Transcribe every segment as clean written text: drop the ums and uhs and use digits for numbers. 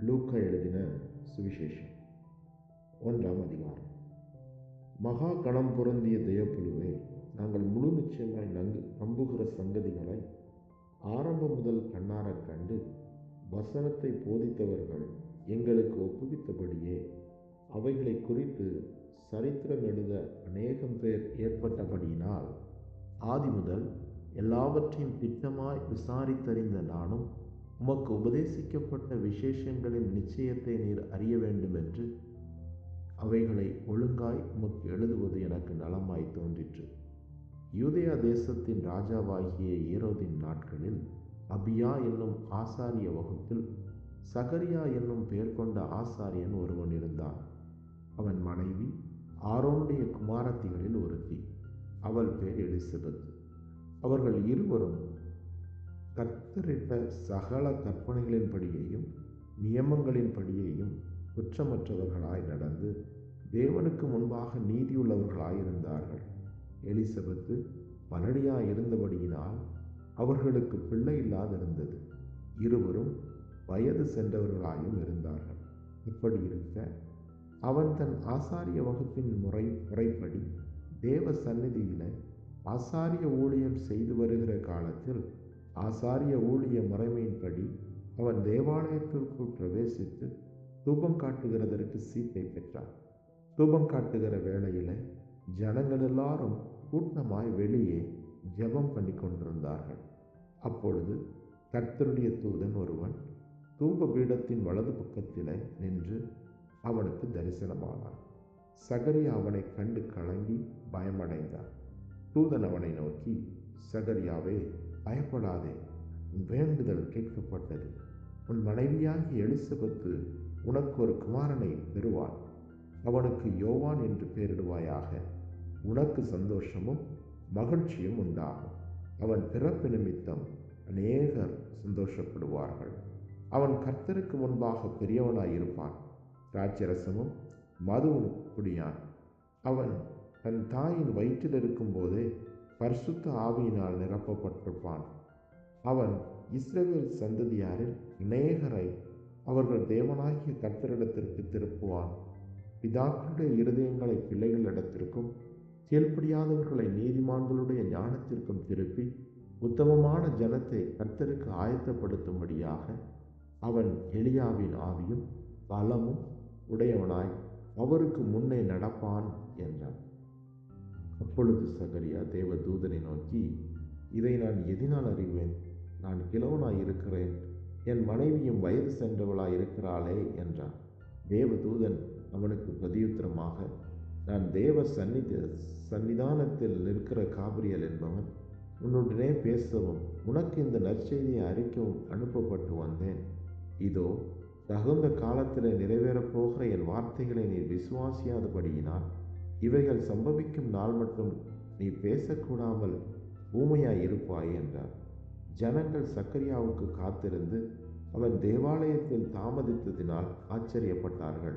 லூக்கா எழுதின சுவிசேஷம் 1ஆம் அதிகாரம். மகா கணம் பொருந்திய தெய்வப்புழுவே, நாங்கள் முழு நிச்சயமாய் நம்புகிற சங்கதிகளை ஆரம்பம் முதல் கண்ணாரக் கண்டு வசனத்தை போதித்தவர்கள் எங்களுக்கு ஒப்புவித்தபடியே அவைகளை குறித்து சரித்திரம் எழுத அநேகம் பேர் ஏற்பட்டபடியினால் ஆதி முதல் எல்லாவற்றையும் திட்டமாய் விசாரித்தறிந்த நானும் உமக்கு உபதேசிக்கப்பட்ட விசேஷங்களின் நிச்சயத்தை நீர் அறிய வேண்டுமென்று அவைகளை ஒழுங்காய் உமக்கு எழுதுவது எனக்கு நலமாய் தோன்றிற்று. யூதேயா தேசத்தின் ராஜாவாகிய ஏரோதின் நாட்களில் அபியா என்னும் ஆசாரிய வகுப்பில் சகரியா என்னும் பெயர் கொண்ட ஆசாரியன் ஒருவன் இருந்தான். அவன் மனைவி ஆரோனுடைய குமாரத்திகளில் ஒருத்தி. அவள் பேர் எலிசபெத். அவர்கள் இருவரும் கர்த்தரிட்ட சகல கற்பனைகளின்படியையும் நியமங்களின்படியையும் குற்றமற்றவர்களாய் நடந்து தேவனுக்கு முன்பாக நீதியுள்ளவர்களாயிருந்தார்கள். எலிசபெத்து மலடியாயிருந்தபடியினால் அவர்களுக்கு பிள்ளை இல்லாதிருந்தது. இருவரும் வயது சென்றவர்களாயும் இருந்தார்கள். இப்படி இருக்க அவன் தன் ஆசாரிய வகுப்பின் முறைப்படி தேவ சந்நிதியில ஆசாரிய ஊழியம் செய்து வருகிற காலத்தில் ஆசாரிய ஊழிய முறைமையின்படி அவன் தேவாலயத்திற்குள் பிரவேசித்து தூபம் காட்டுகிறதற்கு சீட்டை பெற்றான். தூபம் காட்டுகிற வேளையில ஜனங்கள் எல்லாரும் கூட்டமாய் வெளியே ஜெபம் பண்ணி கொண்டிருந்தார்கள். அப்பொழுது கர்த்தருடைய தூதன் ஒருவன் தூப பீடத்தின் வலது பக்கத்தில நின்று அவனுக்கு தரிசனமானான். சகரியா அவனை கண்டு கலங்கி பயமடைந்தான். தூதன் அவனை நோக்கி, சகரியாவே, பயப்படாதே, உன் வேண்டுதல் கேட்கப்பட்டது. உன் மனைவியாகிய எலிசபெத்து உனக்கு ஒரு குமாரனை பெறுவாள். அவனுக்கு யோவான் என்று பெயரிடுவாயாக. உனக்கு சந்தோஷமும் மகிழ்ச்சியும் உண்டாகும். அவன் பிறப்பு நிமித்தம் அநேகர் சந்தோஷப்படுவார்கள். அவன் கர்த்தருக்கு முன்பாக பெரியவனாயிருப்பான். திராட்சரசமும் மதுவும் குடியான். அவன் தன் தாயின் வயிற்றில் இருக்கும் போதே பரிசுத்த ஆவியினால் நிரப்பப்பட்டிருப்பான். அவன் இஸ்ரவேல் சந்ததியாரில் அநேகரை அவர்கள் தேவனாகிய கர்த்தரிடத்திற்கு திருப்புவான். பிதாக்களுடைய இருதயங்களை பிள்ளைகளிடத்திற்கும் கீழ்ப்படியாதவர்களை நீதிமான்களுடைய ஞானத்திற்கும் திருப்பி உத்தமமான ஜனத்தை கர்த்தருக்கு ஆயத்தப்படுத்தும்படியாக அவன் எலியாவின் ஆவியும் பலமும் உடையவனாய் அவருக்கு முன்னே நடப்பான் என்றான். அப்பொழுது சகரியா தேவதூதனை நோக்கி, இதை நான் எதினால் அறிவேன்? நான் கிழவனாய் இருக்கிறேன், என் மனைவியும் வயது சென்றவளாய் இருக்கிறாளே என்றான். தேவதூதன் அவனுக்கு பிரதியுத்தரமாக, நான் தேவ சன்னிதானத்தில் நிற்கிற காபிரியல் என்பவன் உன்னுடனே பேசவும் உனக்கு இந்த நற்செய்தியை அறிக்கவும் அனுப்பப்பட்டு வந்தேன். இதோ, தகுந்த காலத்தில் நிறைவேறப் போகிற என் வார்த்தைகளை நீ விசுவாசியாதபடியினால் இவைகள் சம்பவிக்கும் நாள் மட்டும் நீ பேசக்கூடாமல் ஊமையாய் இருப்பாய் என்றார். ஜனங்கள் சக்கரியாவுக்கு காத்திருந்து அவன் தேவாலயத்தில் தாமதித்ததினால் ஆச்சரியப்பட்டார்கள்.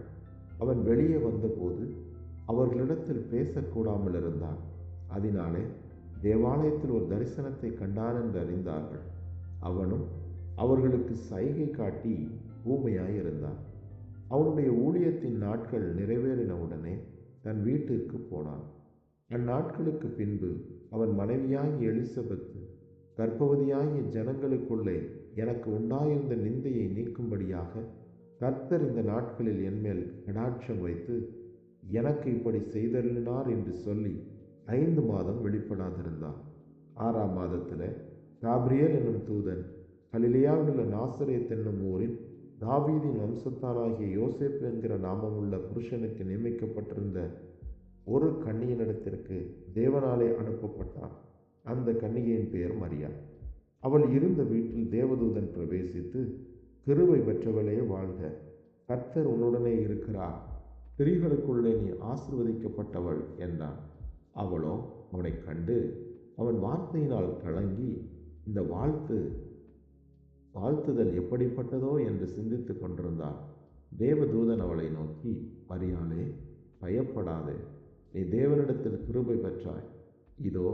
அவன் வெளியே வந்தபோது அவர்களிடத்தில் பேசக்கூடாமல் இருந்தான். அதனாலே தேவாலயத்தில் ஒரு தரிசனத்தை கண்டான் என்று அறிந்தார்கள். அவனும் அவர்களுக்கு சைகை காட்டி ஊமையாய் இருந்தான். அவனுடைய ஊழியத்தின் நாட்கள் நிறைவேறினவுடனே தன் வீட்டிற்கு போனான். அந்நாட்களுக்கு பின்பு அவன் மனைவியாகிய எலிசபெத்து கர்ப்பவதியாகிய ஜனங்களுக்குள்ளே எனக்கு உண்டாயிருந்த நிந்தையை நீக்கும்படியாக கர்த்தர் இந்த நாட்களில் என்மேல் கடாட்சம் வைத்து எனக்கு இப்படி செய்தருளினார் என்று சொல்லி 5 மாதம் வெளிப்படாதிருந்தான். 6ஆம் மாதத்தில் காபிரியேல் என்னும் தூதன் கலிலேயாவில் உள்ள நாசரேத் என்னும் ஊரில் தாவீதின் வம்சத்தாராகிய யோசேப்பு என்கிற நாமமுள்ள புருஷனுக்கு நியமிக்கப்பட்டிருந்த ஒரு கன்னியனிடத்திற்கு தேவனாலே அனுப்பப்பட்டான். அந்த கன்னிகையின் பெயர் மரியா. அவள் இருந்த வீட்டில் தேவதூதன் பிரவேசித்து, கிருபை பெற்றவளே வாழ்க, கர்த்தர் உன்னுடனே இருக்கிறார், ஸ்திரீகளுக்குள்ளே நீ ஆசீர்வதிக்கப்பட்டவள் என்றான். அவளோ அவனை கண்டு அவன் வார்த்தையினால் கலங்கி இந்த வாழ்த்துதல் எப்படிப்பட்டதோ என்று சிந்தித்து கொண்டிருந்தாள். தேவதூதன் அவளை நோக்கி, மரியாளே, பயப்படாதே, நீ தேவனிடத்தில் கிருபை பெற்றாய். இதோ,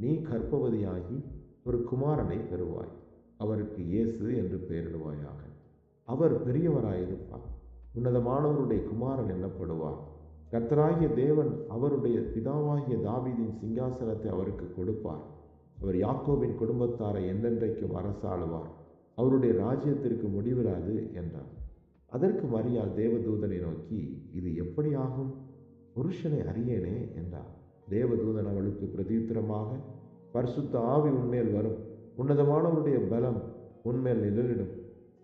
நீ கர்ப்பவதியாகி ஒரு குமாரனை பெறுவாய். அவருக்கு இயேசு என்று பெயரிடுவாயாக. அவர் பெரியவராயிருப்பார். உன்னதமானவருடைய குமாரன் என்னப்படுவார். கர்த்தராகிய தேவன் அவருடைய பிதாவாகிய தாவீதின் சிங்காசனத்தை அவருக்கு கொடுப்பார். அவர் யாக்கோபின் குடும்பத்தாரை என்றென்றைக்கும் அரசாளுவார். அவருடைய ராஜ்யத்திற்கு முடிவிராது என்றார். அதற்கு மரியாள் தேவதூதனை நோக்கி, இது எப்படி ஆகும்? புருஷனை அறியேனே என்றார். தேவதூதன் அவளுக்கு பிரதியுத்தரமாக, பரிசுத்த ஆவி உன்மேல் வரும், உன்னதமானவருடைய பலம் உன்மேல் நிழலிடும்.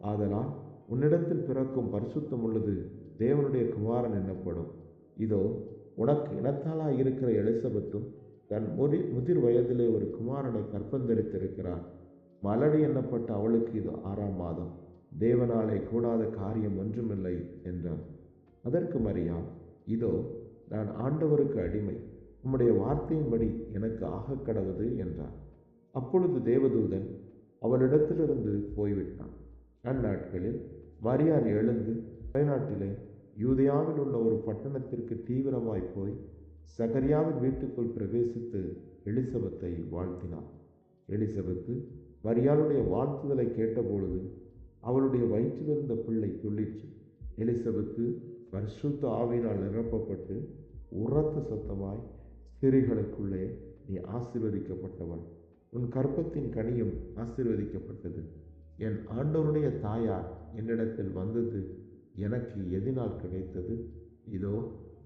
ஆதலால் உன்னிடத்தில் பிறக்கும் பரிசுத்தம் உள்ளது தேவனுடைய குமாரன் என்னப்படும். இதோ, உனக்கு இனத்தாளாய் இருக்கிற எலிசபெத்தும் தன் முதிர் வயதிலே ஒரு குமாரனை கற்பந்தரித்திருக்கிறார். மலடி எண்ணப்பட்ட அவளுக்கு இது 6ஆம் மாதம். தேவனாலே கூடாத காரியம் ஒன்றுமில்லை என்றான். அதற்கு மரியாள், இதோ, நான் ஆண்டவருக்கு அடிமை, உம்முடைய வார்த்தையின்படி எனக்கு ஆகக்கடவது என்றார். அப்பொழுது தேவதூதன் அவளிடத்திலிருந்து போய்விட்டான். அந்நாட்களில் மரியாள் எழுந்து நாட்டிலே யூதேயாவில் உள்ள ஒரு பட்டணத்திற்கு தீவிரமாய் போய் சகரியாவின் வீட்டுக்குள் பிரவேசித்து எலிசபெத்தை வாழ்த்தினார். எலிசபெத்து மரியாளுடைய வாழ்த்துதலை கேட்டபொழுது அவளுடைய வயிற்றிலிருந்த பிள்ளை துள்ளிற்று. எலிசபெத்து பரிசுத்த ஆவியினால் நிரப்பப்பட்டு உரத்த சத்தமாய், ஸ்திரீகளுக்குள்ளே நீ ஆசீர்வதிக்கப்பட்டவள், உன் கர்ப்பத்தின் கனியும் ஆசீர்வதிக்கப்பட்டது. என் ஆண்டவருடைய தாயார் என்னிடத்தில் வந்தது எனக்கு எதினால் கிடைத்தது? இதோ,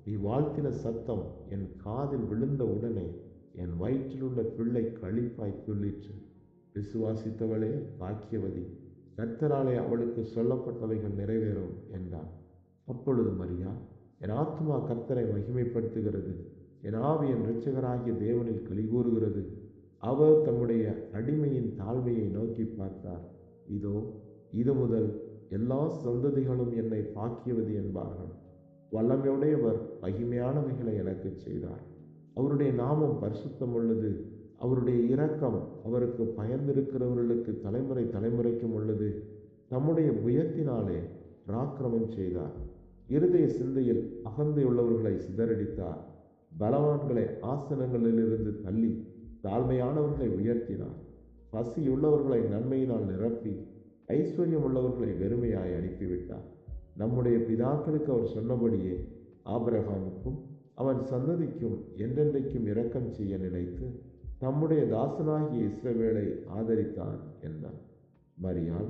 நீ வாழ்த்தின சத்தம் என் காதில் விழுந்த உடனே என் வயிற்றிலுள்ள பிள்ளை களிப்பாய் துள்ளிற்று. விசுவாசித்தவளே பாக்கியவதி, கர்த்தராலே அவளுக்கு சொல்லப்பட்டவைகள் நிறைவேறும் என்றார். அப்பொழுது மரியாள், என் ஆத்துமா கர்த்தரை மகிமைப்படுத்துகிறது, என் ஆவி என் இரட்சகராகிய தேவனில் கலிகூறுகிறது. அவர் தம்முடைய அடிமையின் தாழ்மையை நோக்கி பார்த்தார். இதோ, இது முதல் எல்லா சந்ததிகளும் என்னை பாக்கியவதி என்பார்கள். வல்லமையுடையவர் மகிமையானவைகளை எனக்கு செய்தார். அவருடைய நாமம் பரிசுத்தம் உள்ளது. அவருடைய இரக்கம் அவருக்கு பயந்திருக்கிறவர்களுக்கு தலைமுறை தலைமுறைக்கும் உள்ளது. தம்முடைய புயத்தினாலே பராக்கிரமம் செய்தார். இருதய சிந்தையில் அகந்தையுள்ளவர்களை சிதறடித்தார். பலவான்களை ஆசனங்களிலிருந்து தள்ளி தாழ்மையானவர்களை உயர்த்தினார். பசியுள்ளவர்களை நன்மையினால் நிரப்பி ஐஸ்வர்யம் உள்ளவர்களை வெறுமையாய் அனுப்பிவிட்டார். நம்முடைய பிதாக்களுக்கு அவர் சொன்னபடியே ஆபிரகாமுக்கும் அவன் சந்ததிக்கும் என்றென்றைக்கும் இரக்கம் செய்ய நினைத்து தம்முடைய தாசனாகிய இஸ்ரவேலை ஆதரித்தார் என்றார். மரியாள்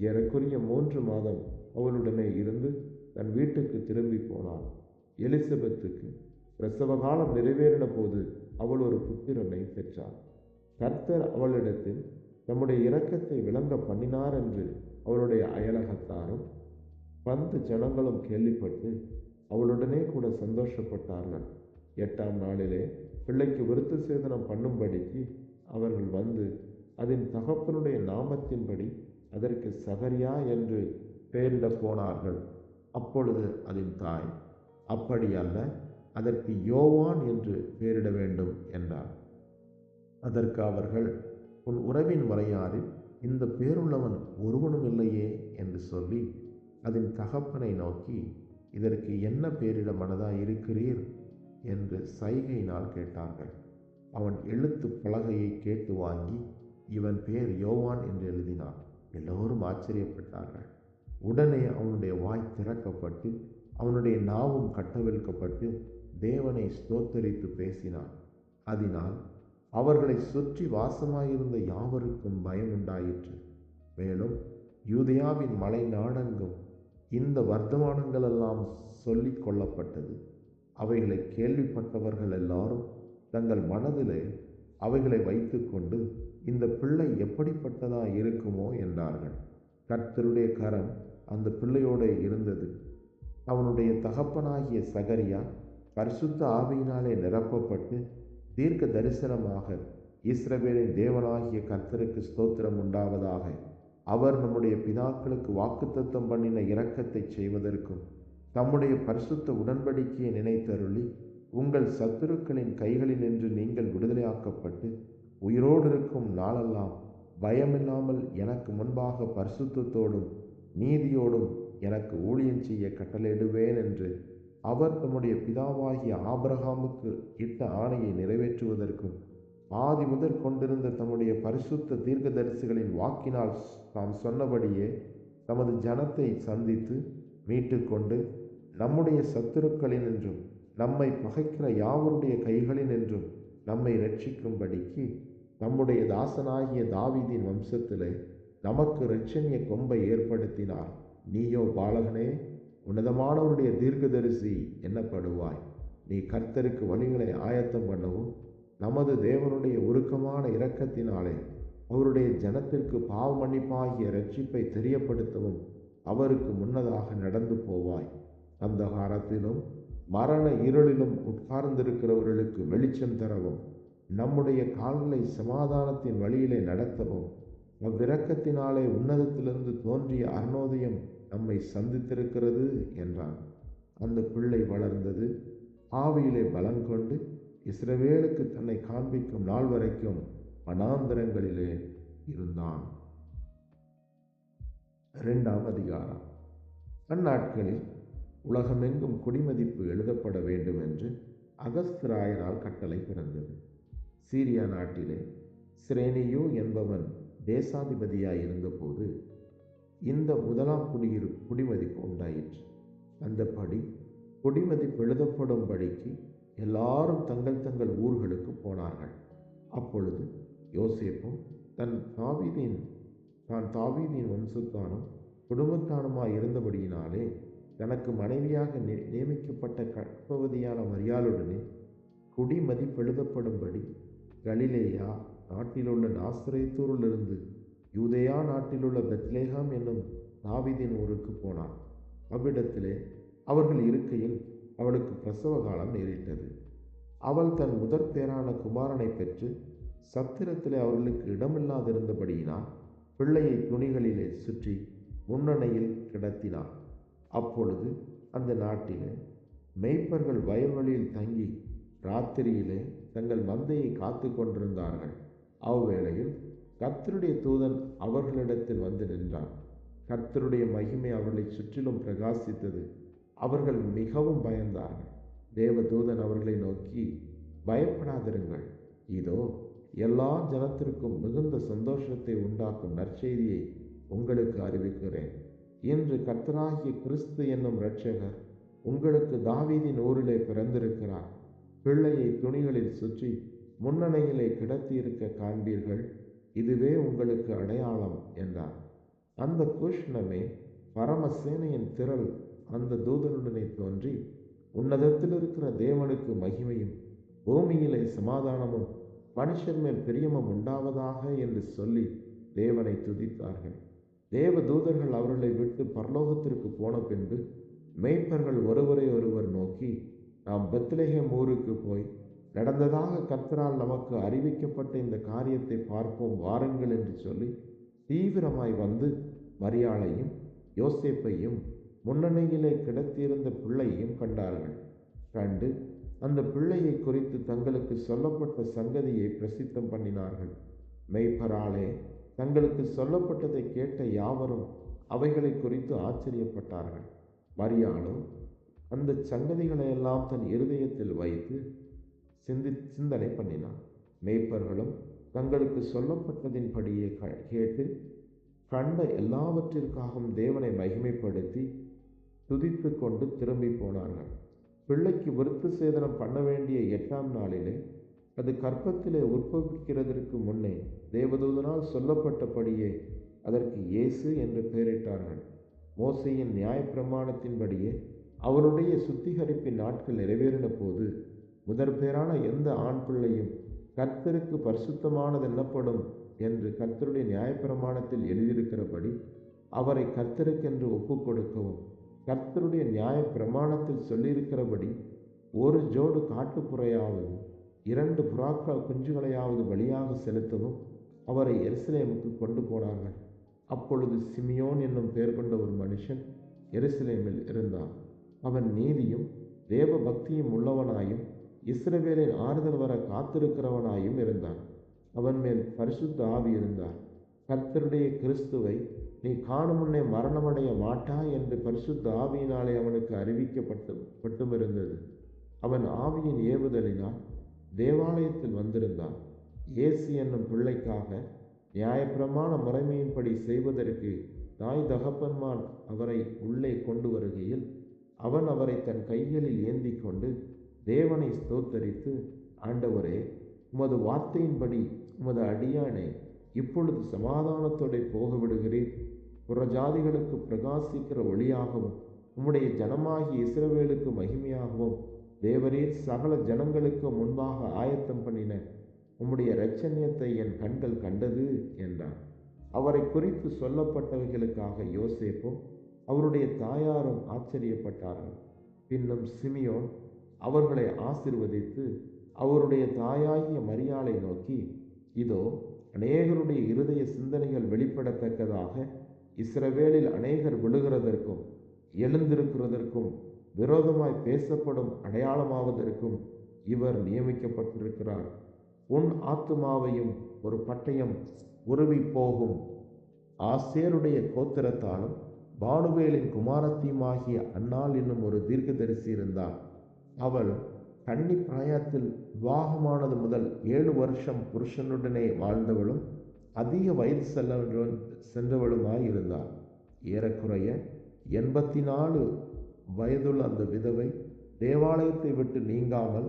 ஏறக்குறைய 3 மாதம் அவளுடனே இருந்து தன் வீட்டுக்கு திரும்பி போனாள். எலிசபெத்துக்கு பிரசவ காலம் நிறைவேறின போது அவள் ஒரு புத்திரனை பெற்றாள். கர்த்தர் அவளிடத்தில் தம்முடைய இரக்கத்தை விளங்க பண்ணினார் என்று அவளுடைய அயலகத்தாரும் 10 ஜனங்களும் கேள்விப்பட்டு அவளுடனே கூட சந்தோஷப்பட்டார்கள். 8ஆம் நாளிலே பிள்ளைக்கு விருத்த சேதனம் பண்ணும்படிக்கு அவர்கள் வந்து அதன் தகப்பனுடைய நாமத்தின்படி அதற்கு சகரியா என்று பெயரிட போனார்கள். அப்பொழுது அதன் தாய், அப்படி அல்ல, அதற்கு யோவான் என்று பெயரிட வேண்டும் என்றார். அதற்கு அவர்கள், உன் உறவின் முறையாரில் இந்த பேருள்ளவன் ஒருவனும் இல்லையே என்று சொல்லி அதன் தகப்பனை நோக்கி, இதற்கு என்ன பெயரிட மனதாயிருக்கிறீர் என்று சைகையினால் கேட்டார்கள். அவன் எழுத்து பலகையை கேட்டு வாங்கி இவன் பெயர் யோவான் என்று எழுதினான். எல்லோரும் ஆச்சரியப்பட்டார்கள். உடனே அவனுடைய வாய் திறக்கப்பட்டு அவனுடைய நாவும் கட்டவிழ்க்கப்பட்டு தேவனை ஸ்தோத்தரித்து பேசினான். அதனால் அவர்களை சுற்றி வாசமாயிருந்த யாவருக்கும் பயம் உண்டாயிற்று. மேலும் யூதேயாவின் மலை நாடெங்கும் இந்த வர்த்தமானங்களெல்லாம் சொல்லிக் கொள்ளப்பட்டது. அவைகளை கேள்விப்பட்டவர்கள் எல்லாரும் தங்கள் மனதிலே அவைகளை வைத்து கொண்டு, இந்த பிள்ளை எப்படிப்பட்டதா இருக்குமோ என்றார்கள். கர்த்தருடைய கரம் அந்த பிள்ளையோடு இருந்தது. அவனுடைய தகப்பனாகிய சகரியா பரிசுத்த ஆவியினாலே நிரப்பப்பட்டு தீர்க்க தரிசனமாக, இஸ்ரவேலின் தேவனாகிய கர்த்தருக்கு ஸ்தோத்திரம் உண்டாவதாக, அவர் நம்முடைய பிதாக்களுக்கு வாக்குத்தத்தம் பண்ணின இரக்கத்தை செய்வதற்கும் தம்முடைய பரிசுத்த உடன்படிக்கையை நினைத்தருளி உங்கள் சத்துருக்களின் கைகளினின்று நீங்கள் விடுதலையாக்கப்பட்டு உயிரோடு இருக்கும் நாளெல்லாம் பயமில்லாமல் எனக்கு முன்பாக பரிசுத்தத்தோடும் நீதியோடும் எனக்கு ஊழியம் செய்ய கட்டளையிடுவேன் என்று அவர் தம்முடைய பிதாவாகிய ஆபிரகாமுக்கு இட்ட ஆணையை நிறைவேற்றுவதற்கும் ஆதி முதற் கொண்டிருந்த தம்முடைய பரிசுத்த தீர்க்கதரிசிகளின் வாக்கினால் தாம் சொன்னபடியே தமது ஜனத்தை சந்தித்து மீட்டு கொண்டு நம்முடைய சத்துருக்களினின்றும் நம்மை பகைக்கிற யாவருடைய கைகளினின்றும் நம்மை இரட்சிக்கும்படிக்கு நம்முடைய தாசனாகிய தாவீதின் வம்சத்திலே நமக்கு இரட்சணிய கொம்பை ஏற்படுத்தினார். நீயோ பாலகனே, உன்னதமானவருடைய தீர்க்கதரிசி என்னப்படுவாய். நீ கர்த்தருக்கு வழிகளை ஆயத்தம் பண்ணவும் நமது தேவனுடைய உருக்கமான இரக்கத்தினாலே அவருடைய ஜனத்திற்கு பாவ மன்னிப்பாகிய இரட்சிப்பை தெரியப்படுத்தவும் அவருக்கு முன்னதாக நடந்து போவாய். அந்தகாரத்திலும் மரண இருளிலும் உட்கார்ந்திருக்கிறவர்களுக்கு வெளிச்சம் தரவும் நம்முடைய கால்களை சமாதானத்தின் வழியிலே நடத்தவும் அவ்விரக்கத்தினாலே உன்னதத்திலிருந்து தோன்றிய அருணோதயம் நம்மை சந்தித்திருக்கிறது என்றான். அந்த பிள்ளை வளர்ந்தது, ஆவியிலே பலங்கொண்டு இஸ்ரவேலுக்கு தன்னை காண்பிக்கும் நாள் வரைக்கும் வனாந்தரங்களிலே இருந்தான். 2ஆம் அதிகாரம். அந்நாட்களில் உலகமெங்கும் குடிமதிப்பு எழுதப்பட வேண்டும் என்று அகஸ்திராயரால் கட்டளை பிறந்தது. சீரியா நாட்டிலே சிரேனியு என்பவன் தேசாதிபதியாயிருந்தபோது இந்த முதலாம் குடிமதிப்பு உண்டாயிற்று. அந்தபடி குடிமதிப்பு எழுதப்படும்படிக்கு எல்லாரும் தங்கள் தங்கள் ஊர்களுக்கு போனார்கள். அப்பொழுது யோசேப்பும் தான் தாவீதின் வம்சத்தானும் குடும்பத்தானுமாய் இருந்தபடியினாலே தனக்கு மனைவியாக நியமிக்கப்பட்ட கர்ப்பவதியான மரியாளுடனே குடிமதிப்பெழுதப்படும்படி கலிலேயா நாட்டிலுள்ள நாசரேத்தூரிலிருந்து யூதேயா நாட்டிலுள்ள பெத்லேஹாம் என்னும் தாவீதின் ஊருக்கு போனான். அவ்விடத்திலே அவர்கள் இருக்கையில் அவளுக்கு பிரசவ காலம் நேரிட்டது. அவள் தன் முதற் பேரான குமாரனை பெற்று சத்திரத்திலே அவர்களுக்கு இடமில்லாதிருந்தபடியினால் பிள்ளையை துணிகளிலே சுற்றி முன்னணையில் கிடத்தினார். அப்பொழுது அந்த நாட்டிலே மேய்ப்பர்கள் வயல்வெளியில் தங்கி ராத்திரியிலே தங்கள் மந்தையை காத்து கொண்டிருந்தார்கள். அவ்வேளையில் கர்த்தருடைய தூதன் அவர்களிடத்தில் வந்து நின்றான். கர்த்தருடைய மகிமை அவர்களை சுற்றிலும் பிரகாசித்தது. அவர்கள் மிகவும் பயந்தார்கள். தேவதூதன் அவர்களை நோக்கி, பயப்படாதிருங்கள், இதோ எல்லா ஜனத்திற்கும் மிகுந்த சந்தோஷத்தை உண்டாக்கும் நற்செய்தியை உங்களுக்கு அறிவிக்கிறேன். இன்று கர்த்தராகிய கிறிஸ்து என்னும் இரட்சகர் உங்களுக்கு தாவீதின் ஊரிலே பிறந்திருக்கிறார். பிள்ளையை துணிகளில் சுற்றி முன்னணையிலே கிடத்தியிருக்க காண்பீர்கள். இதுவே உங்களுக்கு அடையாளம் என்றார். அந்த கூஷ்ணமே பரமசேனையின் திரள் அந்த தூதனுடனே தோன்றி, உன்னதத்தில் இருக்கிற தேவனுக்கு மகிமையும் பூமியிலே சமாதானமும் மனுஷர் மேல் பிரியமும் உண்டாவதாக என்று சொல்லி தேவனை துதித்தார்கள். தேவ தூதர்கள் அவர்களை விட்டு பரலோகத்திற்கு போன பின்பு மேய்ப்பர்கள் ஒருவரை ஒருவர் நோக்கி, நாம் பெத்லெகேம் ஊருக்கு போய் நடந்ததாக கர்த்தரால் நமக்கு அறிவிக்கப்பட்ட இந்த காரியத்தை பார்ப்போம் வாருங்கள் என்று சொல்லி தீவிரமாய் வந்து மரியாளையும் யோசேப்பையும் முன்னணியிலே கிடத்தியிருந்த பிள்ளையையும் கண்டார்கள். கண்டு அந்த பிள்ளையை குறித்து தங்களுக்கு சொல்லப்பட்ட சங்கதியை பிரசித்தம் பண்ணினார்கள். மெய்ப்பராலே தங்களுக்கு சொல்லப்பட்டதை கேட்ட யாவரும் அவைகளை குறித்து ஆச்சரியப்பட்டார்கள். மரியாளும் அந்த சங்கதிகளையெல்லாம் தன் இருதயத்தில் வைத்து சிந்தனை பண்ணினார். மேய்ப்பர்களும் தங்களுக்கு சொல்லப்பட்டதின்படியே கேட்டு கண்ட எல்லாவற்றிற்காகவும் தேவனை மகிமைப்படுத்தி துதித்து கொண்டு திரும்பி போனார்கள். பிள்ளைக்கு விருத்த சேதனம் பண்ண வேண்டிய 8ஆம் நாளிலே அது கர்ப்பத்திலே உற்பவிக்கிறதற்கு முன்னே தேவதூதனால் சொல்லப்பட்டபடியே அதற்கு இயேசு என்று பெயரிட்டார்கள். மோசேயின் நியாயப்பிரமாணத்தின்படியே அவருடைய சுத்திகரிப்பின் நாட்கள் நிறைவேறின போது முதற் பேரான எந்த ஆண் பிள்ளையும் கர்த்தருக்கு பரிசுத்தமானது என்னப்படும் என்று கர்த்தருடைய நியாயப்பிரமாணத்தில் எழுதியிருக்கிறபடி அவரை கர்த்தருக்கென்று ஒப்பு கொடுக்கவும், கர்த்தருடைய நியாயப்பிரமாணத்தில் சொல்லியிருக்கிறபடி ஒரு ஜோடு காட்டுப்புறையாவது 2 புறாக்கள் குஞ்சுகளையாவது பலியாக செலுத்தவும் அவரை எருசலேமுக்கு கொண்டு போனார்கள். அப்பொழுது சிமியோன் என்னும் பெயர் கொண்ட ஒரு மனுஷன் எருசலேமில் இருந்தான். அவன் நீதியும் தேவ பக்தியும் உள்ளவனாயும் இஸ்ரவேலின் ஆறுதல் வர காத்திருக்கிறவனாயும் இருந்தான். அவன் மேல் பரிசுத்த ஆவி இருந்தார். கர்த்தருடைய கிறிஸ்துவை நீ காணும் முன்னே மரணமடைய மாட்டாய் என்று பரிசுத்த ஆவியினாலே அவனுக்கு அறிவிக்கப்பட்டும் இருந்தது. அவன் ஆவியின் ஏவுதலினால் தேவாலயத்தில் வந்திருந்தான். இயேசு என்னும் பிள்ளைக்காக நியாயப்பிரமாண முறைமையின்படி செய்வதற்கு தாய் தகப்பன்மார் அவரை உள்ளே கொண்டு வருகையில் அவன் அவரை தன் கைகளில் ஏந்தி கொண்டு தேவனை ஸ்தோத்தரித்து, ஆண்டவரே, உமது வார்த்தையின்படி உமது அடியானை இப்பொழுது சமாதானத்தோടെ போக விடுகிறீர். புறஜாதிகளுக்கு பிரகாசிக்கிற ஒளியாகவும் உம்முடைய ஜனமாகிய இஸ்ரவேலுக்கு மகிமையாகவும் தேவரீர் சகல ஜனங்களுக்கு முன்பாக ஆயத்தம் பண்ணின உம்முடைய இரட்சணியத்தை என் கண்கள் கண்டது என்றார். அவரை குறித்து சொல்லப்பட்டவைகளுக்காக யோசேப்பும் அவருடைய தாயாரும் ஆச்சரியப்பட்டார்கள். பின்னும் சிமியோன் அவர்களை ஆசிர்வதித்து அவருடைய தாயாகிய மரியாளை நோக்கி, இதோ, அநேகருடைய இருதய சிந்தனைகள் வெளிப்படத்தக்கதாக இஸ்ரவேலில் அநேகர் விழுகிறதற்கும் எழுந்திருக்கிறதற்கும் விரோதமாய் பேசப்படும் அடையாளமாவதற்கும் இவர் நியமிக்கப்பட்டிருக்கிறார். உன் ஆத்துமாவையும் ஒரு பட்டயம் உருவி போகும். ஆசேருடைய கோத்திரத்தாலும் பானுவேலின் குமாரத்தியுமாகிய அன்னாள் என்னும் ஒரு தீர்க்கதரிசி இருந்தாள். அவள் கன்னி பிராயத்தில் விவாகமானது முதல் 7 வருஷம் புருஷனுடனே வாழ்ந்தவளும் அதிக வயது சென்றவளுமாய் இருந்தாள். ஏறக்குறைய 84 வயதுள்ள அந்த விதவை தேவாலயத்தை விட்டு நீங்காமல்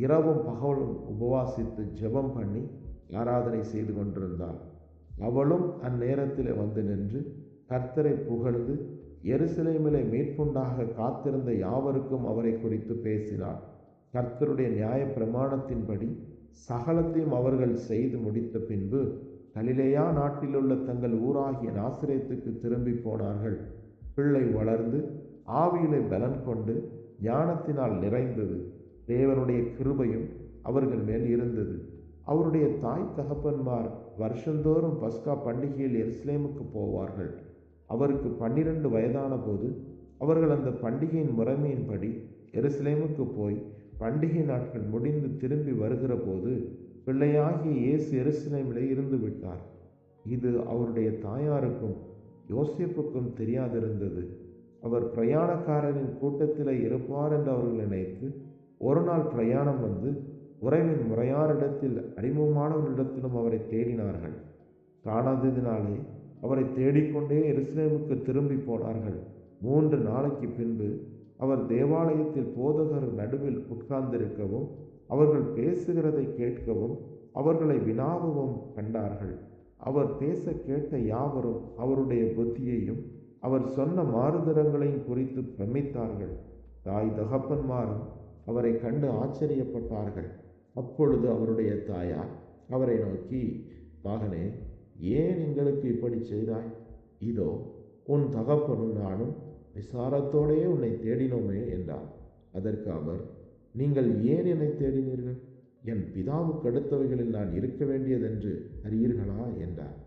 இரவும் பகலும் உபவாசித்து ஜெபம் பண்ணி ஆராதனை செய்து கொண்டிருந்தாள். அவளும் அந்நேரத்தில் வந்து நின்று கர்த்தரை புகழ்ந்து எருசலேமிலே மீட்புண்டாக காத்திருந்த யாவருக்கும் அவரை குறித்து பேசினார். கர்த்தருடைய நியாய பிரமாணத்தின்படி சகலத்தையும் அவர்கள் செய்து முடித்த பின்பு கலிலேயா நாட்டிலுள்ள தங்கள் ஊராகிய நாசரேத்துக்கு திரும்பி போனார்கள். பிள்ளை வளர்ந்து ஆவியிலே பலன் கொண்டு ஞானத்தினால் நிறைந்தது. தேவனுடைய கிருபையும் அவர்கள் மேல் இருந்தது. அவருடைய தாய் தகப்பன்மார் வருஷந்தோறும் பஸ்கா பண்டிகையில் எருசலேமுக்கு போவார்கள். அவருக்கு 12 வயதான போது அவர்கள் அந்த பண்டிகையின் முறைமையின்படி எருசலேமுக்கு போய் பண்டிகை நாட்கள் முடிந்து திரும்பி வருகிற போது பிள்ளையாகிய இயேசு எருசலேமிலே இருந்து விட்டார். இது அவருடைய தாயாருக்கும் யோசேப்புக்கும் தெரியாதிருந்தது. அவர் பிரயாணக்காரரின் கூட்டத்தில் இருப்பார் என்று அவர்கள் நினைத்து ஒரு நாள் பிரயாணம் வந்து உறவின் முறையாரிடத்தில் அறிமுகமானவர்களிடத்திலும் அவரை தேடினார்கள். காணாததினாலே அவரை தேடிக்கொண்டே எருசலேமுக்கு திரும்பி போனார்கள். 3 நாளைக்கு பின்பு அவர் தேவாலயத்தில் போதகர் நடுவில் உட்கார்ந்திருக்கவும் அவர்கள் பேசுகிறதை கேட்கவும் அவர்களை வினாவும் கண்டார்கள். அவர் பேச கேட்ட யாவரும் அவருடைய புத்தியையும் அவர் சொன்ன மாறுதரங்களையும் குறித்து பிரமித்தார்கள். தாய் தகப்பன்மாரும் அவரை கண்டு ஆச்சரியப்பட்டார்கள். அப்பொழுது அவருடைய தாயார் அவரை நோக்கி, மகனே, ஏன் எங்களுக்கு இப்படி செய்தாய்? இதோ, உன் தகப்பனும் நானும் விசாரத்தோடே உன்னை தேடினோமே என்றார். அதற்கு அவர், நீங்கள் ஏன் என்னை தேடினீர்கள்? என் பிதாவுக்கு அடுத்தவைகளில் நான் இருக்க வேண்டியதென்று அறியீர்களா என்றார்.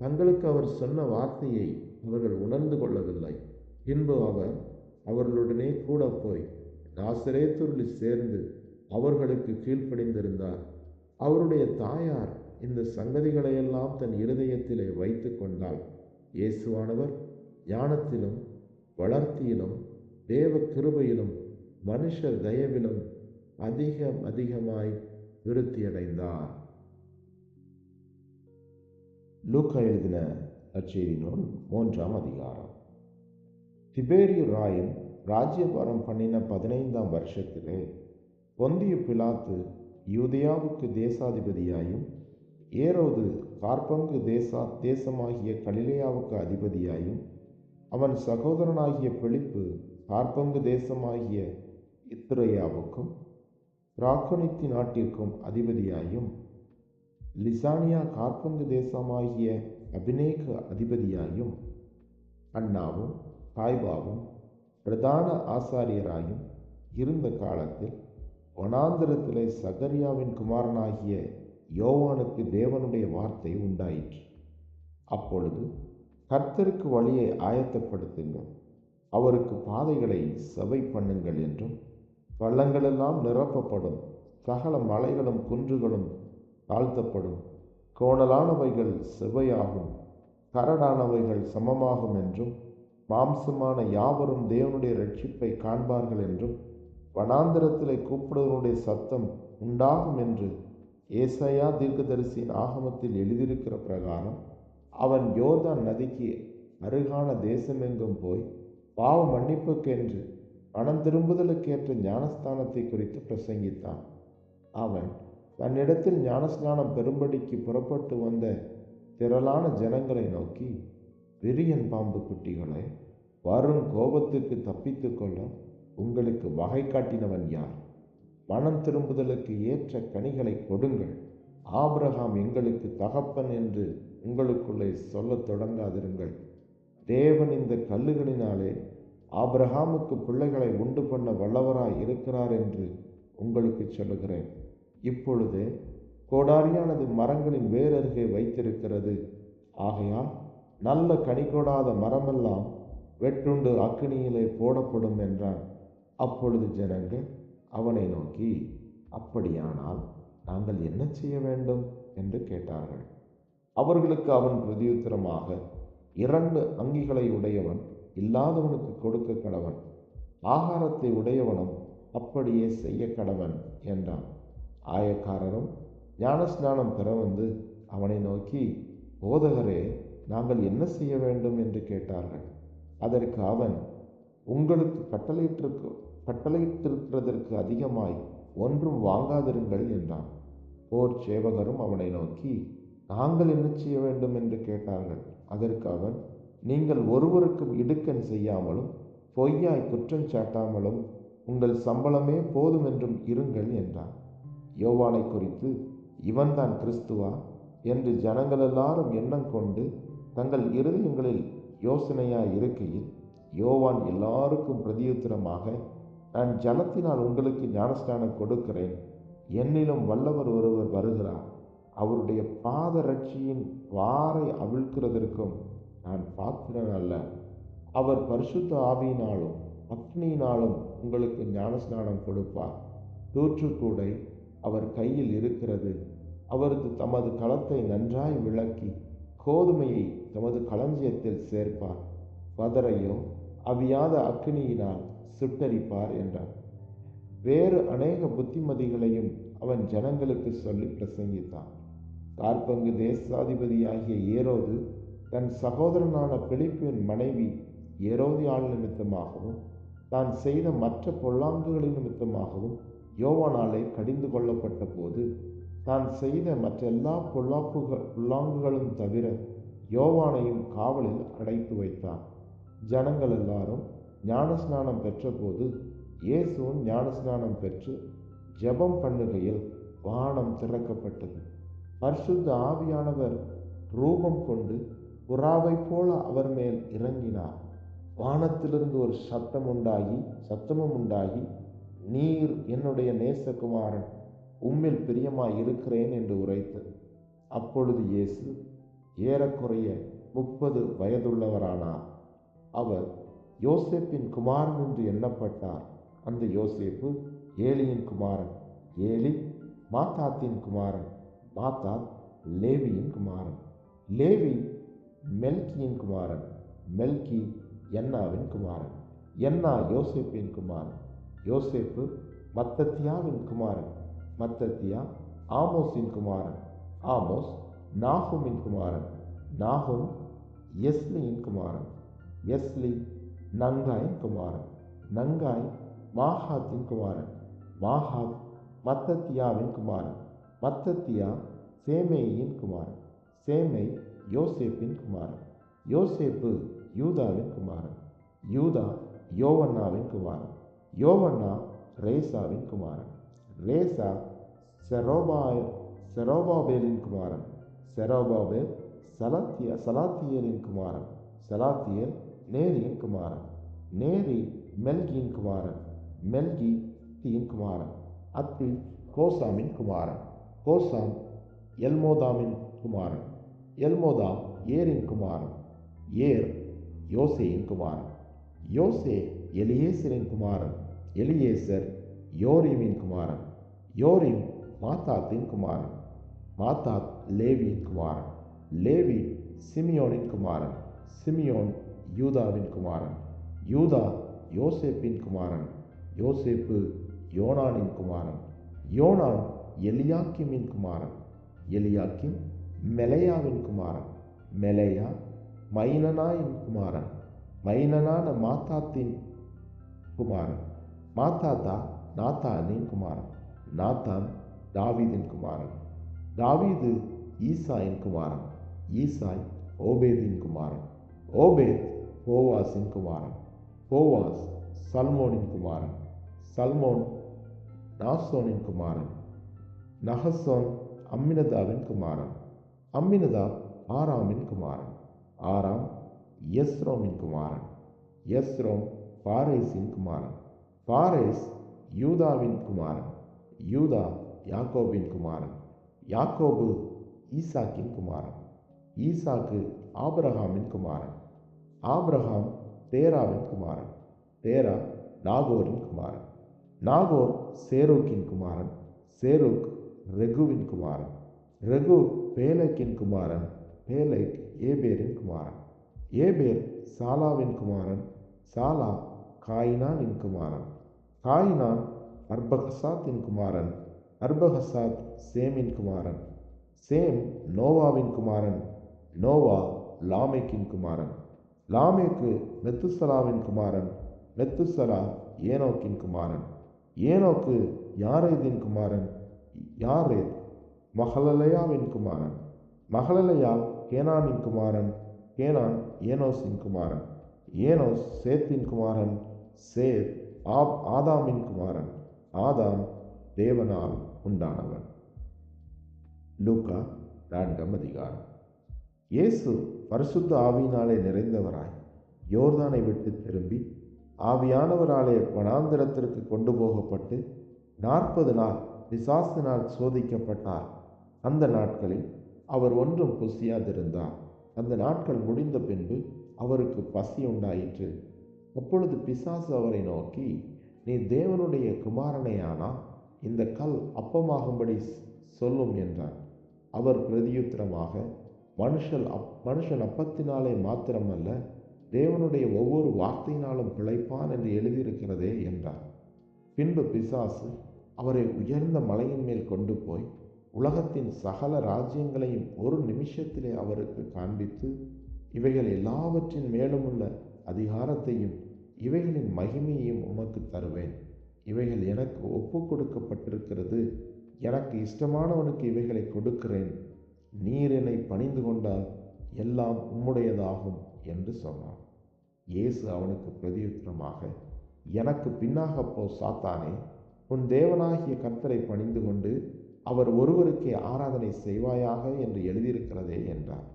தங்களுக்கு அவர் சொன்ன வார்த்தையை அவர்கள் உணர்ந்து கொள்ளவில்லை. பின்பு அவர் அவர்களுடனே கூட போய் நாசரேத்தூரில் சேர்ந்து அவர்களுக்கு கீழ்ப்படிந்திருந்தார். அவருடைய தாயார் இந்த சங்கதிகளையெல்லாம் தன் இருதயத்திலே வைத்து கொண்டாள். இயேசுவானவர் ஞானத்திலும் வளர்த்தியிலும் தேவ கிருபையிலும் மனுஷர் தயவிலும் அதிகமாய் விருத்தியடைந்தார். லூக்கா எழுதின நற்செய்தி நூல் 3ஆம் அதிகாரம். திபேரியு ராயன் ராஜ்யபாரம் பண்ணின 15ஆம் வருஷத்திலே பொந்தியு பிலாத்து யூதேயாவுக்கு தேசாதிபதியாயும் ஏரோது காற்பங்கு தேசமாகிய கலிலேயாவுக்கு அதிபதியாயும் அவன் சகோதரனாகிய பிலிப்பு காற்பங்கு தேசமாகிய இத்துரேயாவுக்கும் திராக்கோனித்தி நாட்டிற்கும் அதிபதியாயும் லிசானியா காற்பங்கு தேசமாகிய அபினேக்கு அதிபதியாயும் அன்னாவும் காய்பாவும் பிரதான ஆசாரியராயும் இருந்த காலத்தில் வனாந்திரத்திலே சகரியாவின் குமாரனாகிய யோவானுக்கு தேவனுடைய வார்த்தை உண்டாயிற்று. அப்பொழுது, கர்த்தருக்கு வழியை ஆயத்தப்படுத்துங்கள், அவருக்கு பாதைகளை செவை பண்ணுங்கள் என்றும், பள்ளங்களெல்லாம் நிரப்பப்படும், சகல மலைகளும் குன்றுகளும் தாழ்த்தப்படும், கோணலானவைகள் செவ்வையாகும், கரடானவைகள் சமமாகும் என்றும், மாம்சமான யாவரும் தேவனுடைய இரட்சிப்பை காண்பார்கள் என்றும், வனாந்திரத்திலே கூப்பிடுவனுடைய சத்தம் உண்டாகும் என்று ஏசாயா தீர்க்கதரிசியின் ஆகமத்தில் எழுதியிருக்கிற பிரகாரம் அவன் யோர்தான் நதிக்கு அருகான தேசமெங்கும் போய் பாவ மன்னிப்புக்கென்று மனம் திரும்புதலுக்கேற்ற ஞானஸ்தானத்தை குறித்து பிரசங்கித்தான். அவன் தன்னிடத்தில் ஞானஸ்நானம் பெறும்படிக்கு புறப்பட்டு வந்த திரளான ஜனங்களை நோக்கி, விரியன் பாம்பு குட்டிகளே, வரும் கோபத்துக்கு தப்பித்து கொள்ள உங்களுக்கு வகை காட்டினவன் யார்? மனம் திரும்புதலுக்கு ஏற்ற கனிகளை கொடுங்கள். ஆபிரகாம் எங்களுக்கு தகப்பன் என்று உங்களுக்குள்ளே சொல்லத் தொடங்காதிருங்கள். தேவன் இந்த கல்லுகளினாலே ஆபிரகாமுக்கு பிள்ளைகளை உண்டு பண்ண வல்லவராய் இருக்கிறார் என்று உங்களுக்கு சொல்லுகிறேன். இப்பொழுதே கோடாரியானது மரங்களின் வேரருகே வைத்திருக்கிறது. ஆகையால் நல்ல கனி கொடாத மரமெல்லாம் வெட்டுண்டு அக்கினியிலே போடப்படும் என்றான். அப்பொழுது ஜனங்கள் அவனை நோக்கி, அப்படியானால் நாங்கள் என்ன செய்ய வேண்டும் என்று கேட்டார்கள். அவர்களுக்கு அவன் பிரதியுத்தரமாக, 2 அங்கிகளை உடையவன் இல்லாதவனுக்கு கொடுக்க கடவன், ஆகாரத்தை உடையவனும் அப்படியே செய்ய கடவன் என்றான். ஆயக்காரரும் ஞானஸ்நானம் பெற வந்து அவனை நோக்கி, போதகரே, நாங்கள் என்ன செய்ய வேண்டும் என்று கேட்டார்கள். அதற்கு அவன், உங்களுக்கு கட்டளையிட்டிருக்கிறதற்கு அதிகமாய் ஒன்றும் வாங்காதிருங்கள் என்றான். போர் சேவகரும் அவனை நோக்கி, நாங்கள் என்ன செய்ய வேண்டும் என்று கேட்டார்கள். அதற்கு அவன், நீங்கள் ஒருவருக்கும் இடுக்கண் செய்யாமலும் பொய்யாய் குற்றம் சாட்டாமலும் உங்கள் சம்பளமே போதும் என்றும் இருங்கள் என்றான். யோவானை குறித்து, இவன்தான் கிறிஸ்துவா என்று ஜனங்கள் எல்லாரும் எண்ணம் கொண்டு தங்கள் இருதயங்களில் யோசனையாய் இருக்கையில், யோவான் எல்லாருக்கும் பிரதியுத்தரமாக, நான் ஜலத்தினால் உங்களுக்கு ஞானஸ்நானம் கொடுக்கிறேன். என்னிலும் வல்லவர் ஒருவர் வருகிறார். அவருடைய பாதரட்சியின் வாரை அவிழ்க்கிறதற்கும் நான் பாத்திரன் அல்ல. அவர் பரிசுத்த ஆவியினாலும் அக்னியினாலும் உங்களுக்கு ஞானஸ்நானம் கொடுப்பார். தூற்றுக்கூடை அவர் கையில் இருக்கிறது. அவருக்கு தமது களத்தை நன்றாய் விளக்கி கோதுமையை தமது களஞ்சியத்தில் சேர்ப்பார். பதரையோ அவியாத அக்கினியினால் சுட்டரிப்பார் என்றார். வேறு அநேக புத்திமதிகளையும் அவன் ஜனங்களுக்கு சொல்லி பிரசங்கித்தான். காற்பங்கு தேசாதிபதியாகிய ஏரோது தன் சகோதரனான பிலிப்பின் மனைவி ஏரோதியாள் நிமித்தமாகவும் தான் செய்த மற்ற பொல்லாங்குகளின் நிமித்தமாகவும் யோவானாலே கடிந்து கொள்ளப்பட்ட போது, தான் செய்த மற்றெல்லா பொல்லாங்குகளும் தவிர யோவானையும் காவலில் அடைத்து வைத்தான். ஜனங்கள் எல்லாரும் ஞானஸ்நானம் பெற்றபோது இயேசுவும் ஞானஸ்நானம் பெற்று ஜெபம் பண்ணுகையில் வானம் திறக்கப்பட்டது. பரிசுத்த ஆவியானவர் ரூபம் கொண்டு புறாவைப் போல அவர் மேல் இறங்கினார். வானத்திலிருந்து ஒரு சத்தமும் உண்டாகி, நீர் என்னுடைய நேசகுமாரன், உம்மில் பிரியமாய் இருக்கிறேன் என்று உரைத்தது. அப்பொழுது இயேசு ஏறக்குறைய 30 வயதுள்ளவரானார். அவர் யோசேப்பின் குமாரன் என்று எண்ணப்பட்டார். அந்த யோசேப்பு ஏலியின் குமாரன், ஏலி மாத்தாத்தின் குமாரன், மாத்தாத் லேவியின் குமாரன், லேவி மெல்கியின் குமாரன், மெல்கி என்னாவின் குமாரன், என்னா யோசேப்பின் குமாரன், யோசேப்பு மத்தத்தியாவின் குமாரன், மத்தத்தியா ஆமோஸின் குமாரன், ஆமோஸ் நாகூமின் குமாரன், நாகூம் எஸ்லியின் குமாரன், எஸ்லி நங்காயின் குமாரன், நங்காய் மாகாத்தின் குமாரன், மாகாத் மத்தத்தியாவின் குமாரன், மத்தத்தியா சேமேயின் குமாரன், சேமை யோசேப்பின் குமாரன், யோசேப்பு யூதாவின் குமாரன், யூதா யோவன்னாவின் குமாரன், யோவன்னா ரேசாவின் குமாரன், ரேசா செரோபாபேலின் குமாரன், செரோபாபேல் சலாத்தியேலின் குமாரன், சலாத்தியேல் நேரியின் குமாரன், நேரி மெல்கியின் குமாரன், மெல்கி அத்தியின் குமாரன், அத்தி கோசாமின் குமாரன், கோசாம் எல்மோதாமின் குமாரன், எல்மோதாம் ஏரின் குமாரன், ஏர் யோசேயின் குமாரன், யோசே எலியேசரின் குமாரன், எலியேசர் யோரிமின் குமாரன், யோரிம் மாத்தாத்தின் குமாரன், மாத்தாத் லேவியின் குமாரன், லேவி சிமியோனின் குமாரன், சிமியோன் யூதாவின் குமாரன், யூதா யோசேப்பின் குமாரன், யோசேப்பு யோனானின் குமாரன், யோனான் எலியாக்கிமின் குமாரன், எலியாக்கிம் மெலையாவின் குமாரன், மெலையா மைனனாயின் குமாரன். மைனனான மாத்தாத்தின் குமாரன். மாத்தாத்தா நாத்தானின் குமாரன். நாத்தான் தாவீதின் குமாரன். தாவீது ஈசாயின் குமாரன். ஈசாய் ஓபேதின் குமாரன். ஓபேத் போவாசின் குமாரன். போவாஸ் சல்மோனின் குமாரன். சல்மோன் நாசோனின் குமாரன். நகசோன் அம்மினதாவின் குமாரன். அம்மினதாப் ஆராமின் குமாரன். ஆராம் எஸ்ரோமின் குமாரன். எஸ்ரோம் பாரேசின் குமாரன். பாரேஸ் யூதாவின் குமாரன். யூதா யாக்கோபின் குமாரன். யாக்கோபு ஈசாக்கின் குமாரன். ஈசாக்கு ஆபிரகாமின் குமாரன். ஆபிரகாம் தேராவின் குமாரன். தேரா நாகோரின் குமாரன். நாகோர் சேரூக்கின் குமாரன். சேரூக் ரெகுவின் குமாரன். ரெகு பேலெக்கின் குமாரன். பேலெக் ஏபேரின் குமாரன். ஏபேர் சாலாவின் குமாரன். சாலா காயினானின் குமாரன். காயினான் அர்பகசாத்தின் குமாரன். அர்பகசாத் சேமின் குமாரன். சேம் நோவாவின் குமாரன். நோவா லாமேக்கின் குமாரன். லாமேக்கு மெத்துசலாவின் குமாரன். மெத்துசலா ஏனோக்கின் குமாரன். ஏனோக்கு யாரேதின் குமாரன். யாரேத் மகளலயாவின் குமாரன். மகளலயால் கேனானின் குமாரன். கேனான் ஏனோசின் குமாரன். ஏனோஸ் சேத்தின் குமாரன். சேத் ஆதாமின் குமாரன். ஆதாம் தேவனால் உண்டானவன். லூக்கா 4 அதிகாரம். இயேசு பரிசுத்த ஆவியினாலே நிறைந்தவராய் யோர்தானை விட்டு திரும்பி ஆவியானவராலே வனாந்திரத்திற்கு கொண்டு போகப்பட்டு 40 நாள் பிசாசினால் சோதிக்கப்பட்டார். அந்த நாட்களில் அவர் ஒன்றும் புசியாதிருந்தார். அந்த நாட்கள் முடிந்த பின்பு அவருக்கு பசி உண்டாயிற்று. அப்பொழுது பிசாசு அவரை நோக்கி, நீ தேவனுடைய குமாரனேயானா இந்த கல் அப்பமாகும்படி சொல்லும் என்றார். அவர் பிரதியுத்தரமாக, மனுஷன் அப்பத்தினாலே மாத்திரமல்ல, தேவனுடைய ஒவ்வொரு வார்த்தையினாலும் பிழைப்பான் என்று எழுதியிருக்கிறதே என்றார். பின்பு பிசாசு அவரை உயர்ந்த மலையின் மேல் கொண்டு போய் உலகத்தின் சகல ராஜ்யங்களையும் ஒரு நிமிஷத்திலே அவருக்கு காண்பித்து, இவைகள் எல்லாவற்றின் மேலும் உள்ள அதிகாரத்தையும் இவைகளின் மகிமையையும் உமக்கு தருவேன். இவைகள் எனக்கு ஒப்பு கொடுக்கப்பட்டிருக்கிறது. எனக்கு இஷ்டமானவனுக்கு இவைகளை கொடுக்கிறேன். நீர் என்னை பணிந்து கொண்டால் எல்லாம் உம்முடையதாகும் என்று சொன்னார். இயேசு அவனுக்கு பிரதியுத்தரமாக, எனக்கு பின்னாக போ சாத்தானே, உன் தேவனாகிய கர்த்தரை பணிந்து கொண்டு அவர் ஒருவருக்கே ஆராதனை செய்வாயாக என்று எழுதியிருக்கிறதே என்றார்.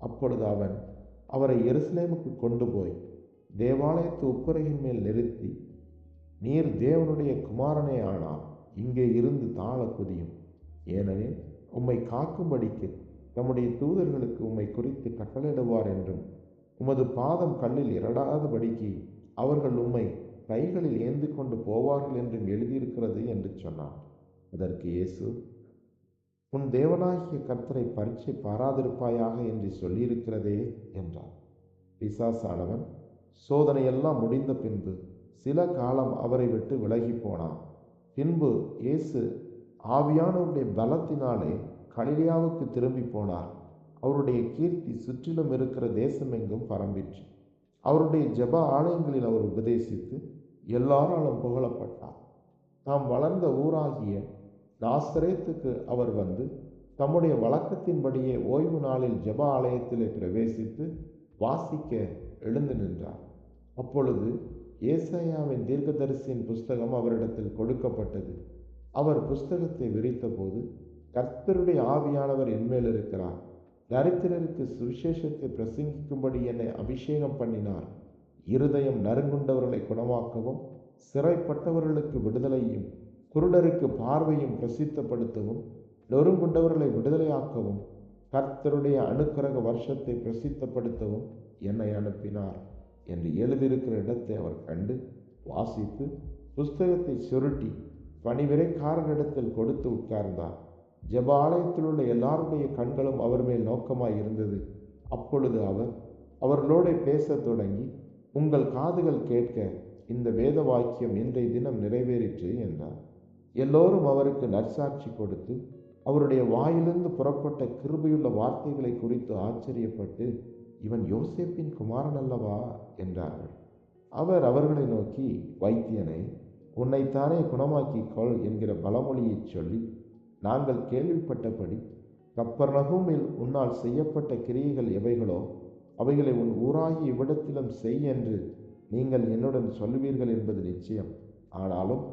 அப்பொழுது அவன் அவரை எருசலேமுக்கு கொண்டு போய் தேவாலயத்து உப்பரையின் மேல் நிறுத்தி, நீர் தேவனுடைய குமாரனே ஆனால் இங்கே இருந்து தாழ குதியும். ஏனெனில் உம்மை காக்கும்படிக்கு தம்முடைய தூதர்களுக்கு உம்மை குறித்து கட்டளையிடுவார் என்றும், உமது பாதம் கல்லில் இடராதபடிக்கு அவர்கள் உம்மை கைகளில் ஏந்தி கொண்டு போவார்கள் என்றும் எழுதியிருக்கிறது என்று சொன்னார். அதற்கு இயேசு, உன் தேவனாகிய கர்த்தரை பரீட்சை பாராதிருப்பாயாக என்று சொல்லியிருக்கிறதே என்றார். பிசாசானவன் சோதனையெல்லாம் முடிந்த பின்பு சில காலம் அவரை விட்டு விலகி போனான். பின்பு இயேசு ஆவியானவருடைய பலத்தினாலே கலிலேயாவுக்கு திரும்பி போனார். அவருடைய கீர்த்தி சுற்றிலும் இருக்கிற தேசமெங்கும் பரம்பிற்று. அவருடைய ஜெப ஆலயங்களில் அவர் உபதேசித்து எல்லாராலும் புகழப்பட்டார். தாம் வளர்ந்த ஊராகிய நாசரேத்துக்கு அவர் வந்து தம்முடைய வழக்கத்தின்படியே ஓய்வு நாளில் ஜெப ஆலயத்திலே பிரவேசித்து வாசிக்க எழுந்து நின்றார். அப்பொழுது ஏசாயாவின் தீர்க்கதரிசியின் புஸ்தகம் அவரிடத்தில் கொடுக்கப்பட்டது. அவர் புஸ்தகத்தை விரித்தபோது, கர்த்தருடைய ஆவியானவர் என்மேல் இருக்கிறார். தரித்திரருக்கு சுவிசேஷத்தை பிரசங்கிக்கும்படி என்னை அபிஷேகம் பண்ணினார். இருதயம் நறுங்குண்டவர்களை குணமாக்கவும், சிறைப்பட்டவர்களுக்கு விடுதலையும், குருடருக்கு பார்வையும் பிரசித்தப்படுத்தவும், நொறுங்குண்டவர்களை விடுதலையாக்கவும், கர்த்தருடைய அனுக்கிரக வருஷத்தை பிரசித்தப்படுத்தவும் என்னை அனுப்பினார் என்று எழுதியிருக்கிற இடத்தை அவர் கண்டு வாசித்து புஸ்தகத்தை சுருட்டி பணிவிரைக்காரரிடத்தில் கொடுத்து உட்கார்ந்தார். ஜெப ஆலயத்தில் உள்ள எல்லாருடைய கண்களும் அவர் மேல் நோக்கமாய் இருந்தது. அப்பொழுது அவர் அவர்களோட பேசத் தொடங்கி, உங்கள் காதுகள் கேட்க இந்த வேத வாக்கியம் இன்றைய தினம் நிறைவேறிற்று என்றார். எல்லோரும் அவருக்கு நற்சாட்சி கொடுத்து அவருடைய வாயிலிருந்து புறப்பட்ட கிருபையுள்ள வார்த்தைகளை குறித்து ஆச்சரியப்பட்டு, இவன் யோசேப்பின் குமாரன் அல்லவா என்றார்கள். அவர் அவர்களை நோக்கி, வைத்தியனை, உன்னைத்தானே குணமாக்கிக் கொள் என்கிற பழமொழியைச் சொல்லி, நாங்கள் கேள்விப்பட்டபடி கப்பர்நகூமில் உன்னால் செய்யப்பட்ட கிரியைகள் எவைகளோ அவைகளை உன் ஊராகிய இவ்விடத்திலும் செய் என்று நீங்கள் என்னுடன் சொல்லுவீர்கள் என்பது நிச்சயம். ஆனாலும்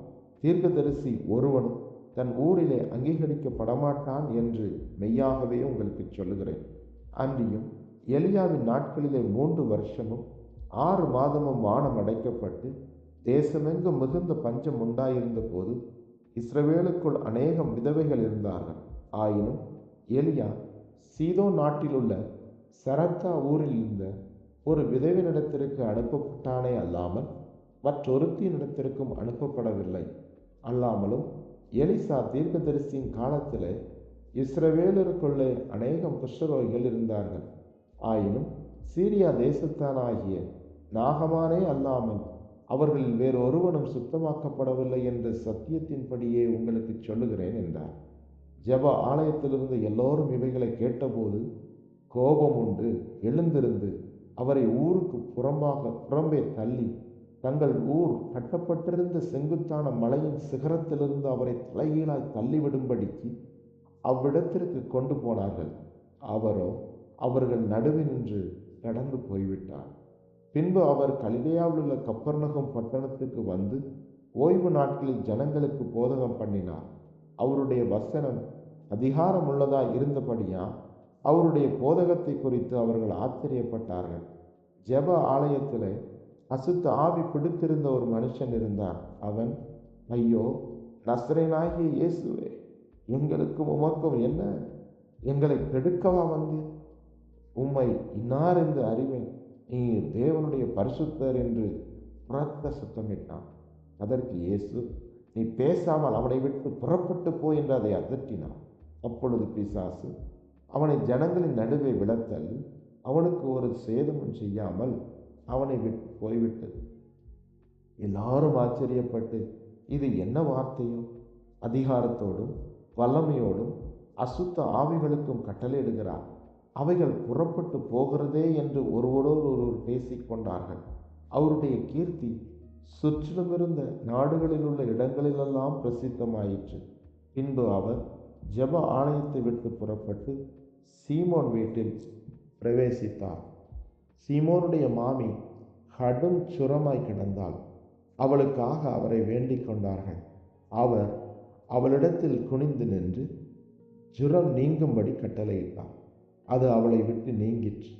தீர்க்கதரிசி ஒருவனும் தன் ஊரிலே அங்கீகரிக்கப்படமாட்டான் என்று மெய்யாகவே உங்களுக்கு சொல்லுகிறேன். அன்றியும் எலியாவின் நாட்களிலே 3 வருஷமும் 6 மாதமும் வானம் அடைக்கப்பட்டு தேசமெங்கும் மிகுந்த பஞ்சம் உண்டாயிருந்த போது இஸ்ரவேலுக்குள் அநேகம் விதவைகள் இருந்தார்கள். ஆயினும் எலியா சீதோன் நாட்டிலுள்ள சரப்தா ஊரில் இருந்த ஒரு விதவையினிடத்திற்கு அனுப்பப்பட்டானே அல்லாமல் மற்றொருத்தியினிடத்திற்கும் அனுப்பப்படவில்லை. அல்லாமலும் எலிசா தீர்க்கதரிசியின் காலத்திலே இஸ்ரவேலருக்குள்ளே அநேகம் குஷ்டரோகிகள் இருந்தார்கள். ஆயினும் சீரியா தேசத்தானாகிய நாகமானே அல்லாமல் அவர்களில் வேறொருவனும் சுத்தமாக்கப்படவில்லை என்ற சத்தியத்தின்படியே உங்களுக்கு சொல்லுகிறேன் என்றார். ஜெப ஆலயத்திலிருந்து எல்லோரும் இவைகளை கேட்டபோது கோபம் உண்டு எழுந்திருந்து அவரை ஊருக்கு புறம்பே தள்ளி தங்கள் ஊர் கட்டப்பட்டிருந்த செங்குத்தான மலையின் சிகரத்திலிருந்து அவரை தலைகீழாய் தள்ளிவிடும்படிக்கு அவ்விடத்திற்கு கொண்டு போனார்கள். அவரோ அவர்கள் நடுவினின்று கடந்து போய்விட்டார். பின்பு அவர் கலிலேயாவில் உள்ள கப்பர்நகூம் பட்டணத்துக்கு வந்து ஓய்வு நாட்களில் ஜனங்களுக்கு போதகம் பண்ணினார். அவருடைய வசனம் அதிகாரமுள்ளதாய் இருந்தபடியா அவருடைய போதகத்தை குறித்து அவர்கள் ஆச்சரியப்பட்டார்கள். ஜெப ஆலயத்திலே அசுத்த ஆவி பிடித்திருந்த ஒரு மனுஷன் இருந்தார். அவன், ஐயோ, நசரேயனாகிய இயேசுவே, எங்களுக்கும் உமக்கும் என்ன? எங்களை கெடுக்கவா வந்தீர்? உம்மை இன்னார் என்று அறிவேன். நீர் தேவனுடைய பரிசுத்தர் என்று உரத்த சத்தமிட்டான். அதற்கு இயேசு, நீ பேசாமல் அவனை விட்டு புறப்பட்டு போ என்று அதை அதட்டினார். அப்பொழுது பிசாசு அவனை ஜனங்களின் நடுவே விழத்தள்ளி அவனுக்கு ஒரு சேதமும் செய்யாமல் அவனை விட்டு போய்விட்டது. எல்லாரும் ஆச்சரியப்பட்டு, இது என்ன வார்த்தையோ? அதிகாரத்தோடும் வல்லமையோடும் அசுத்த ஆவிகளுக்கும் கட்டளையிடுகிறார், அவைகள் புறப்பட்டு போகிறதே என்று ஒருவரோடு ஒருவர் பேசிக்கொண்டார்கள். அவருடைய கீர்த்தி சுற்றிலுமிருந்த நாடுகளில் உள்ள இடங்களிலெல்லாம் பிரசித்தமாயிற்று. பின்பு அவர் ஜெப ஆலயத்தை விட்டு புறப்பட்டு சீமோன் வீட்டில் பிரவேசித்தார். சீமோனுடைய மாமி கடும் சுரமாய் கிடந்தாள். அவளுக்காக அவரை வேண்டிக் கொண்டார்கள். அவர் அவளிடத்தில் குனிந்து நின்று ஜுரம் நீங்கும்படி கட்டளையிட்டார். அது அவளை விட்டு நீங்கிற்று.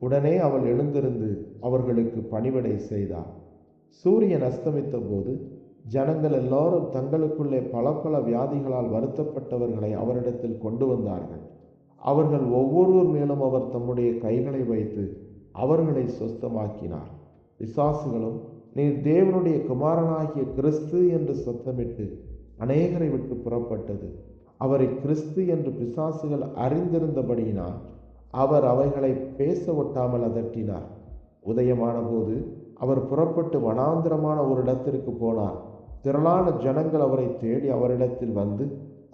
உடனே அவள் எழுந்திருந்து அவர்களுக்கு பணிவிடை செய்தார். சூரியன் அஸ்தமித்த போது ஜனங்கள் எல்லாரும் தங்களுக்குள்ளே பல பல வியாதிகளால் வருத்தப்பட்டவர்களை அவரிடத்தில் கொண்டு வந்தார்கள். அவர்கள் ஒவ்வொருவர் மேலும் அவர் தம்முடைய கைகளை வைத்து அவர்களை சொஸ்தமாக்கினார். பிசாசுகளும் நீர் தேவனுடைய குமாரனாகிய கிறிஸ்து என்று சத்தமிட்டு அநேகரை விட்டு புறப்பட்டது. அவரை கிறிஸ்து என்று பிசாசுகள் அறிந்திருந்தபடியினால் அவர் அவைகளை பேச ஒட்டாமல் அதட்டினார். உதயமான போது அவர் புறப்பட்டு வனாந்திரமான ஒரு இடத்திற்கு போனார். திரளான ஜனங்கள் அவரை தேடி அவரிடத்தில் வந்து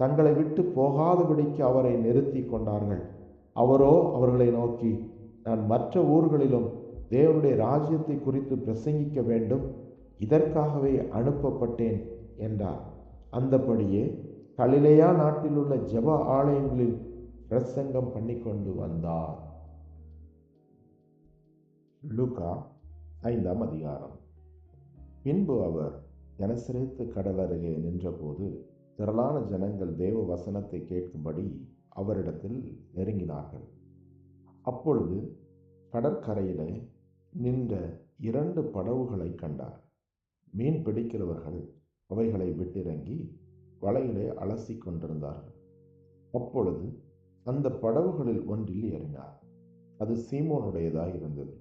தங்களை விட்டு போகாதபடிக்கு அவரை நிறுத்தி கொண்டார்கள். அவரோ அவர்களை நோக்கி, நான் மற்ற ஊர்களிலும் தேவனுடைய ராஜ்யத்தை குறித்து பிரசங்கிக்க வேண்டும், இதற்காகவே அனுப்பப்பட்டேன் என்றார். அந்தபடியே கலிலேயா நாட்டில் உள்ள ஜெப ஆலயங்களில் பிரசங்கம் பண்ணி கொண்டு வந்தார். லூக்கா 5ஆம் அதிகாரம். பின்பு அவர் கெனசரேத்து கடல் அருகே நின்றபோது திரளான ஜனங்கள் தேவ வசனத்தை கேட்கும்படி அவரிடத்தில் நெருங்கினார்கள். அப்பொழுது கடற்கரையிலே நின்ற 2 படவுகளை கண்டார். மீன் பிடிக்கிறவர்கள் அவைகளை விட்டிறங்கி வலையிலே அலசி கொண்டிருந்தார்கள். அப்பொழுது அந்த படவுகளில் ஒன்றில் ஏறினார். அது சீமோனுடையதாய் இருந்தது.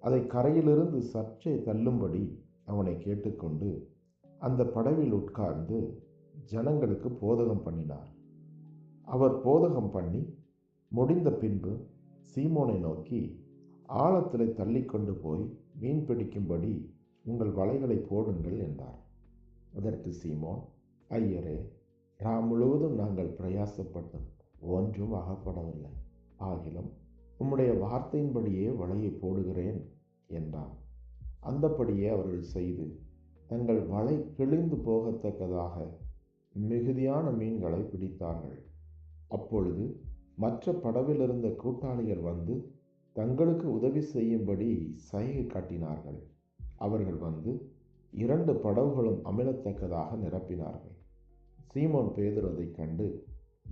அதை கரையிலிருந்து சற்றே தள்ளும்படி அவனை கேட்டுக்கொண்டு அந்த படவில் உட்கார்ந்து ஜனங்களுக்கு போதகம் பண்ணினார். அவர் போதகம் பண்ணி முடிந்த பின்பு சீமோனை நோக்கி, ஆழத்திலே தள்ளி கொண்டு போய் மீன் பிடிக்கும்படி உங்கள் வலைகளை போடுங்கள் என்றார். அதற்கு சீமோன், ஐயரே, முழுவதும் நாங்கள் பிரயாசப்பட்டோம், ஒன்றும் அகப்படவில்லை. ஆகிலும் உம்முடைய வார்த்தையின்படியே வலையை போடுகிறேன் என்றான். அந்தப்படியே அவர்கள் செய்து தங்கள் வலை கிழிந்து போகத்தக்கதாக மிகுதியான மீன்களை பிடித்தார்கள். அப்பொழுது மற்ற படவிலிருந்த கூட்டாளிகள் வந்து தங்களுக்கு உதவி செய்யும்படி சைகை காட்டினார்கள். அவர்கள் வந்து 2 படகுகளும் அமிழத்தக்கதாக நிரப்பினார்கள். சீமோன் பேதுரு அதைக் கண்டு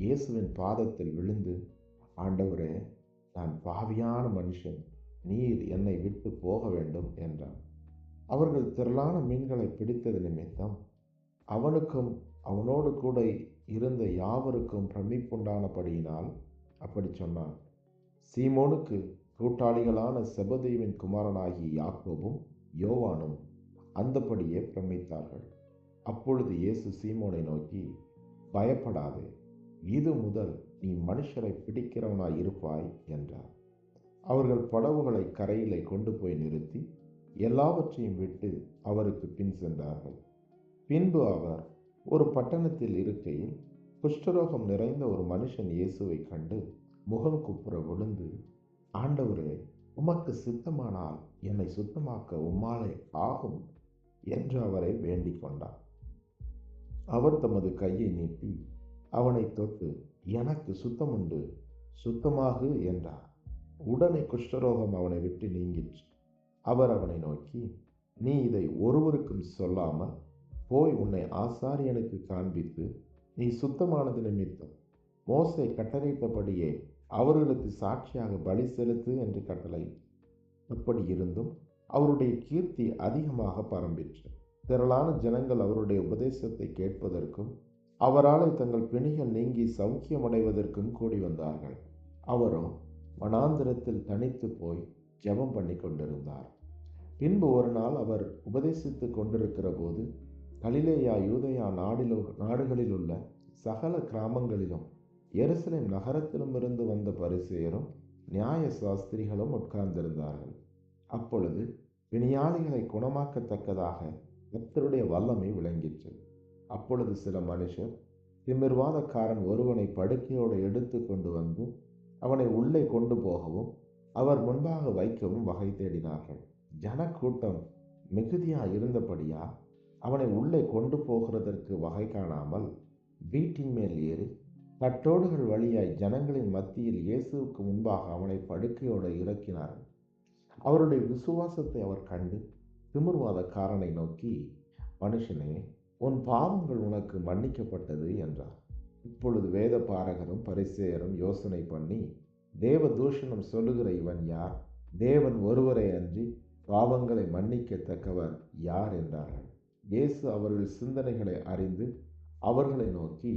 இயேசுவின் பாதத்தில் விழுந்து, ஆண்டவரே, நான் பாவியான மனுஷன், நீர் என்னை விட்டு போக வேண்டும் என்றான். அவர்கள் திரளான மீன்களை பிடித்தது நிமித்தம் அவனுக்கும் அவனோடு கூட இருந்த யாவருக்கும் பிரமிப்புண்டானபடியினால் அப்படி சொன்னான். சீமோனுக்கு கூட்டாளிகளான செபதேவின் குமாரனாகிய யாக்கோபும் யோவானும் அந்தப்படியே பிரமித்தார்கள். அப்பொழுது இயேசு சீமோனை நோக்கி, பயப்படாதே, இது முதல் நீ மனுஷரை பிடிக்கிறவனாய் இருப்பாய் என்றார். அவர்கள் படவுகளை கரையிலே கொண்டு போய் நிறுத்தி எல்லாவற்றையும் விட்டு அவருக்கு பின் சென்றார்கள். பின்பு அவர் ஒரு பட்டணத்தில் இருக்கையில் குஷ்டரோகம் நிறைந்த ஒரு மனுஷன் இயேசுவை கண்டு முகங்குப்புற விழுந்து, ஆண்டவரே, உமக்கு சித்தமானால் என்னை சுத்தமாக்க உம்மாலே ஆகும் என்று அவரை வேண்டிக் கொண்டார். அவர் தமது கையை நீட்டி அவனை தொட்டு, எனக்கு சுத்தமுண்டு, சுத்தமாகு என்றார். உடனே குஷ்டரோகம் அவனை விட்டு நீங்கிற்று. அவர் அவனை நோக்கி, நீ இதை ஒருவருக்கும் சொல்லாமல் போய் உன்னை ஆசாரியனுக்கு காண்பித்து நீ சுத்தமானது நிமித்தம் மோசே கட்டளையிட்டபடியே அவர்களுக்கு சாட்சியாக பலி செலுத்து என்று கட்டளையிட்டார். அப்படி இருந்தும் அவருடைய கீர்த்தி அதிகமாக பரம்பிற்று. திரளான ஜனங்கள் அவருடைய உபதேசத்தை கேட்பதற்கும் அவராலே தங்கள் பிணிகள் நீங்கி சௌக்கியமடைவதற்கும் கூடி வந்தார்கள். அவரோ வனாந்திரத்தில் தனித்து போய் ஜெபம் பண்ணி கொண்டிருந்தார். பின்பு ஒரு நாள் அவர் உபதேசித்துக் கொண்டிருக்கிற போது கலிலேயா யூதேயா நாடுகளில் உள்ள சகல கிராமங்களிலும் எருசலேம் நகரத்திலும் இருந்து வந்த பரிசேயரும் நியாய சாஸ்திரிகளும் உட்கார்ந்திருந்தார்கள். அப்பொழுது பிணியாளிகளை குணமாக்கத்தக்கதாக கர்த்தருடைய வல்லமை விளங்கிற்று. அப்பொழுது சில மனுஷர் திமிர்வாதக்காரன் ஒருவனை படுக்கையோடு எடுத்து கொண்டு வந்து அவனை உள்ளே கொண்டு போகவும் அவர் முன்பாக வைக்கவும் வகை தேடினார்கள். ஜனக்கூட்டம் மிகுதியா இருந்தபடியால் அவனை உள்ளே கொண்டு போகிறதற்கு வகை காணாமல் வீட்டின் மேல் ஏறி கட்டோடுகள் வழியாய் ஜனங்களின் மத்தியில் இயேசுவுக்கு முன்பாக அவனை படுக்கையோடு இறக்கினார்கள். அவருடைய விசுவாசத்தை அவர் கண்டு திமிர்வாதக்காரனை நோக்கி, மனுஷனே, உன் பாவங்கள் உனக்கு மன்னிக்கப்பட்டது என்றார். இப்பொழுது வேத பாரகரும் பரிசேயரும் யோசனை பண்ணி, தேவ தூஷணம் சொல்லுகிற இவன் யார்? தேவன் ஒருவரை அன்றி பாவங்களை மன்னிக்கத்தக்கவர் யார் என்றார்கள். இயேசு அவர்கள் சிந்தனைகளை அறிந்து அவர்களை நோக்கி,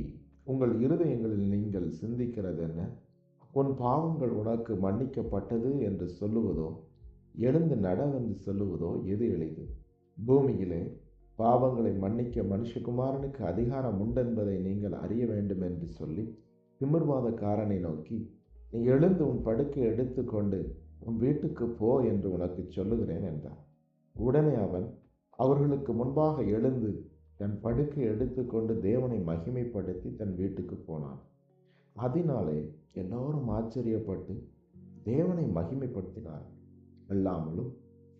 உங்கள் இருதயங்களில் நீங்கள் சிந்திக்கிறது என்ன? உன் பாவங்கள் உனக்கு மன்னிக்கப்பட்டது என்று சொல்லுவதோ, எழுந்து நடவென்று சொல்லுவதோ எது எளிது? பூமியிலே பாவங்களை மன்னிக்க மனுஷகுமாரனுக்கு அதிகாரம் உண்டென்பதை நீங்கள் அறிய வேண்டும் என்று சொல்லி திமிர்வாதக்காரனை நோக்கி, நீ எழுந்து உன் படுக்கை எடுத்துக்கொண்டு உன் வீட்டுக்கு போ என்று உனக்கு சொல்லுகிறேன் என்றார். உடனே அவன் அவர்களுக்கு முன்பாக எழுந்து தன் படுக்கை எடுத்துக்கொண்டு தேவனை மகிமைப்படுத்தி தன் வீட்டுக்கு போனான். அதனாலே எல்லோரும் ஆச்சரியப்பட்டு தேவனை மகிமைப்படுத்தினார்கள். அல்லாமலும்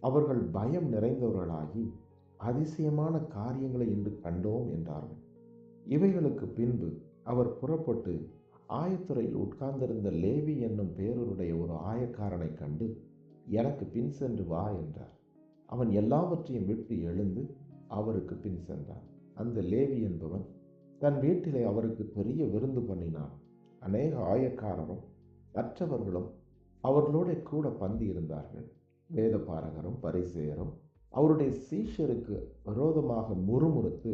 அவர்கள் பயம் நிறைந்தவர்களாகி, அதிசயமான காரியங்களை இன்று கண்டோம் என்றார்கள். இவைகளுக்கு பின்பு அவர் புறப்பட்டு ஆயத்துறையில் உட்கார்ந்திருந்த லேவி என்னும் பேருடைய ஒரு ஆயக்காரனை கண்டு, எனக்கு பின் சென்று வா என்றார். அவன் எல்லாவற்றையும் விட்டு எழுந்து அவருக்கு பின் சென்றான். அந்த லேவி என்பவன் தன் வீட்டிலே அவருக்கு பெரிய விருந்து பண்ணினான். அநேக ஆயக்காரரும் மற்றவர்களும் அவர்களோட கூட பந்தி இருந்தார்கள். வேத பாரகரும் பரிசேயரும் அவருடைய சீஷருக்கு விரோதமாக முறுமுறுத்து,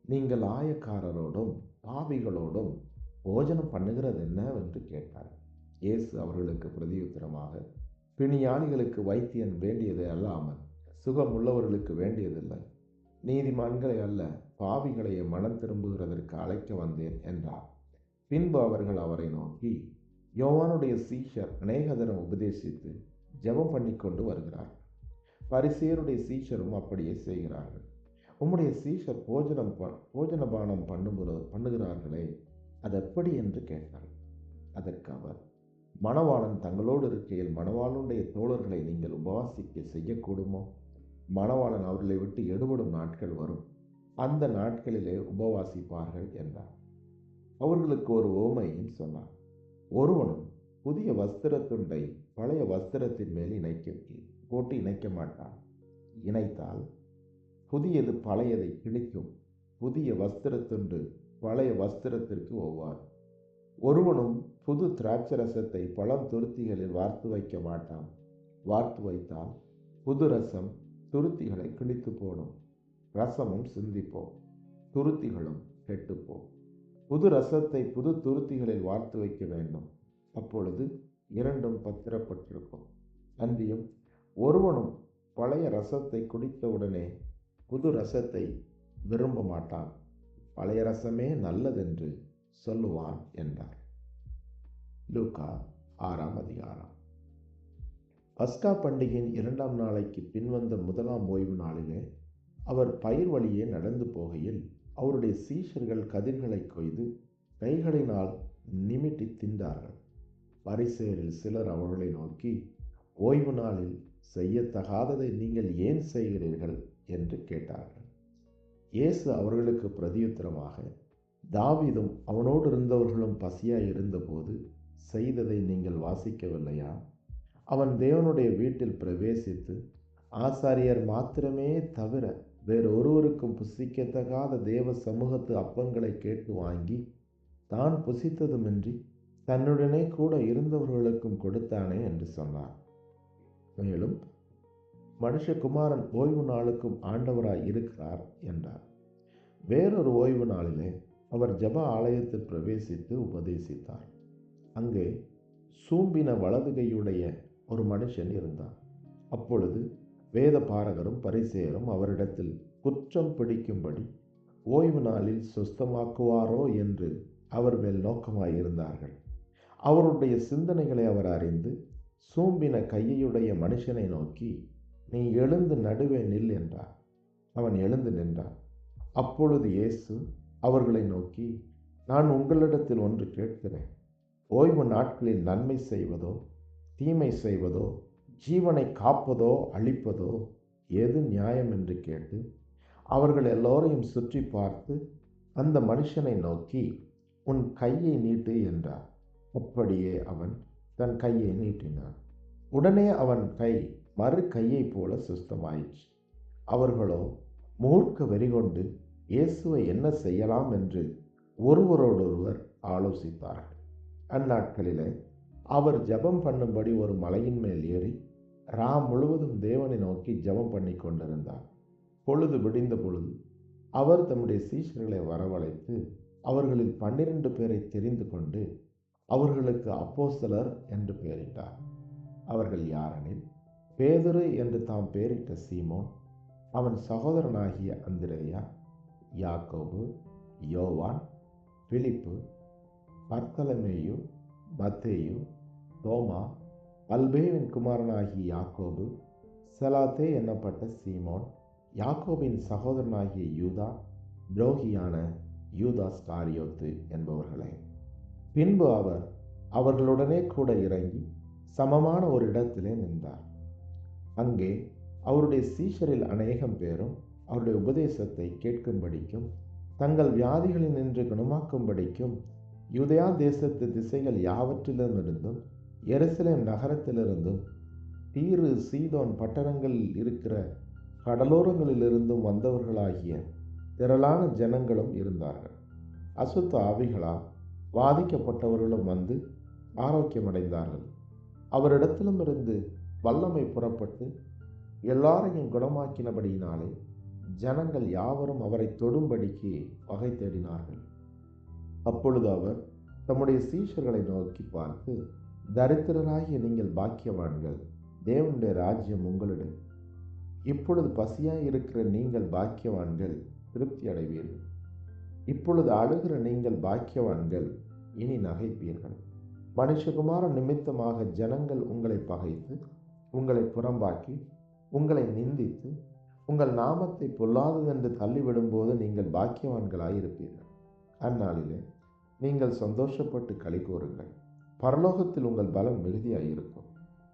நீங்கள் ஆயக்காரரோடும் பாவிகளோடும் போஜனம் பண்ணுகிறது என்ன என்று கேட்டார்கள். இயேசு அவர்களுக்கு பிரதியுத்தரமாக, பிணியாளிகளுக்கு வைத்தியன் வேண்டியது அல்லாமல் சுகம் உள்ளவர்களுக்கு வேண்டியதில்லை, நீதிமான்களை அல்ல பாவிகளையே மனம் திரும்புகிறதற்கு அழைக்க வந்தேன் என்றார். பின்பு அவர்கள் அவரை நோக்கி, யோவானுடைய சீஷர் அநேக தரம் உபதேசித்து ஜெபம் பண்ணி கொண்டு வருகிறார்கள், பரிசேயருடைய சீஷரும் அப்படியே செய்கிறார்கள். உம்முடைய சீஷர் போஜனபானம் பண்ணுகிறார்களே, அது எப்படி என்று கேட்டார்கள். அதற்கு அவர், மணவாளன் தங்களோடு இருக்கையில் மணவாளனுடைய தோழர்களை நீங்கள் உபவாசிக்க செய்யக்கூடுமோ? மணவாளன் அவர்களை விட்டு எடுபடும் நாட்கள் வரும், அந்த நாட்களிலே உபவாசிப்பார்கள் என்றார். அவர்களுக்கு ஒரு உவமையும் சொன்னார். ஒருவனும் புதிய வஸ்திரத்துண்டை பழைய வஸ்திரத்தின் மேல் போட்டு இணைக்க மாட்டான். இணைத்தால் புதியது பழையதை கிழிக்கும். புதிய வஸ்திரத்துண்டு பழைய வஸ்திரத்திற்கு ஒவ்வாது. ஒருவனும் புது திராட்சரசத்தை பழம் துருத்திகளில் வார்த்து வைக்க மாட்டான். வார்த்து வைத்தால் புது ரசம் துருத்திகளை கிழித்து போடும், ரசமும் சிந்திப்போம், துருத்திகளும் கெட்டுப்போம். புது ரசத்தை புது துருத்திகளில் வார்த்து வைக்க வேண்டும், அப்பொழுது இரண்டும் பத்திரப்பட்டிருக்கும். அன்றியும் ஒருவனும் பழைய ரசத்தை குடித்தவுடனே புது ரசத்தை விரும்ப மாட்டான், பழைய ரசமே நல்லதென்று சொல்லுவான் என்றார். லூக்கா 6ஆம் அதிகாரம். பஸ்கா பண்டிகையின் 2ஆம் நாளைக்கு பின்வந்த முதலாம் ஓய்வு நாளிலே அவர் பயிர் வழியே நடந்து போகையில் அவருடைய சீஷர்கள் கதிர்களை கொய்து கைகளினால் நிமிட்டி தின்றார்கள். பரிசேயரில் சிலர் அவர்களை நோக்கி, ஓய்வு நாளில் செய்யத்தகாததை நீங்கள் ஏன் செய்கிறீர்கள் என்று கேட்டார்கள். இயேசு அவர்களுக்கு பிரதியுத்தரமாக, தாவீதும் அவனோடு இருந்தவர்களும் பசியாய் இருந்தபோது செய்ததை நீங்கள் வாசிக்கவில்லையா? அவன் தேவனுடைய வீட்டில் பிரவேசித்து ஆசாரியர் மாத்திரமே தவிர வேறொருவருக்கும் புசிக்கத்தகாத தேவ சமூகத்து அப்பங்களை கேட்டு வாங்கி தான் புசித்ததுமின்றி தன்னுடனே கூட இருந்தவர்களுக்கும் கொடுத்தானே என்று சொன்னார். மேலும் மனுஷகுமாரன் ஓய்வு நாளுக்கும் ஆண்டவராய் இருக்கிறார் என்றார். வேறொரு ஓய்வு நாளிலே அவர் ஜெப ஆலயத்தில் பிரவேசித்து உபதேசித்தார். அங்கே சூம்பின வலதுகையுடைய ஒரு மனுஷன் இருந்தார். அப்பொழுது வேத பாரகரும் பரிசேயரும் அவரிடத்தில் குற்றம் பிடிக்கும்படி ஓய்வு நாளில் சுஸ்தமாக்குவாரோ என்று அவர் மேல் நோக்கமாயிருந்தார்கள். அவருடைய சிந்தனைகளை அவர் அறிந்து சூம்பின கையுடைய மனுஷனை நோக்கி, நீ எழுந்து நடுவே நில் என்றார். அவன் எழுந்து நின்றான். அப்பொழுது இயேசு அவர்களை நோக்கி, நான் உங்களிடத்தில் ஒன்று கேட்கிறேன். ஓய்வு நாட்களில் நன்மை செய்வதோ தீமை செய்வதோ ஜீவனை காப்பதோ அழிப்பதோ எது நியாயம் என்று கேட்டு அவர்கள் எல்லோரையும் சுற்றி பார்த்து அந்த மனுஷனை நோக்கி, உன் கையை நீட்டு என்றார். அப்படியே அவன் தன் கையை நீட்டினான். உடனே அவன் கை மறு கையை போல சுஸ்தமாயிற்று. அவர்களோ மூர்க்க வெறிகொண்டு இயேசுவை என்ன செய்யலாம் என்று ஒருவரோடொருவர் ஆலோசித்தார்கள். அந்நாட்களிலே அவர் ஜெபம் பண்ணும்படி ஒரு மலையின் மேல் ஏறி முழுவதும் தேவனை நோக்கி ஜெபம் பண்ணி கொண்டிருந்தார். பொழுது விடிந்த பொழுது அவர் தம்முடைய சீஷர்களை வரவழைத்து அவர்களில் 12 பேரை தெரிந்து கொண்டு அவர்களுக்கு அப்போஸ்தலர் என்று பெயரிட்டார். அவர்கள் யாரெனில், பேதுரு என்று தாம் பெயரிட்ட சீமோன், அவன் சகோதரனாகிய அந்திரேயா, யாக்கோபு, யோவான், பிலிப்பு, பர்த்தலமேயு, மத்தேயு, தோமா, அல்பேவின் குமாரனாகிய யாக்கோபு, செலாத்தே என்னப்பட்ட சீமோன், யாக்கோபின் சகோதரனாகிய யூதா, துரோகியான யூதாஸ்காரியோத்து என்பவர்களே. பின்பு அவர் அவர்களுடனே கூட இறங்கி சமமான ஒரு இடத்திலே நின்றார். அங்கே அவருடைய சீஷரில் அநேகம் பேரும் அவருடைய உபதேசத்தை கேட்கும்படிக்கும் தங்கள் வியாதிகளில் நின்று குணமாக்கும்படிக்கும் யூதேயா தேசத்து திசைகள் யாவற்றிலுமிருந்தும் எருசலேம் நகரத்திலிருந்தும் தீரு சீதோன் பட்டணங்களில் இருக்கிற கடலோரங்களிலிருந்தும் வந்தவர்களாகிய திரளான ஜனங்களும் இருந்தார்கள். அசுத்த ஆவிகளால் பாதிக்கப்பட்டவர்களும் வந்து ஆரோக்கியமடைந்தார்கள். அவரிடத்திலும் இருந்து வல்லமை புறப்பட்டு எல்லாரையும் குணமாக்கினபடியினாலே ஜனங்கள் யாவரும் அவரை தொடும்படிக்கு வகை தேடினார்கள். அப்பொழுது அவர் தம்முடைய சீஷர்களை நோக்கி பார்த்து, தரித்திரராகிய நீங்கள் பாக்கியவான்கள், தேவனுடைய ராஜ்யம் உங்களிடம். இப்பொழுது பசியாய் இருக்கிற நீங்கள் பாக்கியவான்கள், திருப்தி அடைவீர்கள். இப்பொழுது அழுகிற நீங்கள் பாக்கியவான்கள், இனி நகைப்பீர்கள். மனுஷகுமாரன் நிமித்தமாக ஜனங்கள் உங்களை பகைத்து உங்களை புறம்பாக்கி உங்களை நிந்தித்து உங்கள் நாமத்தை பொல்லாததென்று தள்ளிவிடும்போது நீங்கள் பாக்கியவான்களாயிருப்பீர்கள். அந்நாளிலே நீங்கள் சந்தோஷப்பட்டு களி கூறுங்கள், பரலோகத்தில் உங்கள் பலன் மிகுதியாயிருக்கும்.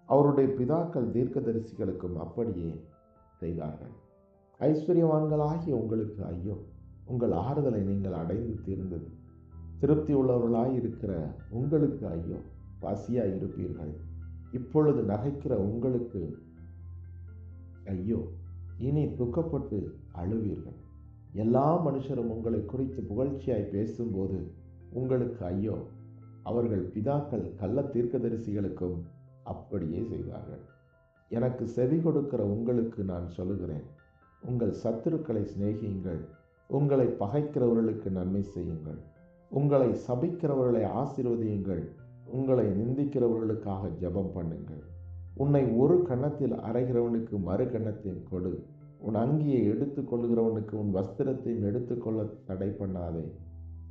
அவருடைய பிதாக்கள் தீர்க்கதரிசிகளுக்கும் அப்படியே செய்தார்கள். ஐஸ்வர்யவான்களாகிய உங்களுக்கு ஐயோ, உங்கள் ஆறுதலை நீங்கள் அடைந்து தீர்ந்தது. திருப்தி உள்ளவர்களாய் இருக்கிற உங்களுக்கு ஐயோ, பசியாய் இருப்பீர்கள். இப்பொழுது நகைக்கிற உங்களுக்கு ஐயோ, இனி துக்கப்பட்டு அழுவீர்கள். எல்லா மனுஷரும் உங்களை குறித்து புகழ்ச்சியாய் பேசும்போது உங்களுக்கு ஐயோ, அவர்கள் பிதாக்கள் கள்ள தீர்க்கதரிசிகளுக்கும் அப்படியே செய்தார்கள். எனக்கு செவி கொடுக்கிற உங்களுக்கு நான் சொல்லுகிறேன், உங்கள் சத்துருக்களை சிநேகியுங்கள், உங்களை பகைக்கிறவர்களுக்கு நன்மை செய்யுங்கள், உங்களை சபிக்கிறவர்களை ஆசீர்வதியுங்கள், உங்களை நிந்திக்கிறவர்களுக்காக ஜெபம் பண்ணுங்கள். உன்னை ஒரு கன்னத்தில் அறைகிறவனுக்கு மறு கன்னத்தையும் கொடு, உன் அங்கியை எடுத்துக் கொள்கிறவனுக்கு உன் வஸ்திரத்தையும் எடுத்துக்கொள்ள தடை பண்ணாதே.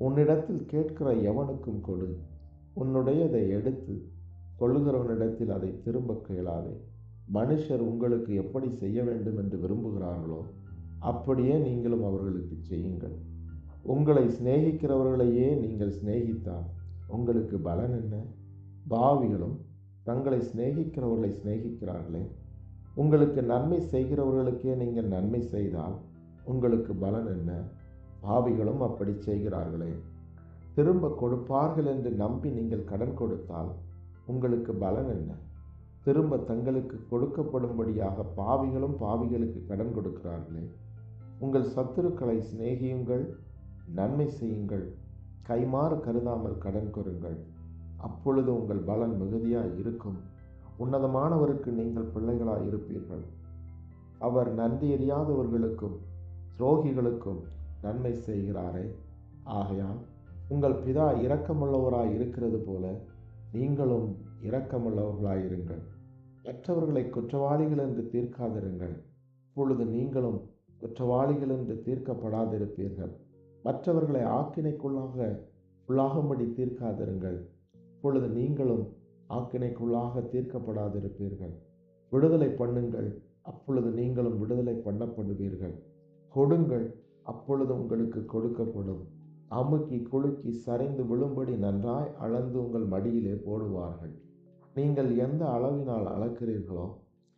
உன்னிடத்தில் கேட்கிற எவனுக்கும் கொடு, உன்னுடையதை எடுத்து கொள்ளுகிறவனிடத்தில் அதை திரும்ப கேளாதே. மனுஷர் உங்களுக்கு எப்படி செய்ய வேண்டும் என்று விரும்புகிறார்களோ அப்படியே நீங்களும் அவர்களுக்கு செய்யுங்கள். உங்களை சிநேகிக்கிறவர்களையே நீங்கள் சிநேகித்தால் உங்களுக்கு பலன் என்ன? பாவிகளும் தங்களை சிநேகிக்கிறவர்களை சிநேகிக்கிறார்களே. உங்களுக்கு நன்மை செய்கிறவர்களுக்கே நீங்கள் நன்மை செய்தால் உங்களுக்கு பலன் என்ன? பாவிகளும் அப்படி செய்கிறார்களே. திரும்ப கொடுப்பார்கள் என்று நம்பி நீங்கள் கடன் கொடுத்தால் உங்களுக்கு பலன் என்ன? திரும்ப தங்களுக்கு கொடுக்கப்படும்படியாக பாவிகளும் பாவிகளுக்கு கடன் கொடுக்கிறார்களே. உங்கள் சத்துருக்களை சிநேகியுங்கள், நன்மை செய்யுங்கள், கைமாறு கருதாமல் கடன் கொடுங்கள். அப்பொழுது உங்கள் பலன் மிகுதியாய் இருக்கும். உன்னதமானவருக்கு நீங்கள் பிள்ளைகளாய் இருப்பீர்கள். அவர் நன்றி அறியாதவர்களுக்கும் துரோகிகளுக்கும் நன்மை செய்கிறாரே. ஆகையால் உங்கள் பிதா இரக்கமுள்ளவராய் இருக்கிறது போல நீங்களும் இரக்கமுள்ளவர்களாயிருங்கள். மற்றவர்களை குற்றவாளிகள் என்று தீர்க்காதிருங்கள், இப்பொழுது நீங்களும் குற்றவாளிகள் என்று தீர்க்கப்படாதிருப்பீர்கள். மற்றவர்களை ஆக்கினைக்குள்ளாகும்படி தீர்க்காதிருங்கள், இப்பொழுது நீங்களும் ஆக்கினைக்குள்ளாக தீர்க்கப்படாதிருப்பீர்கள். விடுதலை பண்ணுங்கள், அப்பொழுது நீங்களும் விடுதலை பண்ணப்படுவீர்கள். கொடுங்கள், அப்பொழுது உங்களுக்கு கொடுக்கப்படும். அமுக்கி குலுக்கி சரிந்து விழும்படி நன்றாய் அளந்து உங்கள் மடியிலே போடுவார்கள். நீங்கள் எந்த அளவினால் அளக்கிறீர்களோ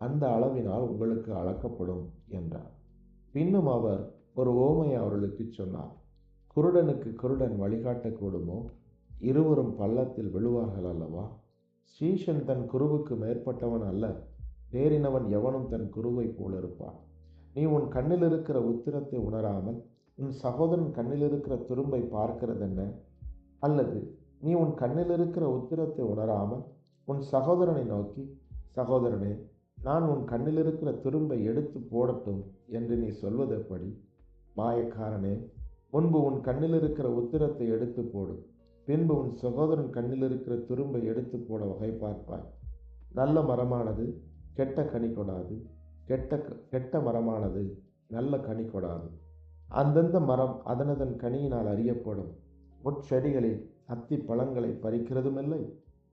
அந்த அளவினால் உங்களுக்கு அளக்கப்படும் என்றார். பின்னும் அவர் ஒரு உவமையை அவர்களுக்கு சொன்னார். குருடனுக்கு குருடன் வழிகாட்டக்கூடுமோ? இருவரும் பள்ளத்தில் விழுவார்கள் அல்லவா? ஸ்ரீஷன் தன் குருவுக்கு மேற்பட்டவன் அல்ல, தேறினவன் எவனும் தன் குருவை போல இருப்பான். நீ உன் கண்ணில் இருக்கிற உத்திரத்தை உணராமல் உன் சகோதரன் கண்ணில் இருக்கிற துரும்பை பார்க்கிறதென்ன? அல்லது நீ உன் கண்ணில் இருக்கிற உத்திரத்தை உணராமல் உன் சகோதரனை நோக்கி, சகோதரனே, நான் உன் கண்ணில் இருக்கிற துரும்பை எடுத்து போடட்டும் என்று நீ சொல்வது எப்படி? மாயக்காரனே, முன்பு உன் கண்ணில் இருக்கிற உத்திரத்தை எடுத்து போடு, பின்பு உன் சகோதரன் கண்ணில் இருக்கிற துரும்பை எடுத்து போட வகை பார்ப்பாய். நல்ல மரமானது கெட்ட கனி கொடாது, கெட்ட மரமானது நல்ல கனி கொடாது. அந்தந்த மரம் அதனதன் கனியினால் அறியப்படும். முட்செடிகளில் அத்தி பழங்களை பறிக்கிறதும் இல்லை,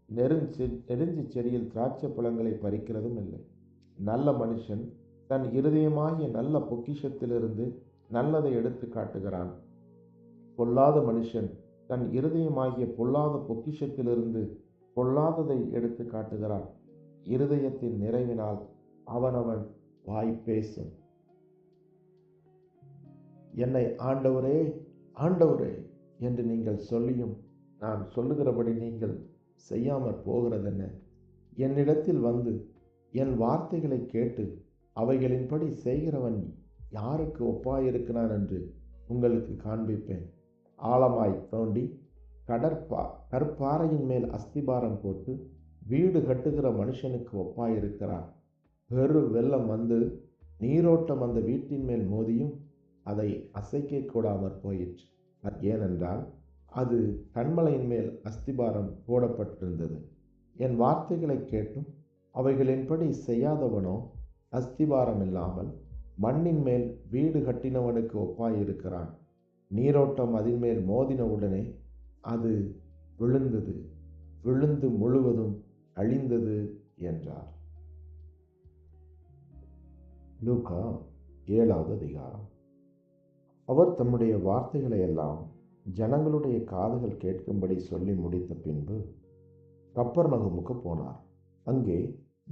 நெருஞ்சி செடியில் திராட்சை பழங்களை பறிக்கிறதும் இல்லை. நல்ல மனுஷன் தன் இருதயமாகிய நல்ல பொக்கிஷத்திலிருந்து நல்லதை எடுத்து காட்டுகிறான். பொல்லாத மனுஷன் தன் இருதயமாகிய பொல்லாத பொக்கிஷத்திலிருந்து பொல்லாததை எடுத்து காட்டுகிறான். இருதயத்தின் நிறைவினால் அவனவன் வாய் பேசும். என்னை ஆண்டவரே, ஆண்டவரே என்று நீங்கள் சொல்லியும் நான் சொல்லுகிறபடி நீங்கள் செய்யாமற் போகிறதென்ன? என்னிடத்தில் வந்து என் வார்த்தைகளை கேட்டு அவைகளின்படி செய்கிறவன் யாருக்கு ஒப்பாயிருக்கிறான் என்று உங்களுக்கு காண்பிப்பேன். ஆழமாய் தோண்டி கற்பாறையின் மேல் அஸ்திபாரம் போட்டு வீடு கட்டுகிற மனுஷனுக்கு ஒப்பாயிருக்கிறான். பெரு வெள்ளம் வந்து நீரோட்டம் அந்த வீட்டின் மேல் மோதியும் அதை அசைக்க கூடாமற் போயிற்று. ஏனென்றால் அது கன்மலையின் மேல் அஸ்திபாரம் போடப்பட்டிருந்தது. என் வார்த்தைகளை கேட்டும் அவைகளின்படி செய்யாதவனோ அஸ்திபாரம் இல்லாமல் மண்ணின் மேல் வீடு கட்டினவனுக்கு ஒப்பாயிருக்கிறான். நீரோட்டம் அதன் மேல் மோதினவுடனே அது விழுந்தது, விழுந்து முழுவதும் அழிந்தது என்றார். லூக்கா 7வது அதிகாரம். அவர் தம்முடைய வார்த்தைகளை எல்லாம் ஜனங்களுடைய காதுகள் கேட்கும்படி சொல்லி முடித்த பின்பு கப்பர்நகமுக்கு போனார். அங்கே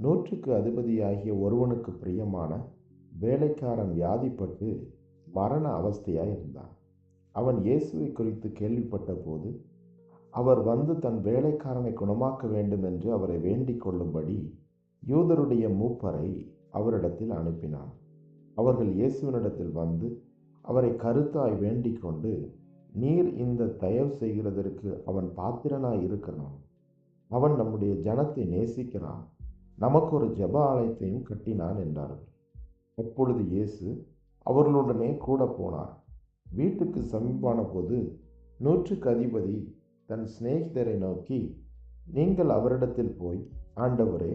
100க்கு அதிபதியாகிய ஒருவனுக்கு பிரியமான வேலைக்காரன் வியாதிப்பட்டு மரண அவஸ்தையாய் இருந்தான். அவன் இயேசுவை குறித்து கேள்விப்பட்ட போது அவர் வந்து தன் வேலைக்காரனை குணமாக்க வேண்டும் என்று அவரை வேண்டிக் கொள்ளும்படி யூதருடைய மூப்பரை அவரிடத்தில் அனுப்பினான். அவர்கள் இயேசுவினிடத்தில் வந்து அவரை கருத்தாய் வேண்டிக் கொண்டு, நீர் இந்த தயவு செய்கிறதற்கு அவன் பாத்திரனாய் இருக்கிறான். அவன் நம்முடைய ஜனத்தை நேசிக்கிறான். நமக்கு ஒரு ஜெப ஆலயத்தையும் கட்டினான் என்றார்கள். அப்பொழுது இயேசு அவர்களுடனே கூட போனார். வீட்டுக்கு சமீபமான போது 100க்கு அதிபதி தன் சிநேகிதரை நோக்கி, நீங்கள் அவரிடத்தில் போய், ஆண்டவரே,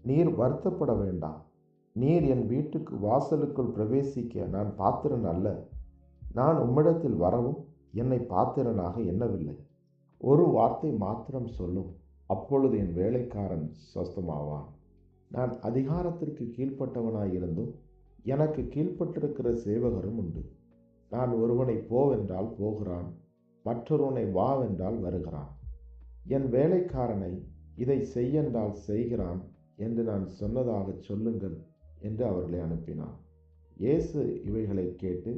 நீர் வருத்தப்பட வேண்டாம். நீர் என் வீட்டுக்கு வாசலுக்குள் பிரவேசிக்க நான் பாத்திரன் அல்ல. நான் உம்மிடத்தில் வரவும் என்னை பாத்திரனாக எண்ணவில்லை. ஒரு வார்த்தை மாத்திரம் சொல்லும், அப்பொழுது என் வேலைக்காரன் சொஸ்தமாவான். நான் அதிகாரத்திற்கு கீழ்ப்பட்டவனாயிருந்தும் எனக்கு கீழ்ப்பட்டிருக்கிற சேவகரும் உண்டு. நான் ஒருவனை போவென்றால் போகிறான், மற்றொருவனை வாவென்றால் வருகிறான். என் வேலைக்காரனை இதை செய்யென்றால் செய்கிறான் என்று நான் சொன்னதாகச் சொல்லுங்கள் என்று அவர்களை அனுப்பினான். இயேசு இவைகளை கேட்டு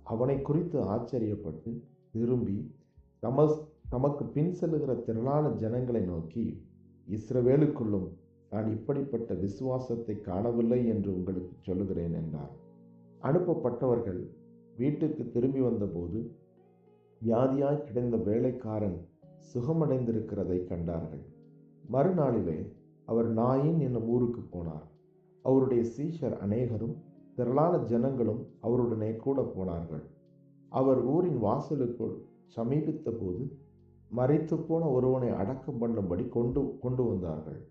அவனை குறித்து ஆச்சரியப்பட்டு திரும்பி தமக்கு பின் செல்லுகிற திரளான ஜனங்களை நோக்கி, இஸ்ரவேலுக்குள்ளும் நான் இப்படிப்பட்ட விசுவாசத்தை காணவில்லை என்று உங்களுக்கு சொல்லுகிறேன் என்றார். அனுப்பப்பட்டவர்கள் வீட்டுக்கு திரும்பி வந்தபோது வியாதியாய் கிடந்த வேலைக்காரன் சுகமடைந்திருக்கிறதை கண்டார்கள். மறுநாளிலே அவர் நாயின் என்னும் ஊருக்கு போனார். அவருடைய சீஷர் அநேகரும் திரளான ஜனங்களும் அவருடனே கூட போனார்கள். அவர் ஊரின் வாசலுக்குள் சமீபித்த போது மரித்து போன ஒருவனை அடக்கம் பண்ணும்படி கொண்டு வந்தார்கள்.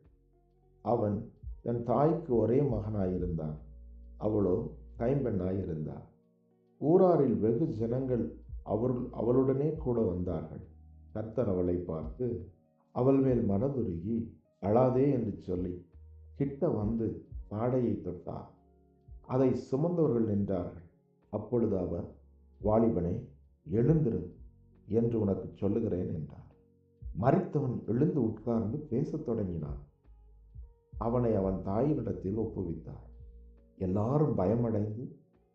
அவன் தன் தாய்க்கு ஒரே மகனாயிருந்தான். அவளோ கைம்பெண்ணாயிருந்தார். ஊராரில் வெகு ஜனங்கள் அவளுடனே கூட வந்தார்கள். கர்த்தர் அவளை பார்த்து அவள் மேல் மனதுருகி, அழாதே என்று சொல்லி கிட்ட வந்து பாடையை தொட்டார். அதை சுமந்தவர்கள் நின்றார்கள். அப்பொழுது அவர், வாலிபனே, எழுந்திரு என்று உனக்கு சொல்லுகிறேன் என்றார். மரித்தவன் எழுந்து உட்கார்ந்து பேசத் தொடங்கினான். அவனை அவன் தாயினிடத்தில் ஒப்புவித்தார். எல்லாரும் பயமடைந்து,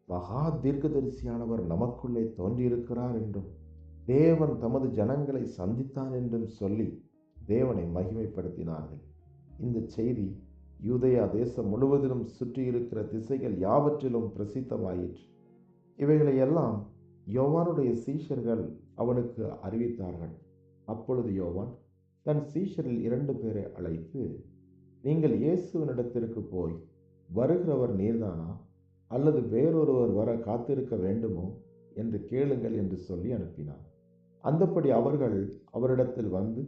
மகா தீர்க்கதரிசியானவர் நமக்குள்ளே தோன்றியிருக்கிறார் என்றும் தேவன் தமது ஜனங்களை சந்தித்தான் என்றும் சொல்லி தேவனை மகிமைப்படுத்தினார்கள். இந்த செய்தி யூதேயா தேசம் முழுவதிலும் சுற்றியிருக்கிற திசைகள் யாவற்றிலும் பிரசித்தமாயிற்று. இவைகளை எல்லாம் யோவானுடைய சீஷர்கள் அவனுக்கு அறிவித்தார்கள். அப்பொழுது யோவான் தன் சீஷரில் 2 பேரை அழைத்து, நீங்கள் இயேசுவினிடத்திற்கு போய், வருகிறவர் நீர்தானா, அல்லது வேறொருவர் வர காத்திருக்க வேண்டுமோ என்று கேளுங்கள் என்று சொல்லி அனுப்பினார். அந்தப்படி அவர்கள் அவரிடத்தில் வந்து,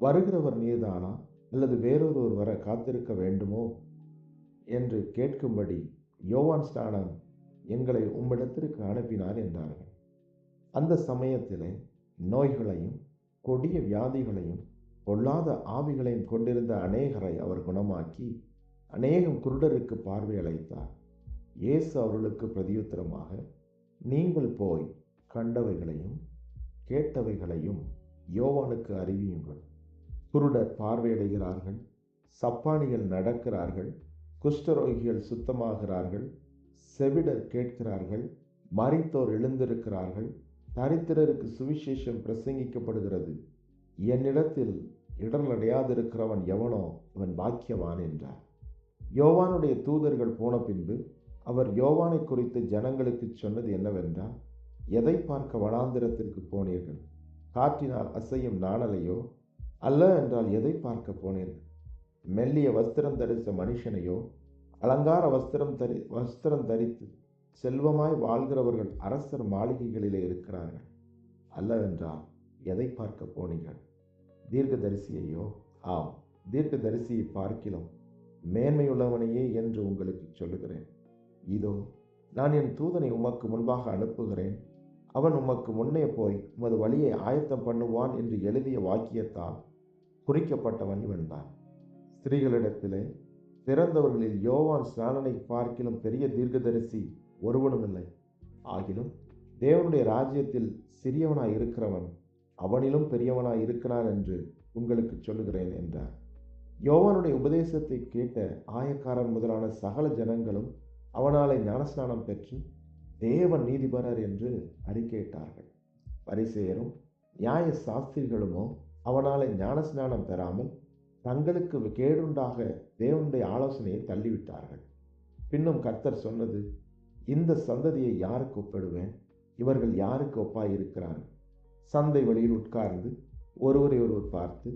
வருகிறவர் நீர்தானா, அல்லது வேறொருவர் வர காத்திருக்க வேண்டுமோ என்று கேட்கும்படி யோவான் ஸ்நானன் எங்களை உம்மிடத்திற்கு அனுப்பினார் என்றார்கள். அந்த சமயத்திலே நோய்களையும் கொடிய வியாதிகளையும் பொல்லாத ஆவிகளையும் கொண்டிருந்த அநேகரை அவர் குணமாக்கி அநேகம் குருடருக்கு பார்வை அளித்தார். இயேசு அவர்களுக்கு பிரதியுத்தரமாக, நீங்கள் போய் கண்டவைகளையும் கேட்டவைகளையும் யோவானுக்கு அறிவியுங்கள். குருடர் பார்வையடைகிறார்கள், சப்பானிகள் நடக்கிறார்கள், குஷ்டரோகிகள் சுத்தமாகிறார்கள், செவிடர் கேட்கிறார்கள், மரித்தோர் எழுந்திருக்கிறார்கள், தரித்திரருக்கு சுவிசேஷம் பிரசங்கிக்கப்படுகிறது. என்னிடத்தில் இடரலடையாதிருக்கிறவன் எவனோ அவன் பாக்கியவான் என்றார். யோவானுடைய தூதர்கள் போன பின்பு அவர் யோவானை குறித்து ஜனங்களுக்கு சொன்னது என்னவென்றால், எதை பார்க்க வனாந்திரத்திற்கு போனீர்கள்? காற்றினால் அசையும் நாணலையோ? அல்ல என்றால் எதை பார்க்க போனீர்கள்? மெல்லிய வஸ்திரம் தரித்த மனுஷனையோ? அலங்கார வஸ்திரம் தரித்து செல்வமாய் வாழ்கிறவர்கள் அரசர் மாளிகைகளிலே இருக்கிறார்கள். அல்லவென்றால் எதை பார்க்க போனீர்கள்? தீர்க்கதரிசியையோ? ஆம், தீர்க்கதரிசியை பார்க்கிலும் மேன்மையுள்ளவனையே என்று உங்களுக்கு சொல்லுகிறேன். இதோ, நான் என் தூதனை உமக்கு முன்பாக அனுப்புகிறேன். அவன் உமக்கு முன்னே போய் உமது வழியை ஆயத்தம் பண்ணுவான் என்று எழுதிய வாக்கியத்தால் குறிக்கப்பட்டவன் இவன்தான். ஸ்திரீகளிடத்திலே பிறந்தவர்களில் யோவான் ஸ்நானனை பார்க்கிலும் பெரிய தீர்க்கதரிசி ஒருவனும் இல்லை. ஆகிலும் தேவனுடைய ராஜ்யத்தில் சிறியவனாய் இருக்கிறவன் அவனிலும் பெரியவனாய் இருக்கிறான் என்று உங்களுக்கு சொல்லுகிறேன் என்றார். யோவானுடைய உபதேசத்தை கேட்ட ஆயக்காரர் முதலான சகல ஜனங்களும் அவனாலே ஞானஸ்நானம் பெற்று தேவன் நீதிபரர் என்று அறிக்கையிட்டார்கள். பரிசேயரும் நியாய சாஸ்திரிகளுமோ அவனாலே ஞானஸ்நானம் பெறாமல் தங்களுக்கு கேடுண்டாக தேவனுடைய ஆலோசனையை தள்ளிவிட்டார்கள். பின்னும் கர்த்தர் சொன்னது, இந்த சந்ததியை யாருக்கு ஒப்பிடுவேன்? இவர்கள் யாருக்கு ஒப்பாயிருக்கிறார்கள்? சந்தை வெளியில் உட்கார்ந்து ஒருவரை ஒருவர் பார்த்து,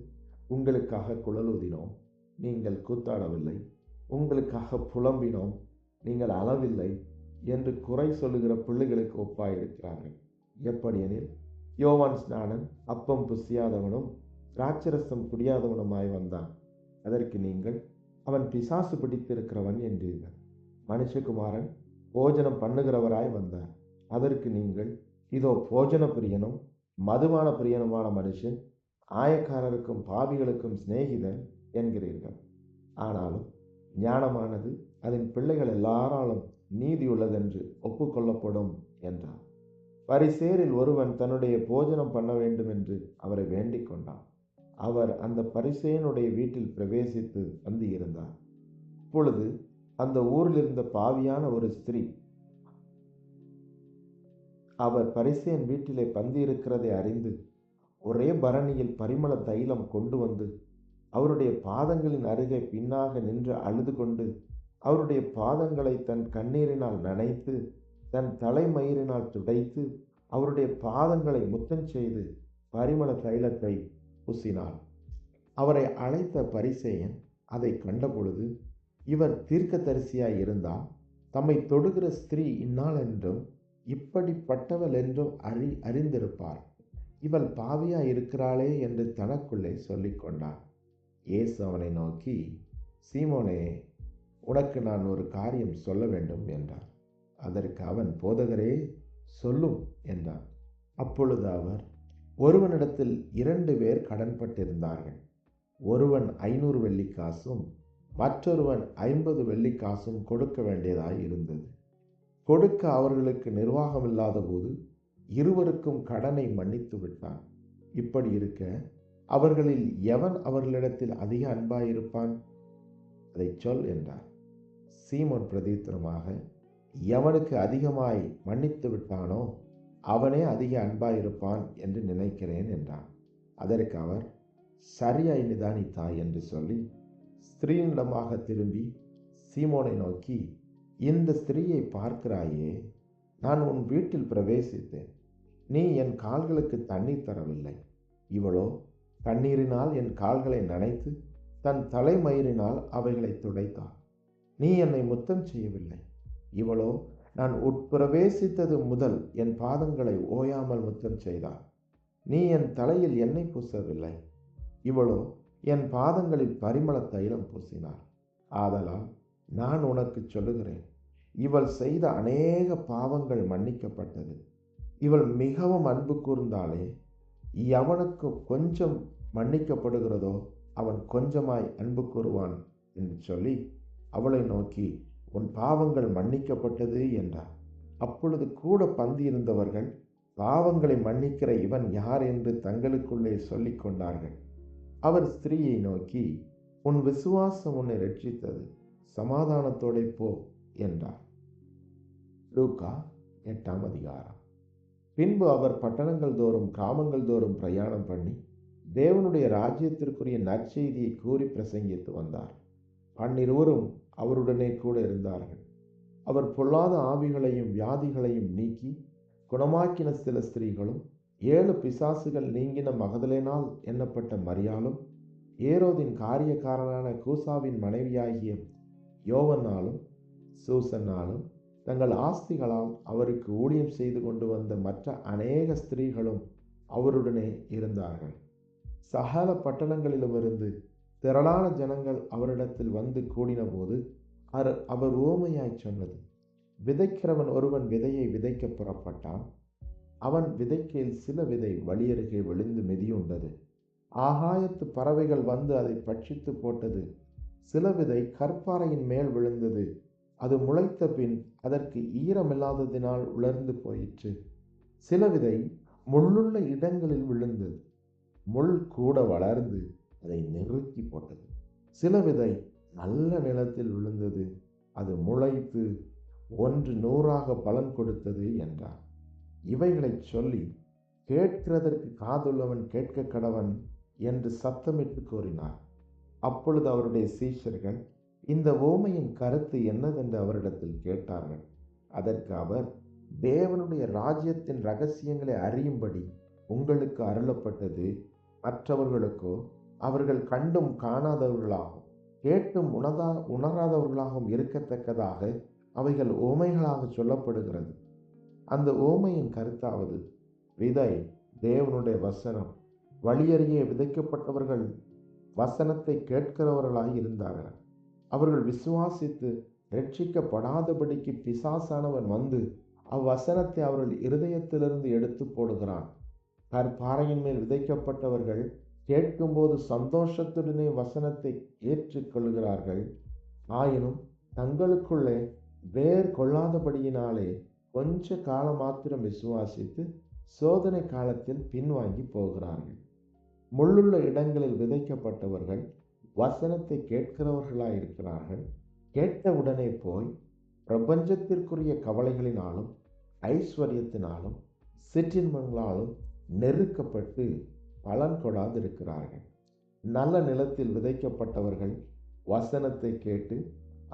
உங்களுக்காக குழலூதினோம், நீங்கள் கூத்தாடவில்லை, உங்களுக்காக புலம்பினோம், நீங்கள் அளவில்லை என்று குறை சொல்லுகிற பிள்ளைகளுக்கு ஒப்பாயிருக்கிறார்கள். எப்படியெனில், யோவான் ஸ்நானன் அப்பம் புசியாதவனும் திராட்சரசம் குடியாதவனுமாய் வந்தான். அதற்கு நீங்கள், அவன் பிசாசு பிடித்திருக்கிறவன் என்றீர்கள். மனுஷகுமாரன் போஜனம் பண்ணுகிறவராய் வந்தார். அதற்கு நீங்கள், இதோ போஜன பிரியனும் மதுபான பிரியனுமான மனுஷன், ஆயக்காரருக்கும் பாவிகளுக்கும் சிநேகிதன் என்கிறீர்கள். ஆனாலும் ஞானமானது அதன் பிள்ளைகள் எல்லாராலும் நீதியுள்ளதென்று ஒப்புக்கொள்ளப்படும் என்றார். பரிசேரில் ஒருவன் தன்னுடைய போஜனம் பண்ண வேண்டும் என்று அவரை வேண்டிக் கொண்டான். அவர் அந்த பரிசேயனுடைய வீட்டில் பிரவேசித்து வந்து இருந்தார். இப்பொழுது அந்த ஊரில் இருந்த பாவியான ஒரு ஸ்திரீ அவர் பரிசேயன் வீட்டிலே பந்தி இருக்கிறதை அறிந்து ஒரே பரணியில் பரிமள தைலம் கொண்டு வந்து அவருடைய பாதங்களின் அருகே பின்னாக நின்று அழுது கொண்டு அவருடைய பாதங்களை தன் கண்ணீரினால் நனைத்து தன் தலைமயிரினால் துடைத்து அவருடைய பாதங்களை முத்தம் செய்து பரிமள தைலத்தை பூசினாள். அவரை அழைத்த பரிசேயன் அதை கண்டபொழுது, இவர் தீர்க்கதரிசியாய் இருந்தால் தம்மை தொடுகிற ஸ்திரீ இன்னாள் என்றும் இப்படிப்பட்டவள் என்றும் அறிந்திருப்பார். இவள் பாவியாய் இருக்கிறாளே என்று தனக்குள்ளே சொல்லிக் கொண்டார். இயேசு அவனை நோக்கி, சீமோனே, உனக்கு நான் ஒரு காரியம் சொல்ல வேண்டும் என்றார். அதற்கு அவன், போதகரே, சொல்லும் என்றான். அப்பொழுது அவர், ஒருவனிடத்தில் 2 பேர் கடன்பட்டிருந்தார்கள். ஒருவன் 500 வெள்ளிக்காசும் மற்றொருவன் 50 வெள்ளிக்காசும் கொடுக்க வேண்டியதாய் இருந்தது. கொடுக்க அவர்களுக்கு நிர்வாகம் இல்லாத போது இருவருக்கும் கடனை மன்னித்து விட்டான். இப்படி இருக்க அவர்களில் எவன் அவர்களிடத்தில் அதிக அன்பாயிருப்பான்? அதை சொல் என்றார். சீமோன் பிரதித்திரமாக, எவனுக்கு அதிகமாய் மன்னித்து விட்டானோ அவனே அதிக அன்பாயிருப்பான் என்று நினைக்கிறேன் என்றான். அதற்கு அவர், சரியாய் நிதானித்தாய் என்று சொல்லி ஸ்திரீனிடமாக திரும்பி சீமோனை நோக்கி, இந்த ஸ்திரீயை பார்க்கிறாயே, நான் உன் வீட்டில் பிரவேசித்தேன். நீ என் கால்களுக்கு தண்ணீர் தரவில்லை. இவளோ தண்ணீரினால் என் கால்களை நனைத்து தன் தலைமயிரினால் அவைகளை துடைத்தாள். நீ என்னை முத்தம் செய்யவில்லை. இவளோ நான் உட்பிரவேசித்தது முதல் என் பாதங்களை ஓயாமல் முத்தம் செய்தாள். நீ என் தலையில் எண்ணெய் பூசவில்லை. இவளோ என் பாதங்களில் பரிமள தைலம் பூசினாள். ஆதலால் நான் உனக்கு சொல்லுகிறேன், இவள் செய்த அநேக பாவங்கள் மன்னிக்கப்பட்டது. இவள் மிகவும் அன்பு கூர்ந்தாலே, எவனுக்கு கொஞ்சம் மன்னிக்கப்படுகிறதோ அவன் கொஞ்சமாய் அன்பு கூறுவான் என்று சொல்லி அவளை நோக்கி, உன் பாவங்கள் மன்னிக்கப்பட்டது என்றார். அப்பொழுது கூட பந்தியிருந்தவர்கள், பாவங்களை மன்னிக்கிற இவன் யார் என்று தங்களுக்குள்ளே சொல்லிக் கொண்டார்கள். அவர் ஸ்திரீயை நோக்கி, உன் விசுவாசம் உன்னை ரட்சித்தது, சமாதானத்தோட போ என்றார். லூக்கா 8ஆம் அதிகாரம். பின்பு அவர் பட்டணங்கள் தோறும் கிராமங்கள் தோறும் பிரயாணம் பண்ணி தேவனுடைய ராஜ்யத்திற்குரிய நற்செய்தியை கூறி பிரசங்கித்து வந்தார். 12 அவருடனே கூட இருந்தார்கள். அவர் பொல்லாத ஆவிகளையும் வியாதிகளையும் நீக்கி குணமாக்கின சில ஸ்திரீகளும் 7 பிசாசுகள் நீங்கின மகதலேனால் எண்ணப்பட்ட மரியாளும் ஏரோதின் காரியக்காரனான கூசாவின் மனைவியாகிய யோவன்னாலும் சூசன்னாலும் தங்கள் ஆஸ்திகளால் அவருக்கு ஊழியம் செய்து கொண்டு வந்த மற்ற அநேக ஸ்திரீகளும் அவருடனே இருந்தார்கள். சகல பட்டணங்களிலுமிருந்து திரளான ஜனங்கள் அவரிடத்தில் வந்து கூடின போது அவர் உவமையாய் சொன்னது, விதைக்கிறவன் ஒருவன் விதையை விதைக்க புறப்பட்டான். அவன் விதைக்கையில் சில விதை வழியருகே விழுந்து மிதியுண்டது. ஆகாயத்து பறவைகள் வந்து அதை பட்சித்து போட்டது. சில விதை கற்பாறையின் மேல் விழுந்தது. அது முளைத்த பின் அதற்கு ஈரமில்லாததினால் உலர்ந்து போயிற்று. சில விதை முள்ளுள்ள இடங்களில் விழுந்தது. முள் கூட வளர்ந்து அதை நெருக்கி போட்டது. சில விதை நல்ல நிலத்தில் விழுந்தது. அது முளைத்து 100 பலன் கொடுத்தது என்றார். இவைகளைச் சொல்லி, கேட்கிறதற்கு காதுள்ளவன் கேட்க கடவன் என்று சத்தமிட்டு கூறினார். அப்பொழுது அவருடைய சீஷர்கள் இந்த உவமையின் கருத்து என்னதென்று அவரிடத்தில் கேட்டார்கள். அதற்கு அவர், தேவனுடைய ராஜ்யத்தின் ரகசியங்களை அறியும்படி உங்களுக்கு அருளப்பட்டது. மற்றவர்களுக்கோ அவர்கள் கண்டும் காணாதவர்களாகவும் கேட்டும் உணராதவர்களாகவும் இருக்கத்தக்கதாக அவைகள் உவமைகளாக சொல்லப்படுகிறது. அந்த உவமையின் கருத்தாவது, விதை தேவனுடைய வசனம். வழியறியே விதைக்கப்பட்டவர்கள் வசனத்தை கேட்கிறவர்களாய் இருந்தார்கள். அவர்கள் விசுவாசித்து ரட்சிக்கப்படாதபடிக்கு பிசாசானவன் வந்து அவ்வசனத்தை அவர்கள் இருதயத்திலிருந்து எடுத்து போடுகிறான். கற்பாறையின் மேல் விதைக்கப்பட்டவர்கள் கேட்கும்போது சந்தோஷத்துடனே வசனத்தை ஏற்றுக்கொள்கிறார்கள். ஆயினும் தங்களுக்குள்ளே வேர் கொள்ளாதபடியினாலே கொஞ்ச காலம் மாத்திரம் விசுவாசித்து சோதனை காலத்தில் பின்வாங்கி போகிறார்கள். முள்ளுள்ள இடங்களில் விதைக்கப்பட்டவர்கள் வசனத்தை கேட்கிறவர்களாய் இருக்கிறார்கள். கேட்ட உடனே போய் பிரபஞ்சத்திற்குரிய கவலைகளினாலும் ஐஸ்வர்யத்தினாலும் சிற்றின்பங்களாலும் நெருக்கப்பட்டு பலன் கொடாதிருக்கிறார்கள். நல்ல நிலத்தில் விதைக்கப்பட்டவர்கள் வசனத்தை கேட்டு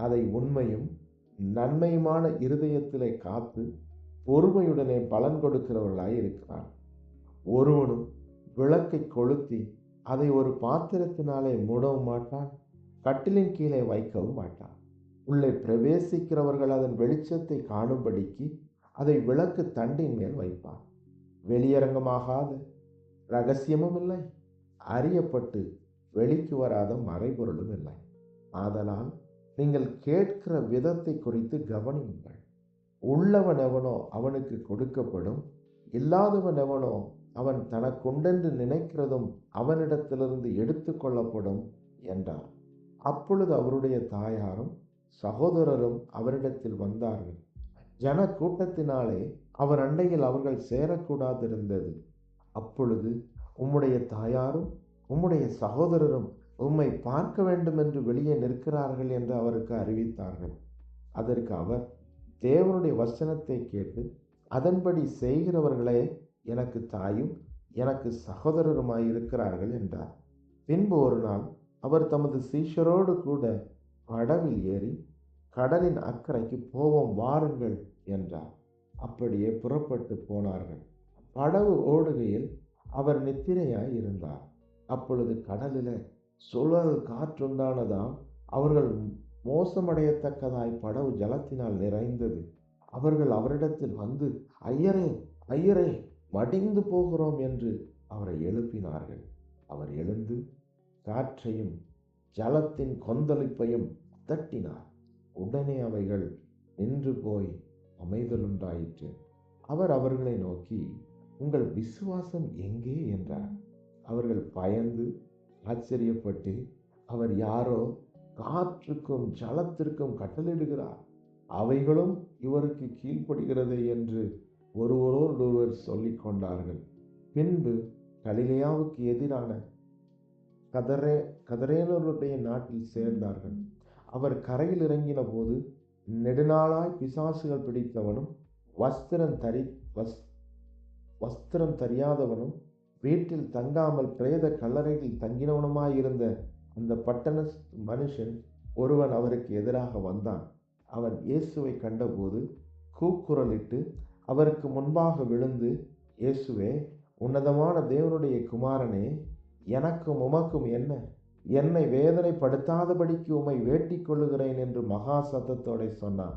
அதை உண்மையும் நன்மையுமான இருதயத்திலே காத்து பொறுமையுடனே பலன் கொடுக்கிறவர்களாய் இருக்கிறார். ஒருவனும் விளக்கை கொளுத்தி அதை ஒரு பாத்திரத்தினாலே மூடவும் மாட்டான், கட்டிலின் கீழே வைக்கவும் மாட்டான். உள்ளே பிரவேசிக்கிறவர்கள் அதன் வெளிச்சத்தை காணும்படிக்கு அதை விளக்கு தண்டின் மேல் வைப்பான். வெளியரங்கமாகாத ரகசியமும் இல்லை, அறியப்பட்டு வெளிக்கு வராத மறைபொருளும் இல்லை. ஆதலால் நீங்கள் கேட்கிற விதத்தை குறித்து கவனியுங்கள். உள்ளவன் எவனோ அவனுக்கு கொடுக்கப்படும், இல்லாதவன் எவனோ அவன் தனக்குண்டென்று நினைக்கிறதும் அவனிடத்திலிருந்து எடுத்து கொள்ளப்படும் என்றார். அப்பொழுது அவருடைய தாயாரும் சகோதரரும் அவரிடத்தில் வந்தார்கள். ஜன கூட்டத்தினாலே அவர் அண்டையில் அவர்கள் சேரக்கூடாதிருந்தது. அப்பொழுது, உம்முடைய தாயாரும் உம்முடைய சகோதரரும் உம்மை பார்க்க வேண்டும் என்று வெளியே நிற்கிறார்கள் என்று அவருக்கு அறிவித்தார்கள். அதற்கு அவர், தேவனுடைய வசனத்தை கேட்டு அதன்படி செய்கிறவர்களே எனக்கு தாயும் எனக்கு சகோதரருமாயிருக்கிறார்கள் என்றார். பின்பு ஒரு நாள் அவர் தமது சீஷரோடு கூட படவில் ஏறி கடலின் அக்கறைக்கு போவோம் வாருங்கள் என்றார். அப்படியே புறப்பட்டு போனார்கள். படவு ஓடுகையில் அவர் நித்திரையாய் இருந்தார். அப்பொழுது கடலில சுழல் காற்றுண்டானதால் அவர்கள் மோசமடையத்தக்கதாய் படவு ஜலத்தினால் நிறைந்தது. அவர்கள் அவரிடத்தில் வந்து, ஐயரே, ஐயரே, மடிந்து போகிறோம் என்று அவரை எழுப்பினார்கள். அவர் எழுந்து காற்றையும் ஜலத்தின் கொந்தளிப்பையும் தட்டினார். உடனே அவைகள் நின்று போய் அமைதலுண்டாயிற்று. அவர் அவர்களை நோக்கி, உங்கள் விசுவாசம் எங்கே என்றார். அவர்கள் பயந்து ஆச்சரியப்பட்டு, அவர் யாரோ காற்றுக்கும் ஜலத்திற்கும் கட்டளையிடுகிறார், அவைகளும் இவருக்கு கீழ்ப்படுகிறதே என்று ஒருவரோடொருவர் சொல்லிக் கொண்டார்கள். பின்பு கலிலேயாவுக்கு எதிரான கதரேனருடைய நாட்டில் சேர்ந்தார்கள். அவர் கரையில் இறங்கின போது நெடுநாளாய் பிசாசுகள் பிடித்தவனும் வஸ்திரம் தெரியாதவனும் வீட்டில் தங்காமல் பிரேத கல்லறையில் தங்கினவனுமாயிருந்த அந்த பட்டண மனுஷன் ஒருவன் அவருக்கு எதிராக வந்தான். அவன் இயேசுவை கண்டபோது கூக்குரலிட்டு அவருக்கு முன்பாக விழுந்து, இயேசுவே, உன்னதமான தேவனுடைய குமாரனே, எனக்கும் உமக்கும் என்ன? என்னை வேதனைப்படுத்தாதபடிக்கு உம்மை வேட்டிக் கொள்ளுகிறேன் என்று மகா சத்தத்தோட சொன்னான்.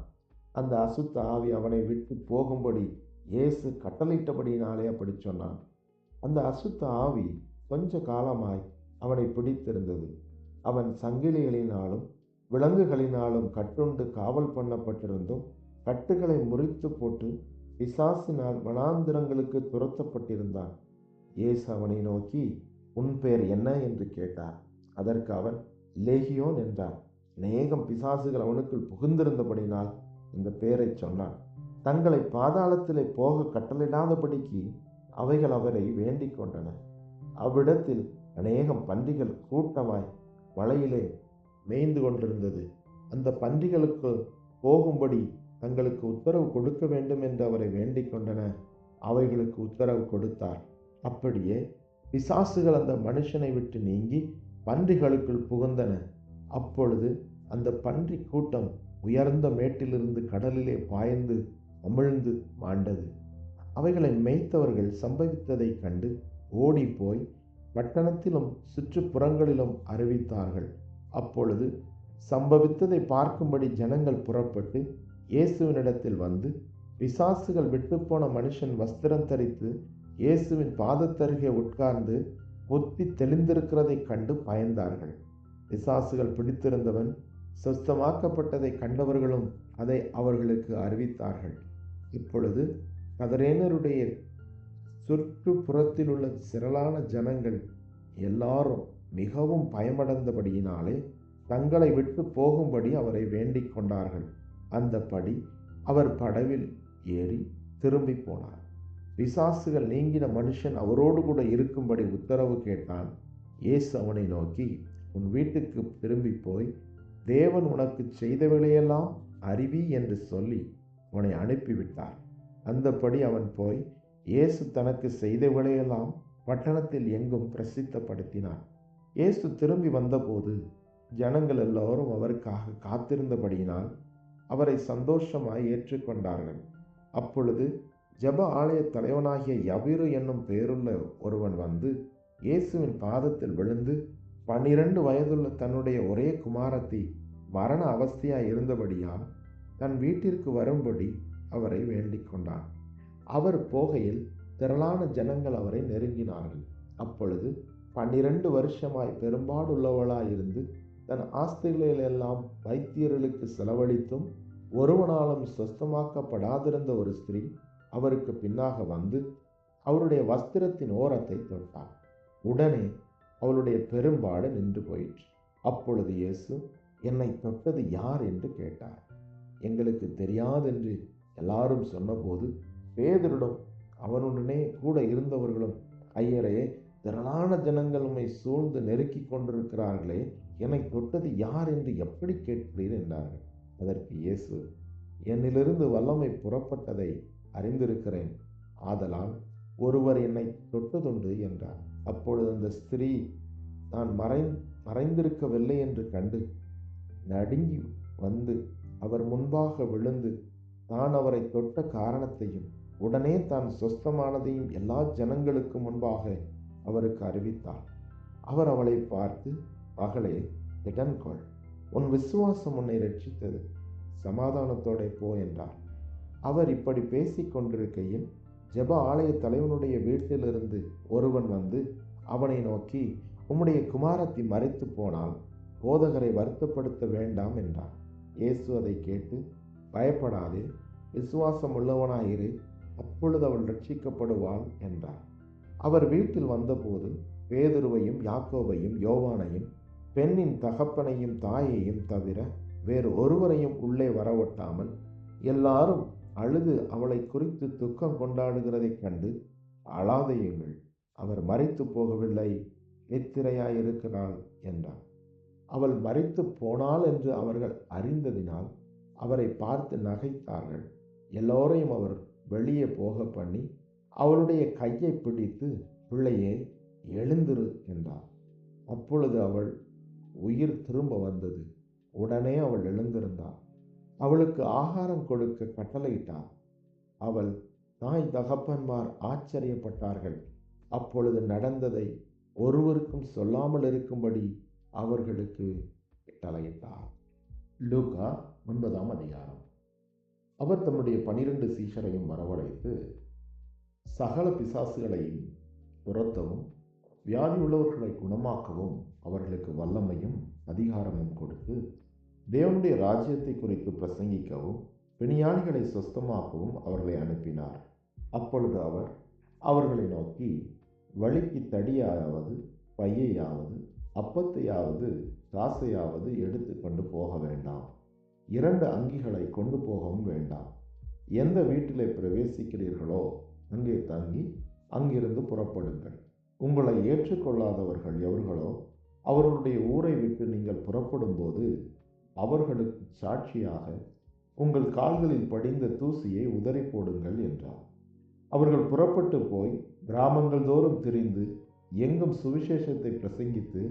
அந்த அசுத்த ஆவி அவனை விட்டு போகும்படி இயேசு கட்டளையிட்டபடினாலே அப்படி சொன்னான். அந்த அசுத்த ஆவி கொஞ்ச காலமாய் அவனை பிடித்திருந்தது. அவன் சங்கிலிகளினாலும் விலங்குகளினாலும் கட்டுண்டு காவல் பண்ணப்பட்டிருந்தும் கட்டுகளை முறித்து போட்டு பிசாசினால் வனாந்திரங்களுக்கு துரத்தப்பட்டிருந்தான். இயேசு அவனை நோக்கி, உன் பேர் என்ன என்று கேட்டார். அதற்கு அவன் லேகியோன் என்றார். அநேகம் பிசாசுகள் அவனுக்குள் புகுந்திருந்தபடினால் இந்த பெயரை சொன்னான். தங்களை பாதாளத்திலே போக கட்டளையிடாதபடிக்கு அவைகள் அவரை வேண்டிக் கொண்டன. அவ்விடத்தில் அநேகம் பன்றிகள் கூட்டமாய் வலையிலே மேய்ந்து கொண்டிருந்தது. அந்த பன்றிகளுக்கு போகும்படி தங்களுக்கு உத்தரவு கொடுக்க வேண்டும் என்று அவரை வேண்டிக் கொண்டன. அவைகளுக்கு உத்தரவு கொடுத்தார். அப்படியே பிசாசுகள் அந்த மனுஷனை விட்டு நீங்கி பன்றிகளுக்குள் புகுந்தன. அப்பொழுது அந்த பன்றி கூட்டம் உயர்ந்த மேட்டிலிருந்து கடலிலே பாய்ந்து அமிழ்ந்து மாண்டது. அவைகளை மேய்த்தவர்கள் சம்பவித்ததைக் கண்டு ஓடிப்போய் பட்டணத்திலும் சுற்றுப்புறங்களிலும் அறிவித்தார்கள். அப்பொழுது சம்பவித்ததை பார்க்கும்படி ஜனங்கள் புறப்பட்டு இயேசுவினிடத்தில் வந்து, பிசாசுகள் விட்டுப்போன மனுஷன் வஸ்திரம் தரித்து இயேசுவின் பாதத்தருகே உட்கார்ந்து புத்தி தெளிந்திருக்கிறதைக் கண்டு பயந்தார்கள். பிசாசுகள் பிடித்திருந்தவன் சொஸ்தமாக்கப்பட்டதை கண்டவர்களும் அதை அவர்களுக்கு அறிவித்தார்கள். இப்பொழுது கதரேனருடைய சுற்றுப்புறத்தில் உள்ள திரளான ஜனங்கள் எல்லாரும் மிகவும் பயமடைந்தபடியினாலே தங்களை விட்டு போகும்படி அவரை வேண்டிக் கொண்டார்கள். அந்தபடி அவர் படவில் ஏறி திரும்பி போனார். பிசாசுகள் நீங்கின மனுஷன் அவரோடு கூட இருக்கும்படி உத்தரவு கேட்டான். இயேசு அவனை நோக்கி, உன் வீட்டுக்கு திரும்பி போய் தேவன் உனக்கு செய்தவைகளையெல்லாம் அறிவி என்று சொல்லி அவனை அனுப்பிவிட்டார். அந்தபடி அவன் போய் இயேசு தனக்கு செய்தவைகளையெல்லாம் பட்டணத்தில் எங்கும் பிரசித்தப்படுத்தினார். இயேசு திரும்பி வந்தபோது ஜனங்கள் எல்லோரும் அவருக்காக காத்திருந்தபடியினால் அவரை சந்தோஷமாய் ஏற்றுக்கொண்டார்கள். அப்பொழுது ஜெப ஆலய தலைவனாகிய யவீரு என்னும் பெயருள்ள ஒருவன் வந்து இயேசுவின் பாதத்தில் விழுந்து 12 வயதுள்ள தன்னுடைய ஒரே குமாரத்தி மரண அவஸ்தையாய் இருந்தபடியால் தன் வீட்டிற்கு வரும்படி அவரை வேண்டிக் கொண்டான். அவர் போகையில் திரளான ஜனங்கள் அவரை நெருங்கினார்கள். அப்பொழுது 12 வருஷமாய் பெரும்பாடுள்ளவளாயிருந்து தன் ஆஸ்திகளெல்லாம் வைத்தியர்களுக்கு செலவழித்தும் ஒருவனாலும் சொஸ்தமாக்கப்படாதிருந்த ஒரு ஸ்திரீ அவருக்கு பின்னாக வந்து அவருடைய வஸ்திரத்தின் ஓரத்தை தொட்டார். உடனே அவளுடைய பெரும்பாடு நின்று போயிற்று. அப்பொழுது இயேசு, என்னை தொட்டது யார் என்று கேட்டார். எங்களுக்கு தெரியாதென்று எல்லாரும் சொன்னபோது பேதுருவும் அவனுடனே கூட இருந்தவர்களும், ஐயரே, திரளான ஜனங்கள் உம்மை சூழ்ந்து நெருக்கி கொண்டிருக்கிறார்களே, என்னை தொட்டது யார் என்று எப்படி கேட்கிறீர் என்றார்கள். அதற்கு இயேசு, என்னிலிருந்து வல்லமை புறப்பட்டதை அறிந்திருக்கிறேன், ஆதலால் ஒருவர் என்னை தொட்டதுண்டு என்றார். அப்பொழுது அந்த ஸ்திரீ தான் மறைந்திருக்கவில்லை என்று கண்டு நடுங்கி வந்து அவர் முன்பாக விழுந்து தான் அவரை தொட்ட காரணத்தையும் உடனே தான் சொஸ்தமானதையும் எல்லா ஜனங்களுக்கு முன்பாக அவருக்கு அறிவித்தார். அவர் அவளை பார்த்து, மகளே, திடன்கொள், உன் விசுவாசம் உன்னை ரட்சித்தது, சமாதானத்தோட போ என்றார். அவர் இப்படி பேசிக் கொண்டிருக்கையில் ஜெப ஆலய தலைவனுடைய வீட்டிலிருந்து ஒருவன் வந்து அவனை நோக்கி, உம்முடைய குமாரத்தி மரித்து போனால் போதகரை வருத்தப்படுத்த வேண்டாம் என்றார். இயேசு அதை கேட்டு, பயப்படாதே, விசுவாசம் உள்ளவனாயிரு, அப்பொழுது அவள் ரட்சிக்கப்படுவாள் என்றார். அவர் வீட்டில் வந்தபோது பேதுருவையும் யாக்கோபையும் யோவானையும் பெண்ணின் தகப்பனையும் தாயையும் தவிர வேறு ஒருவரையும் உள்ளே வரவொட்டாமல் எல்லாரும் அழுது அவளை குறித்து துக்கம் கொண்டாடுகிறதைக் கண்டு, அழாதையுங்கள், அவர் மரித்து போகவில்லை, நித்திரையாயிருக்கிறாள் என்றார். அவள் மரித்து போனாள் என்று அவர்கள் அறிந்ததினால் அவரை பார்த்து நகைத்தார்கள். எல்லோரையும் அவர் வெளியே போக பண்ணி அவளுடைய கையை பிடித்து, பிள்ளையே, எழுந்திரு என்றார். அப்பொழுது அவள் உயிர் திரும்ப வந்தது. உடனே அவள் எழுந்திருந்தாள். அவளுக்கு ஆகாரம் கொடுக்க கட்டளையிட்டார். அவள் தாய் தகப்பன்மார் ஆச்சரியப்பட்டார்கள். அப்பொழுது நடந்ததை ஒருவருக்கும் சொல்லாமல் இருக்கும்படி அவர்களுக்கு கட்டளையிட்டார். லூக்கா 9ஆம் அதிகாரம். அவர் தம்முடைய 12 சீஷரையும் வரவழைத்து சகல பிசாசுகளையும் துரத்தவும் வியாதி உள்ளவர்களை குணமாக்கவும் அவர்களுக்கு வல்லமையும் அதிகாரமும் கொடுத்து தேவனுடைய ராஜ்யத்தை குறித்து பிரசங்கிக்கவும் பிணியாளிகளை சொஸ்தமாக்கவும் அவர்களை அனுப்பினார். அப்பொழுது அவர் அவர்களை நோக்கி, வழிக்கு தடியாவது பையையாவது அப்பத்தையாவது காசையாவது எடுத்து கொண்டு போக வேண்டாம், 2 அங்கிகளை கொண்டு போகவும் வேண்டாம். எந்த வீட்டிலே பிரவேசிக்கிறீர்களோ அங்கே தங்கி அங்கிருந்து புறப்படுங்கள். உங்களை ஏற்றுக்கொள்ளாதவர்கள் எவர்களோ அவர்களுடைய ஊரை விட்டு நீங்கள் புறப்படும்போது அவர்களுக்கு சாட்சியாக உங்கள் கால்களில் படிந்த தூசியை உதறி போடுங்கள் என்றார். அவர்கள் புறப்பட்டு போய் கிராமங்கள் தோறும் திரிந்து எங்கும் சுவிசேஷத்தை பிரசங்கித்து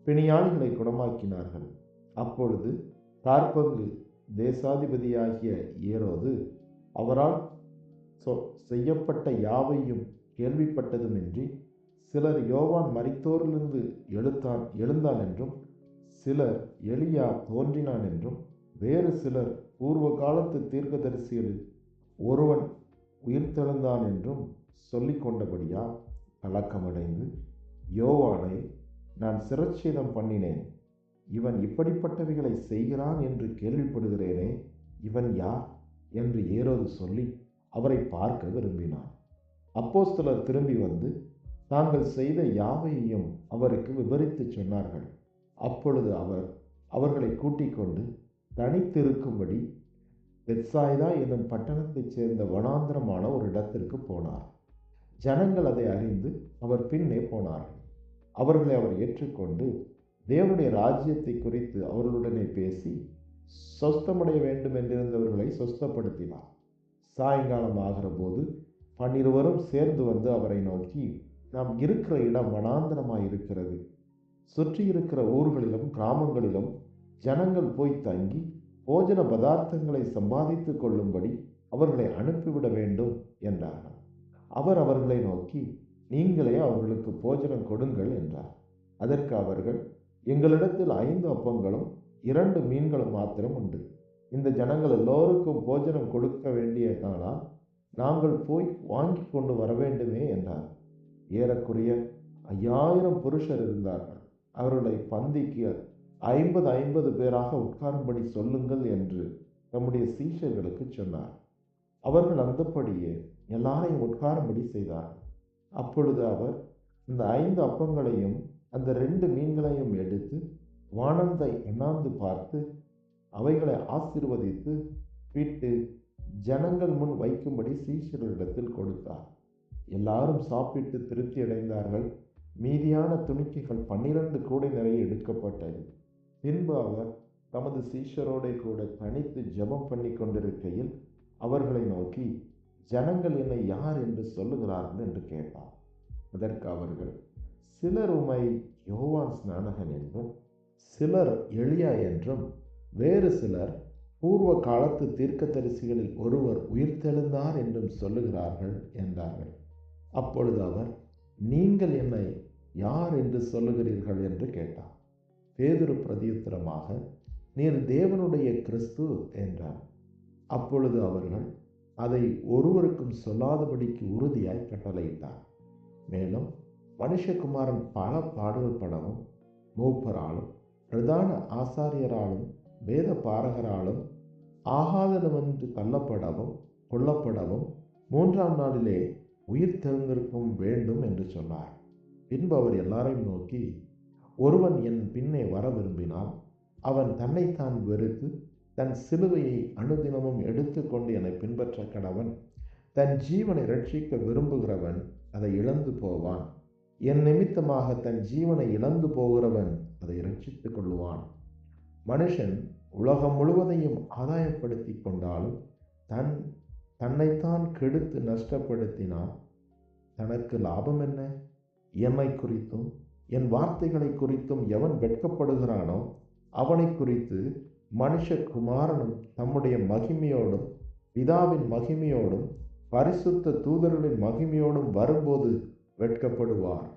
பிணியாளிகளை குணமாக்கினார்கள். அப்பொழுது காற்பங்கு தேசாதிபதியாகிய ஏரோது அவரால் செய்யப்பட்ட யாவையும் கேள்விப்பட்டதுமின்றி, சிலர் யோவான் மரித்தோரிலிருந்து எழுந்தான் என்றும், சிலர் எலியா தோன்றினான் என்றும், வேறு சிலர் பூர்வ காலத்து தீர்க்கதரிசிகளில் ஒருவன் உயிர்த்தெழுந்தான் என்றும் சொல்லிக் கொண்டபடியால் கலக்கமடைந்து, யோவானை நான் சிரச்சேதம் பண்ணினேன், இவன் இப்படிப்பட்டவைகளை செய்கிறான் என்று கேள்விப்படுகிறேனே, இவன் யார் என்று ஏரோது சொல்லி அவரை பார்க்க விரும்பினான். அப்போஸ்தலர் திரும்பி வந்து தாங்கள் செய்த யாவையையும் அவருக்கு விவரித்து சொன்னார்கள். அப்பொழுது அவர் அவர்களை கூட்டிக் கொண்டு தனித்திருக்கும்படி பெத்சாய்தா என்னும் பட்டணத்தைச் சேர்ந்த வனாந்திரமான ஒரு இடத்திற்கு போனார். ஜனங்கள் அதை அறிந்து அவர் பின்னே போனார்கள். அவர்களை அவர் ஏற்றுக்கொண்டு தேவனுடைய ராஜ்யத்தை குறித்து அவர்களுடனே பேசி சொஸ்தமடைய வேண்டும் என்றிருந்தவர்களை சொஸ்தப்படுத்தினார். சாயங்காலம் ஆகிற போது 12 சேர்ந்து வந்து அவரை நோக்கி, நாம் இருக்கிற இடம் வனாந்தரமாயிருக்கிறது. சுற்றி இருக்கிற ஊர்களிலும் கிராமங்களிலும் ஜனங்கள் போய் தங்கி போஜன பதார்த்தங்களை சம்பாதித்துக் கொள்ளும்படி அவர்களை அனுப்பிவிட வேண்டும் என்றார்கள். அவர் அவர்களை நோக்கி, நீங்களே அவர்களுக்கு போஜனம் கொடுங்கள் என்றார். அதற்கு அவர்கள், எங்களிடத்தில் 5 அப்பங்களும் 2 மீன்களும் மாத்திரம் உண்டு. இந்த ஜனங்கள் எல்லோருக்கும் போஜனம் கொடுக்க வேண்டியதானால் நாங்கள் போய் வாங்கி கொண்டு வர வேண்டுமே என்றார். ஏறக்குறைய 5000 புருஷர் இருந்தார்கள். அவர்களை பந்திக்கு 50 பேராக உட்காரும்படி சொல்லுங்கள் என்று தம்முடைய சீஷர்களுக்கு சொன்னார். அவர்கள் அந்தப்படியே எல்லாரையும் உட்காரும்படி செய்தார்கள். அப்பொழுது அவர் இந்த 5 அப்பங்களையும் அந்த 2 மீன்களையும் எடுத்து வானத்தை அண்ணாந்து பார்த்து அவைகளை ஆசீர்வதித்து பிட்டு ஜனங்கள் முன் வைக்கும்படி சீஷர்களிடத்தில் கொடுத்தார். எல்லாரும் சாப்பிட்டு திருப்தி அடைந்தார்கள். மீதியான துணிக்கைகள் 12 கூடை நிறைய எடுக்கப்பட்டது. பின்பு அவர் தமது சீஷரோட கூட தனித்து ஜெபம் பண்ணி கொண்டிருக்கையில் அவர்களை நோக்கி, ஜனங்கள் என்னை யார் என்று சொல்லுகிறார்கள் என்று கேட்டார். அதற்கு அவர்கள், சிலர் உம்மை யோவான் ஸ்நானகன் என்றும், சிலர் எலியா என்றும், வேறு சிலர் பூர்வ காலத்து தீர்க்கதரிசிகளில் ஒருவர் உயிர்த்தெழுந்தார் என்றும் சொல்லுகிறார்கள் என்றார்கள். அப்பொழுது அவர், நீங்கள் என்னை யார் என்று சொல்லுகிறீர்கள் என்று கேட்டார். பேதுரு பிரதியுத்தரமாக, நீர் தேவனுடைய கிறிஸ்து என்றார். அப்பொழுது அவர்கள் அதை ஒருவருக்கும் சொல்லாதபடிக்கு உறுதியாய் கட்டளையிட்டார். மேலும் மனுஷகுமாரன் பல பாடுகள் படவும் மூப்பராலும் பிரதான ஆசாரியராலும் வேத பாரகராலும் ஆகாதனவென்று தள்ளப்படவும் கொல்லப்படவும் 3ஆம் நாளிலே உயிர் தெழுந்திருக்கும் வேண்டும் என்று சொன்னார். பின்பு அவர் எல்லாரையும் நோக்கி, ஒருவன் என் பின்னே வர விரும்பினால் அவன் தன்னைத்தான் வெறுத்து தன் சிலுவையை அனுதினமும் எடுத்துக்கொண்டு என்னை பின்பற்ற கடவன். தன் ஜீவனை ரட்சிக்க விரும்புகிறவன் அதை இழந்து போவான். என் நிமித்தமாக தன் ஜீவனை இழந்து போகிறவன் அதை ரட்சித்துக் கொள்ளுவான். மனுஷன் உலகம் முழுவதையும் ஆதாயப்படுத்தி கொண்டாலும் தன்னைத்தான் கெடுத்து நஷ்டப்படுத்தினால் தனக்கு லாபம் என்ன? என்னை குறித்தும் என் வார்த்தைகளை குறித்தும் எவன் வெட்கப்படுகிறானோ அவனை குறித்து மனுஷகுமாரனும் தம்முடைய மகிமையோடும் பிதாவின் மகிமையோடும் பரிசுத்த தூதர்களின் மகிமையோடும் வரும்போது வெட்கப்படுவார்.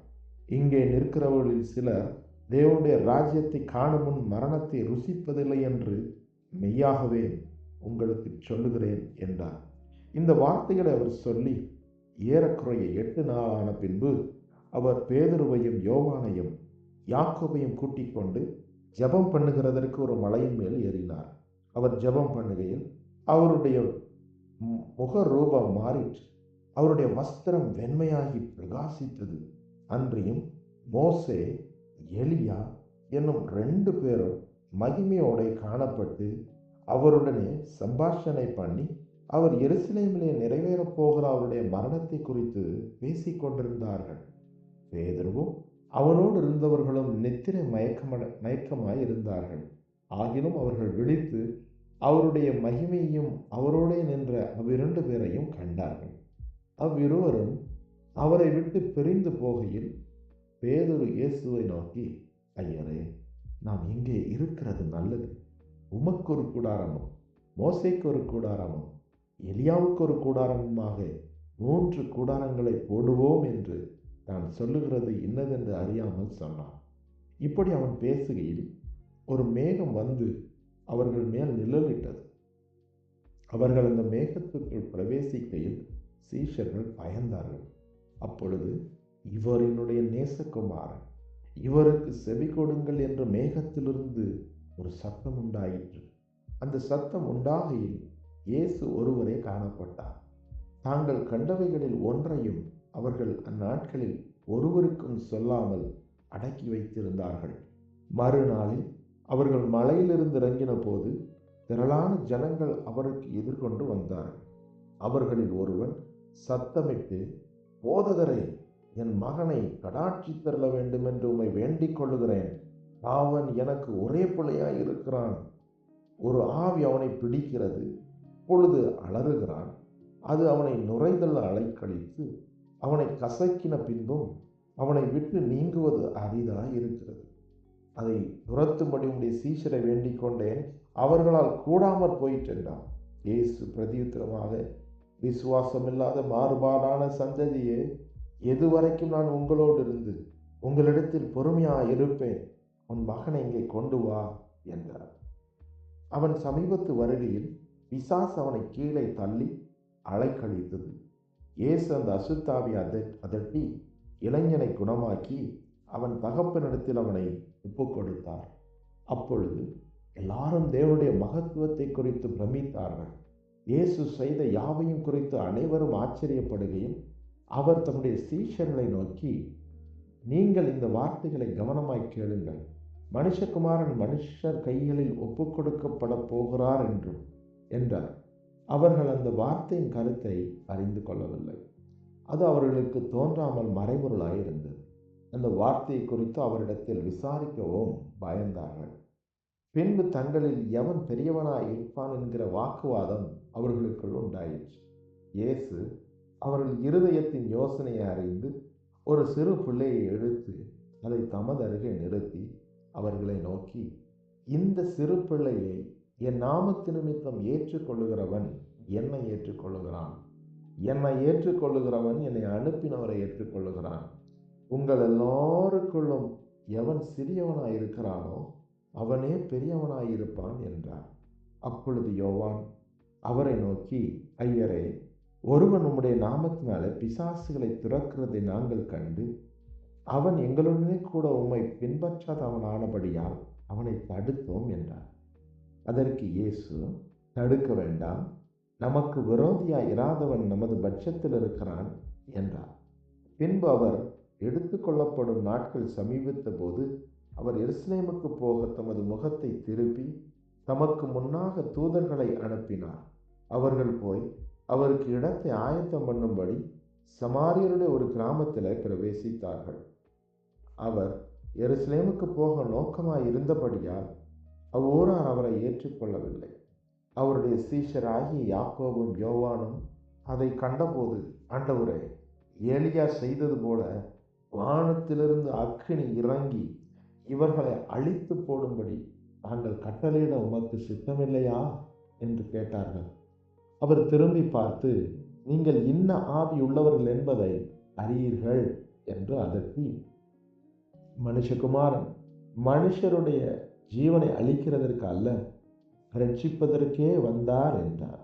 இங்கே நிற்கிறவர்களில் சிலர் தேவனுடைய ராஜ்யத்தை காணும் முன் மரணத்தை ருசிப்பதில்லை என்று மெய்யாகவே உங்களுக்கு சொல்லுகிறேன் என்றார். இந்த வார்த்தைகளை அவர் சொல்லி ஏறக்குறைய 8 நாளான பின்பு அவர் பேதுருவையும் யோவானையும் யாக்கோபையும் கூட்டிக் கொண்டு ஜெபம் பண்ணுகிறதற்கு ஒரு மலையின் மேல் ஏறினார். அவர் ஜெபம் பண்ணுகையில் அவருடைய முக ரூபம் மாறிற்று. அவருடைய வஸ்திரம் வெண்மையாகி பிரகாசித்தது. அன்றியும் மோசே எலியா என்னும் 2 பேரும் மகிமையோட காணப்பட்டு அவருடனே சம்பாஷணை பண்ணி அவர் எருசலேமிலே நிறைவேறப் போகிற அவருடைய மரணத்தை குறித்து பேசிக் கொண்டிருந்தார்கள். பேதுருவும் அவனோடு இருந்தவர்களும் நித்திரை மயக்கமாய் இருந்தார்கள். ஆகிலும் அவர்கள் விழித்து அவருடைய மகிமையையும் அவரோடே நின்ற அவ்விரண்டு பேரையும் கண்டார்கள். அவ்விருவரும் அவரை விட்டு பிரிந்து போகையில் பேதுரு இயேசுவை நோக்கி, ஐயரே, நாம் இங்கே இருக்கிறது நல்லது. உமக்கு ஒரு கூடாரமும் மோசேக்கு ஒரு கூடாரமும் எலியாவுக்கு ஒரு கூடாரமுமாக 3 கூடாரங்களை போடுவோம் என்று நான் சொல்லுகிறது இன்னதென்று அறியாமல் சொன்னான். இப்படி அவன் பேசுகையில் ஒரு மேகம் வந்து அவர்கள் மேல் நிழலிட்டது. அவர்கள் அந்த மேகத்துக்குள் பிரவேசிக்கையில் சீஷர்கள் பயந்தார்கள். அப்பொழுது, இவர் என்னுடைய நேசகுமாரன், இவருக்கு செவி கொடுங்கள் என்ற மேகத்திலிருந்து ஒரு சத்தம் உண்டாயிற்று. அந்த சத்தம் உண்டாகையில் இயேசு ஒருவரே காணப்பட்டார். தாங்கள் கண்டவைகளில் ஒன்றையும் அவர்கள் அந்நாட்களில் ஒருவருக்கும் சொல்லாமல் அடக்கி வைத்திருந்தார்கள். மறுநாளில் அவர்கள் மலையிலிருந்து இறங்கின போது திரளான ஜனங்கள் அவருக்கு எதிர்கொண்டு வந்தார்கள். அவர்களில் ஒருவன் சத்தமிட்டு, போதகரே, என் மகனை கடாட்சி தரல வேண்டும் என்று உம்மை வேண்டிக் கொள்ளுகிறேன். அவன் எனக்கு ஒரே பிள்ளையாய் இருக்கிறான். ஒரு ஆவி அவனை பிடிக்கிறது, பொழுது அலறுகிறான். அது அவனை நுரைதள்ள அலைக்கழித்து அவனை கசக்கின பின்பும் அவனை விட்டு நீங்குவது அரிதாய் இருக்கிறது. அதை துரத்தும்படி உம்முடைய சீஷரை வேண்டிக் கொண்டேன், அவர்களால் கூடாமற் போயிற்றென்றார். இயேசு பிரதியுத்தரமாக, விசுவாசமில்லாத மாறுபாடான சந்ததியே, எதுவரைக்கும் நான் உங்களோடு இருந்து உங்களிடத்தில் பொறுமையாயிருப்பேன்? உன் மகனை இங்கே கொண்டு வா என்றார். அவன் சமீபத்து வருகையில் பிசாசு அவனை கீழே தள்ளி அலைக்கழித்தது. இயேசு அந்த அசுத்தாவி அதட்டி இளைஞனை குணமாக்கி அவன் தகப்பனிடத்தில் அவனை ஒப்புக் கொடுத்தார். அப்பொழுது எல்லாரும் தேவனுடைய மகத்துவத்தை குறித்து பிரமித்தார்கள். இயேசு செய்த யாவையும் குறித்து அனைவரும் ஆச்சரியப்படுகையில் அவர் தம்முடைய சீஷர்களை நோக்கி, நீங்கள் இந்த வார்த்தைகளை கவனமாய் கேளுங்கள். மனுஷகுமாரன் மனுஷர் கைகளில் ஒப்புக் கொடுக்கப்பட போகிறார் என்றார். அவர்கள் அந்த வார்த்தையின் கருத்தை அறிந்து கொள்ளவில்லை. அது அவர்களுக்கு தோன்றாமல் மறைபொருளாயிருந்தது. அந்த வார்த்தையை குறித்து அவரிடத்தில் விசாரிக்கவும் பயந்தார்கள். பின்பு தங்களில் எவன் பெரியவனாய் இருப்பான் என்கிற வாக்குவாதம் அவர்களுக்குள் உண்டாயிற்று. இயேசு அவர்கள் இருதயத்தின் யோசனையை அறிந்து ஒரு சிறு பிள்ளையை எடுத்து அதை தமது அருகே நிறுத்தி அவர்களை நோக்கி, இந்த சிறு பிள்ளையை என் நாமத்து நிமித்தம் ஏற்றுக்கொள்ளுகிறவன் என்னை ஏற்றுக்கொள்ளுகிறான், என்னை ஏற்றுக்கொள்ளுகிறவன் என்னை அனுப்பினவரை ஏற்றுக்கொள்ளுகிறான். உங்கள் எல்லாருக்குள்ளும் எவன் சிறியவனாய் இருக்கிறானோ அவனே பெரியவனாயிருப்பான் என்றார். அப்பொழுது யோவான் அவரை நோக்கி, ஐயரே, ஒருவன் உம்முடைய நாமத்தினாலே பிசாசுகளை துரக்கிறதை நாங்கள் கண்டு அவன் எங்களுடனே கூட உம்மை பின்பற்றாதவன் ஆனபடியால் அவனை தடுத்தோம் என்றார். அதற்கு இயேசு, தடுக்க வேண்டாம், நமக்கு விரோதியாய் இராதவன் நமது பட்சத்தில் இருக்கிறான் என்றார். பின்பு அவர் எடுத்துக்கொள்ளப்படும் நாட்கள் சமீபித்த போது அவர் எருசலேமுக்கு போக தமது முகத்தை திருப்பி தமக்கு முன்னாக தூதர்களை அனுப்பினார். அவர்கள் போய் அவருக்கு இடத்தை ஆயத்தம் பண்ணும்படி சமாரியருடைய ஒரு கிராமத்தில் பிரவேசித்தார்கள். அவர் எருசலேமுக்கு போக நோக்கமாய் இருந்தபடியால் அவ்வூரார் அவரை ஏற்றுக்கொள்ளவில்லை. அவருடைய சீஷராகிய யாக்கோபும் யோவானும் அதை கண்டபோது, ஆண்டவரே, ஏலியா செய்தது போல வானத்திலிருந்து அக்கினி இறங்கி இவர்களை அழித்து போடும்படி தாங்கள் கட்டளையிட உமக்கு சித்தமில்லையா என்று கேட்டார்கள். அவர் திரும்பி பார்த்து, நீங்கள் இன்ன ஆவி உள்ளவர்கள் என்பதை அறியீர்கள் என்று அதட்டி, மனுஷகுமாரன் மனுஷருடைய ஜீவனை அளிக்கிறதற்கு அல்ல, ரட்சிப்பதற்கே வந்தார் என்றார்.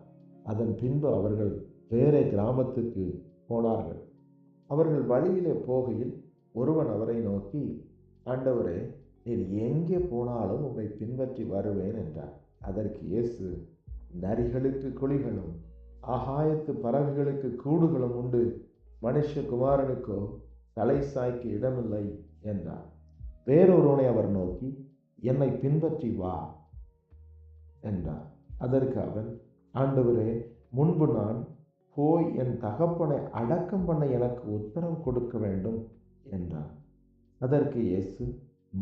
அதன் பின்பு அவர்கள் வேறே கிராமத்துக்கு போனார்கள். அவர்கள் வழியிலே போகையில் ஒருவன் அவரை நோக்கி, ஆண்டவரே, நீர் எங்கே போனாலும் உம்மை பின்பற்றி வருவேன் என்றார். அதற்கு இயேசு, நரிகளுக்கு குழிகளும் ஆகாயத்து பறவைகளுக்கு கூடுகளும் உண்டு, மனுஷகுமாரனுக்கோ தலை சாய்க்க இடமில்லை என்றார். வேறொருவனை அவர் நோக்கி, என்னை பின்பற்றி வா என்றார். அதற்கு அவன், ஆண்டவரே, முன்பு நான் போய் என் தகப்பனை அடக்கம் பண்ண எனக்கு உத்தரவு கொடுக்க வேண்டும். என்றார். அதற்கு இயேசு,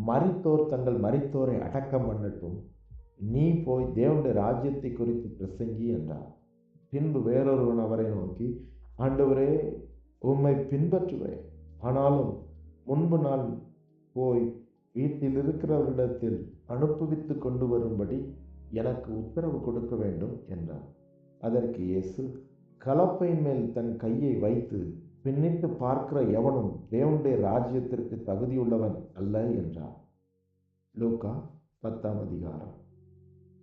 மரித்தோர் தங்கள் மரித்தோரை அடக்கம் பண்ணட்டும், நீ போய் தேவனுடைய ராஜ்யத்தை குறித்து பிரசங்கி என்றார். பின்பு வேறொருவன் அவரை நோக்கி, ஆண்டவரே, உம்மை பின்பற்றுவேன், ஆனாலும் முன்பு நான் போய் வீட்டில் இருக்கிறவரிடத்தில் அனுப்புவித்து கொண்டு வரும்படி எனக்கு உத்தரவு கொடுக்க வேண்டும் என்றார். அதற்கு இயேசு, கலப்பையின் மேல் தன் கையை வைத்து பின்னிட்டு பார்க்கிற எவனும் தேவனுடைய ராஜ்யத்திற்கு தகுதியுள்ளவன் அல்ல என்றார். லூக்கா 10ஆம் அதிகாரம்.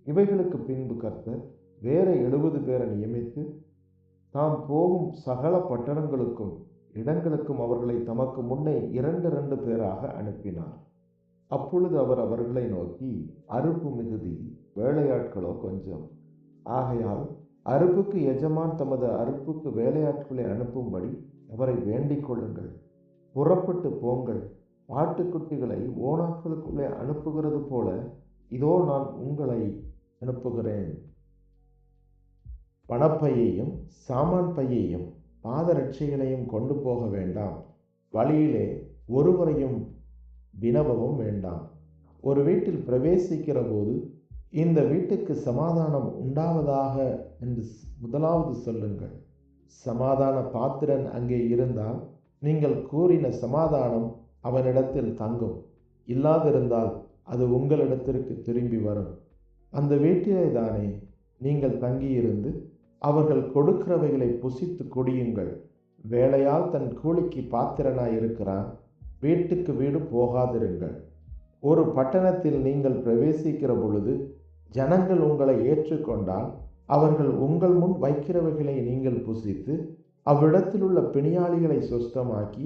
இவைகளுக்கு பின்பு கர்த்தர் வேற 70 பேரை நியமித்து தாம் போகும் சகல பட்டணங்களுக்கும் இடங்களுக்கும் அவர்களை தமக்கு முன்னே 2 பேராக அனுப்பினார். அப்பொழுது அவர் அவர்களை நோக்கி, அறுப்பு மிகுதி, வேலையாட்களோ கொஞ்சம். ஆகையால் அறுப்புக்கு எஜமான் தமது அறுப்புக்கு வேலையாட்களை அனுப்பும்படி அவரை வேண்டிக் கொள்ளுங்கள். புறப்பட்டு போங்கள். ஆட்டுக்குட்டிகளை ஓனாக்களுக்குள்ளே அனுப்புகிறது போல இதோ நான் உங்களை அனுப்புகிறேன். பணப்பையையும் சாமான் பையையும் பாதரட்சைகளையும் கொண்டு போக வேண்டாம். வழியிலே ஒருவரையும் வினவவும் வேண்டாம். ஒரு வீட்டில் பிரவேசிக்கிற போது, இந்த வீட்டுக்கு சமாதானம் உண்டாவதாக என்று முதலாவது சொல்லுங்கள். சமாதான பாத்திரன் அங்கே இருந்தால் நீங்கள் கூறின சமாதானம் அவனிடத்தில் தங்கும். இல்லாதிருந்தால் அது உங்களிடத்திற்கு திரும்பி வரும். அந்த வீட்டிலே தானே நீங்கள் தங்கியிருந்து அவர்கள் கொடுக்கிறவைகளை புசித்து குடியுங்கள். வேலையால் தன் கூலிக்கு பாத்திரனாய் இருக்கிறான். வீட்டுக்கு வீடு போகாதிருங்கள். ஒரு பட்டணத்தில் நீங்கள் பிரவேசிக்கிற பொழுது ஜனங்கள் உங்களை ஏற்றுக்கொண்டால் அவர்கள் உங்கள் முன் வைக்கிறவைகளை நீங்கள் புசித்து அவ்விடத்தில் உள்ள பிணியாளிகளை சுஸ்தமாக்கி,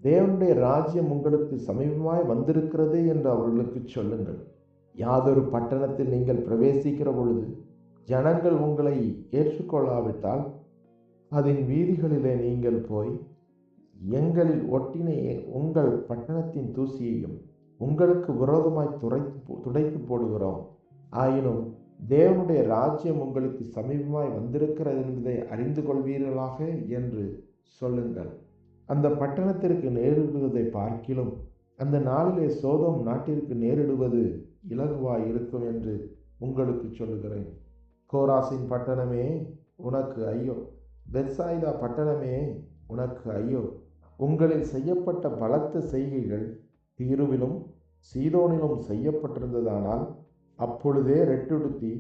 தேவனுடைய ராஜ்யம் உங்களுக்கு சமீபமாய் வந்திருக்கிறது என்று அவர்களுக்கு சொல்லுங்கள். யாதொரு பட்டணத்தில் நீங்கள் பிரவேசிக்கிற பொழுது ஜனங்கள் உங்களை ஏற்றுக்கொள்ளாவிட்டால் அதன் வீதிகளிலே நீங்கள் போய், எங்களில் ஒட்டின உங்கள் பட்டணத்தின் தூசியையும் உங்களுக்கு விரோதமாய் துடைத்து போடுகிறோம். ஆயினும் தேவனுடைய ராஜ்யம் உங்களுக்கு சமீபமாய் வந்திருக்கிறது என்பதை அறிந்து கொள்வீர்களாக என்று சொல்லுங்கள். அந்த பட்டணத்திற்கு நேரிடுவதை பார்க்கிலும் அந்த நாளிலே சோதோம் நாட்டிற்கு நேரிடுவது இலகுவாய் இருக்கும் என்று உங்களுக்கு சொல்லுகிறேன். கோராசின் பட்டணமே, உனக்கு ஐயோ! பெத்சாயிதா பட்டணமே, உனக்கு ஐயோ! உங்களில் செய்யப்பட்ட பலத்த செய்கைகள் தீருவிலும் சீதோனிலும் செய்யப்பட்டிருந்ததானால் அப்பொழுதே ரெட்டுடுத்தி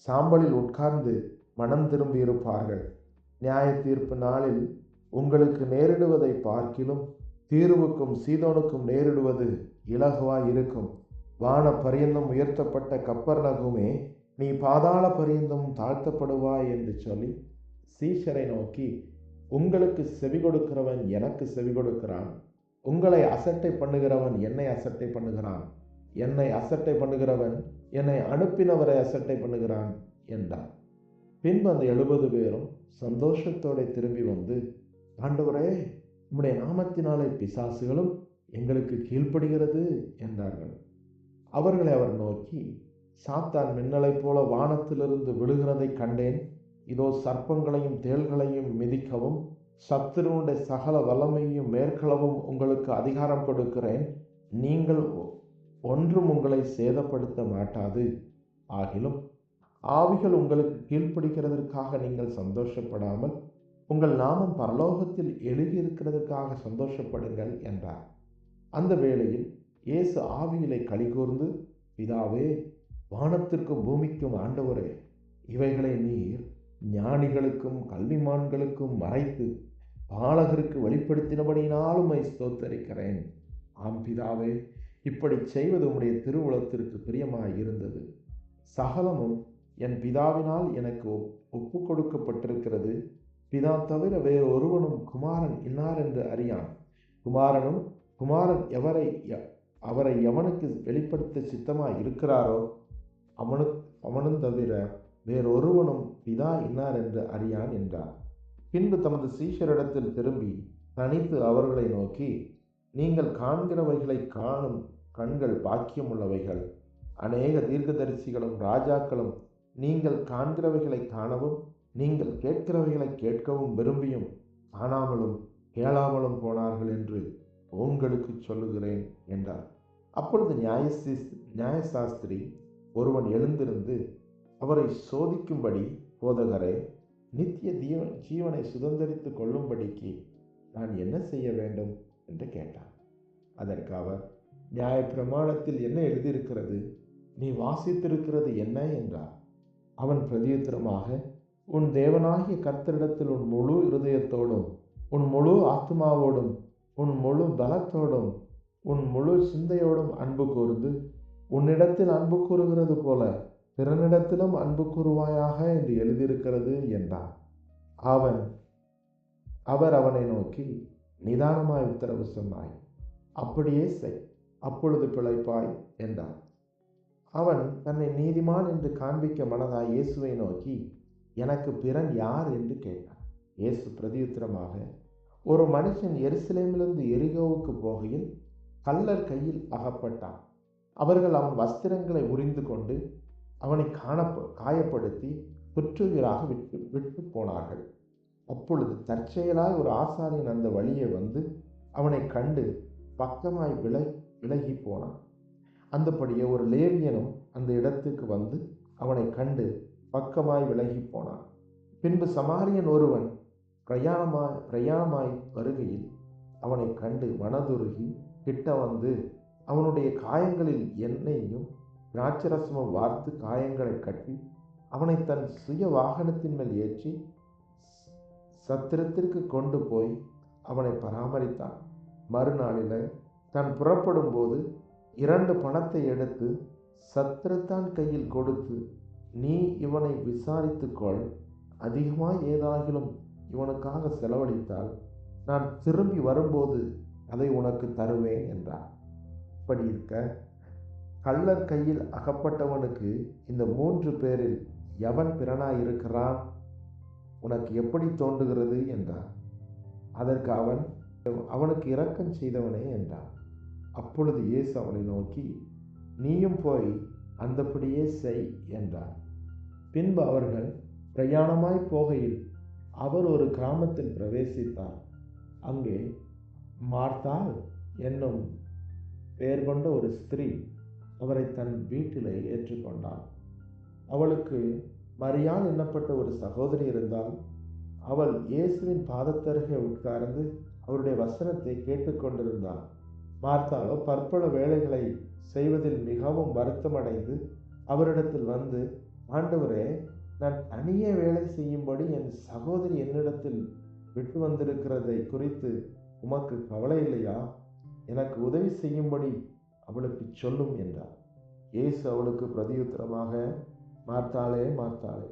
சாம்பலில் உட்கார்ந்து மனம் திரும்பி இருப்பார்கள். நியாய தீர்ப்பு நாளில் உங்களுக்கு நேரிடுவதை பார்க்கிலும் தீருவுக்கும் சீதோனுக்கும் நேரிடுவது இலகுவாய் இருக்கும். வான பரியந்தம் உயர்த்தப்பட்ட கப்பர்நகூமே, நீ பாதாள பரியந்தம் தாழ்த்தப்படுவாய் என்று சொல்லி சீஷரை நோக்கி, உங்களுக்கு செவி கொடுக்கிறவன் எனக்கு செவி கொடுக்கிறான். உங்களை அசட்டை பண்ணுகிறவன் என்னை அசட்டை பண்ணுகிறான். என்னை அசட்டை பண்ணுகிறவன் என்னை அனுப்பினவரை அசட்டை பண்ணுகிறான் என்றார். பின்பு அந்த 70 பேரும் சந்தோஷத்தோட திரும்பி வந்து, ஆண்டவரே, உம்முடைய நாமத்தினாலே பிசாசுகளும் எங்களுக்கு கீழ்ப்படுகிறது என்றார்கள். அவர்களை அவர் நோக்கி, சாத்தான் மின்னலைப் போல வானத்திலிருந்து விழுகிறதை கண்டேன். இதோ சர்ப்பங்களையும் தேள்களையும் மிதிக்கவும் சத்துருவுடைய சகல வல்லமையும் மேற்கொள்ளவும் உங்களுக்கு அதிகாரம் கொடுக்கிறேன். நீங்கள் ஒன்றும் உங்களை சேதப்படுத்த மாட்டாது. ஆகிலும் ஆவிகள் உங்களுக்கு கீழ்ப்படுகிறதற்காக நீங்கள் சந்தோஷப்படாமல் உங்கள் நாமம் பரலோகத்தில் எழுதியிருக்கிறதற்காக சந்தோஷப்படுங்கள் என்றார். அந்த வேளையில் இயேசு ஆவியிலே களிகூர்ந்து, பிதாவே, வானத்திற்கும் பூமிக்கும் ஆண்டவரே, இவைகளை நீர் ஞானிகளுக்கும் கல்விமான்களுக்கும் மறைத்து பாலகருக்கு வெளிப்படுத்தினபடியினால் உம்மை ஸ்தோத்தரிக்கிறேன். ஆம் பிதாவே, இப்படி செய்வது உம்முடைய திருவுளத்திற்கு பிரியமாய் இருந்தது. சகலமும் என் பிதாவினால் எனக்கு ஒப்பு கொடுக்கப்பட்டிருக்கிறது. பிதா தவிர வேறு ஒருவனும் குமாரன் இன்னார் என்று அறியான். குமாரன் அவரை எவனுக்கு வெளிப்படுத்த சித்தமாய் இருக்கிறாரோ அவனும் தவிர வேறொருவனும் பிதா இன்னார் என்று அறியான் என்றார். பின்பு தமது சீஷரிடத்தில் திரும்பி தனித்து அவர்களை நோக்கி, நீங்கள் காண்கிறவைகளை காணும் கண்கள் பாக்கியம் உள்ளவைகள். அநேக தீர்க்கதரிசிகளும் ராஜாக்களும் நீங்கள் காண்கிறவைகளை காணவும் நீங்கள் கேட்கிறவைகளை கேட்கவும் விரும்பியும் காணாமலும் கேளாமலும் போனார்கள் என்று உங்களுக்கு சொல்லுகிறேன் என்றார். அப்பொழுது நியாயசாஸ்திரி ஒருவன் எழுந்திருந்து அவரை சோதிக்கும்படி, போதகரே, நித்திய ஜீவனை சுதந்தரித்துக் கொள்ளும்படிக்கு நான் என்ன செய்ய வேண்டும் என்று கேட்டான். அதற்கு அவர், நியாயப்பிரமாணத்தில் என்ன எழுதியிருக்கிறது? நீ வாசித்திருக்கிறது என்ன என்றார். அவன் பிரதியுத்தரமாக, உன் தேவனாகிய கர்த்தரிடத்தில் உன் முழு இருதயத்தோடும், உன் முழு ஆத்மாவோடும், உன் முழு பலத்தோடும், உன் முழு சிந்தையோடும் அன்பு கூர்ந்து, உன்னிடத்தில் அன்பு கூறுகிறது போல பிறனிடத்திலும் அன்பு கூறுவாயாக என்று எழுதியிருக்கிறது என்றான். அவர் அவனை நோக்கி, நிதானமாய் உத்தரவு சொன்னாய், அப்படியே செய், அப்பொழுது பிழைப்பாய் என்றார். அவன் தன்னை நீதிமான் என்று காண்பிக்க மனதாய் இயேசுவை நோக்கி, எனக்கு பிறன் யார் என்று கேட்டான். இயேசு பிரதியுத்தரமாக, ஒரு மனுஷன் எருசலேமிலிருந்து எரிகோவுக்கு போகையில் கள்ளர் கையில் அகப்பட்டான். அவர்கள் அவன் வஸ்திரங்களை உரிந்து கொண்டு அவனை காயப்படுத்தி குற்றுயிராக விட்டு போனார்கள். அப்பொழுது தற்செயலாய் ஒரு ஆசாரியன் அந்த வழியே வந்து அவனை கண்டு பக்கமாய் விலகி போனான். அந்தபடியே ஒரு லேவியனும் அந்த இடத்துக்கு வந்து அவனை கண்டு பக்கமாய் விலகி போனான். பின்பு சமாரியன் ஒருவன் பிரயாணமாய் வருகையில் அவனை கண்டு மனதுருகி கிட்ட வந்து அவனுடைய காயங்களில் எண்ணெயையும் திராட்சரசமும் வார்த்து காயங்களை கட்டி அவனை தன் சுய வாகனத்தின் மேல் ஏற்றி சத்திரத்திற்கு கொண்டு போய் அவனை பராமரித்தான். மறுநாளில தான் புறப்படும் போது 2 பணத்தை எடுத்து சத்திரத்தான் கையில் கொடுத்து, நீ இவனை விசாரித்துக்கொள், அதிகமாய் ஏதாகிலும் இவனுக்காக செலவழித்தால் நான் திரும்பி வரும்போது அதை உனக்கு தருவேன் என்றார். இப்படி இருக்க கள்ளர் கையில் அகப்பட்டவனுக்கு இந்த 3 பேரில் எவன் பிறனாய் இருக்கிறான்? உனக்கு எப்படி தோன்றுகிறது என்றார். அதற்கு அவன், அவனுக்கு இரக்கம் செய்தவனே என்றான். அப்பொழுது இயேசு அவனை நோக்கி, நீயும் போய் அந்தபடியே செய் என்றார். பின்பு அவர்கள் பிரயாணமாய் போகையில் அவர் ஒரு கிராமத்தில் பிரவேசித்தார். அங்கே மார்த்தாள் என்னும் பெயர் கொண்ட ஒரு ஸ்திரீ அவரை தன் வீட்டிலே ஏற்றுக்கொண்டாள். அவளுக்கு மரியாள் என்னப்பட்ட ஒரு சகோதரி இருந்தால். அவள் இயேசுவின் பாதத்தருகே உட்கார்ந்து அவருடைய வசனத்தை கேட்டுக்கொண்டிருந்தாள். மார்த்தாளோ பற்பல வேலைகளை செய்வதில் மிகவும் வருத்தமடைந்து அவரிடத்தில் வந்து, ஆண்டவரே, நான் தனியே வேலை செய்யும்படி என் சகோதரி என்னிடத்தில் விட்டு வந்திருக்கிறதை குறித்து உமக்கு கவலை இல்லையா? எனக்கு உதவி செய்யும்படி அவளுக்கு சொல்லும் என்றார். இயேசு அவளுக்கு பிரதியுத்தரமாக, மார்த்தாளே, மார்த்தாளே,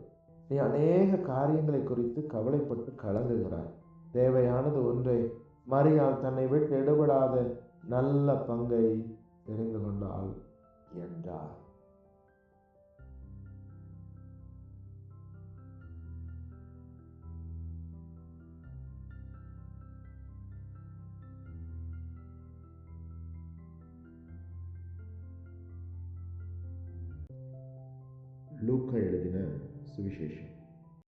நீ அநேக காரியங்களை குறித்து கவலைப்பட்டு கலங்குகிறாய். தேவையானது ஒன்றே. மரியாள் தன்னை விட்டு எடுபடாத நல்ல பங்கை தெரிந்து கொண்டாள் என்றார். லூக்கா எழுதின சுவிசேஷம்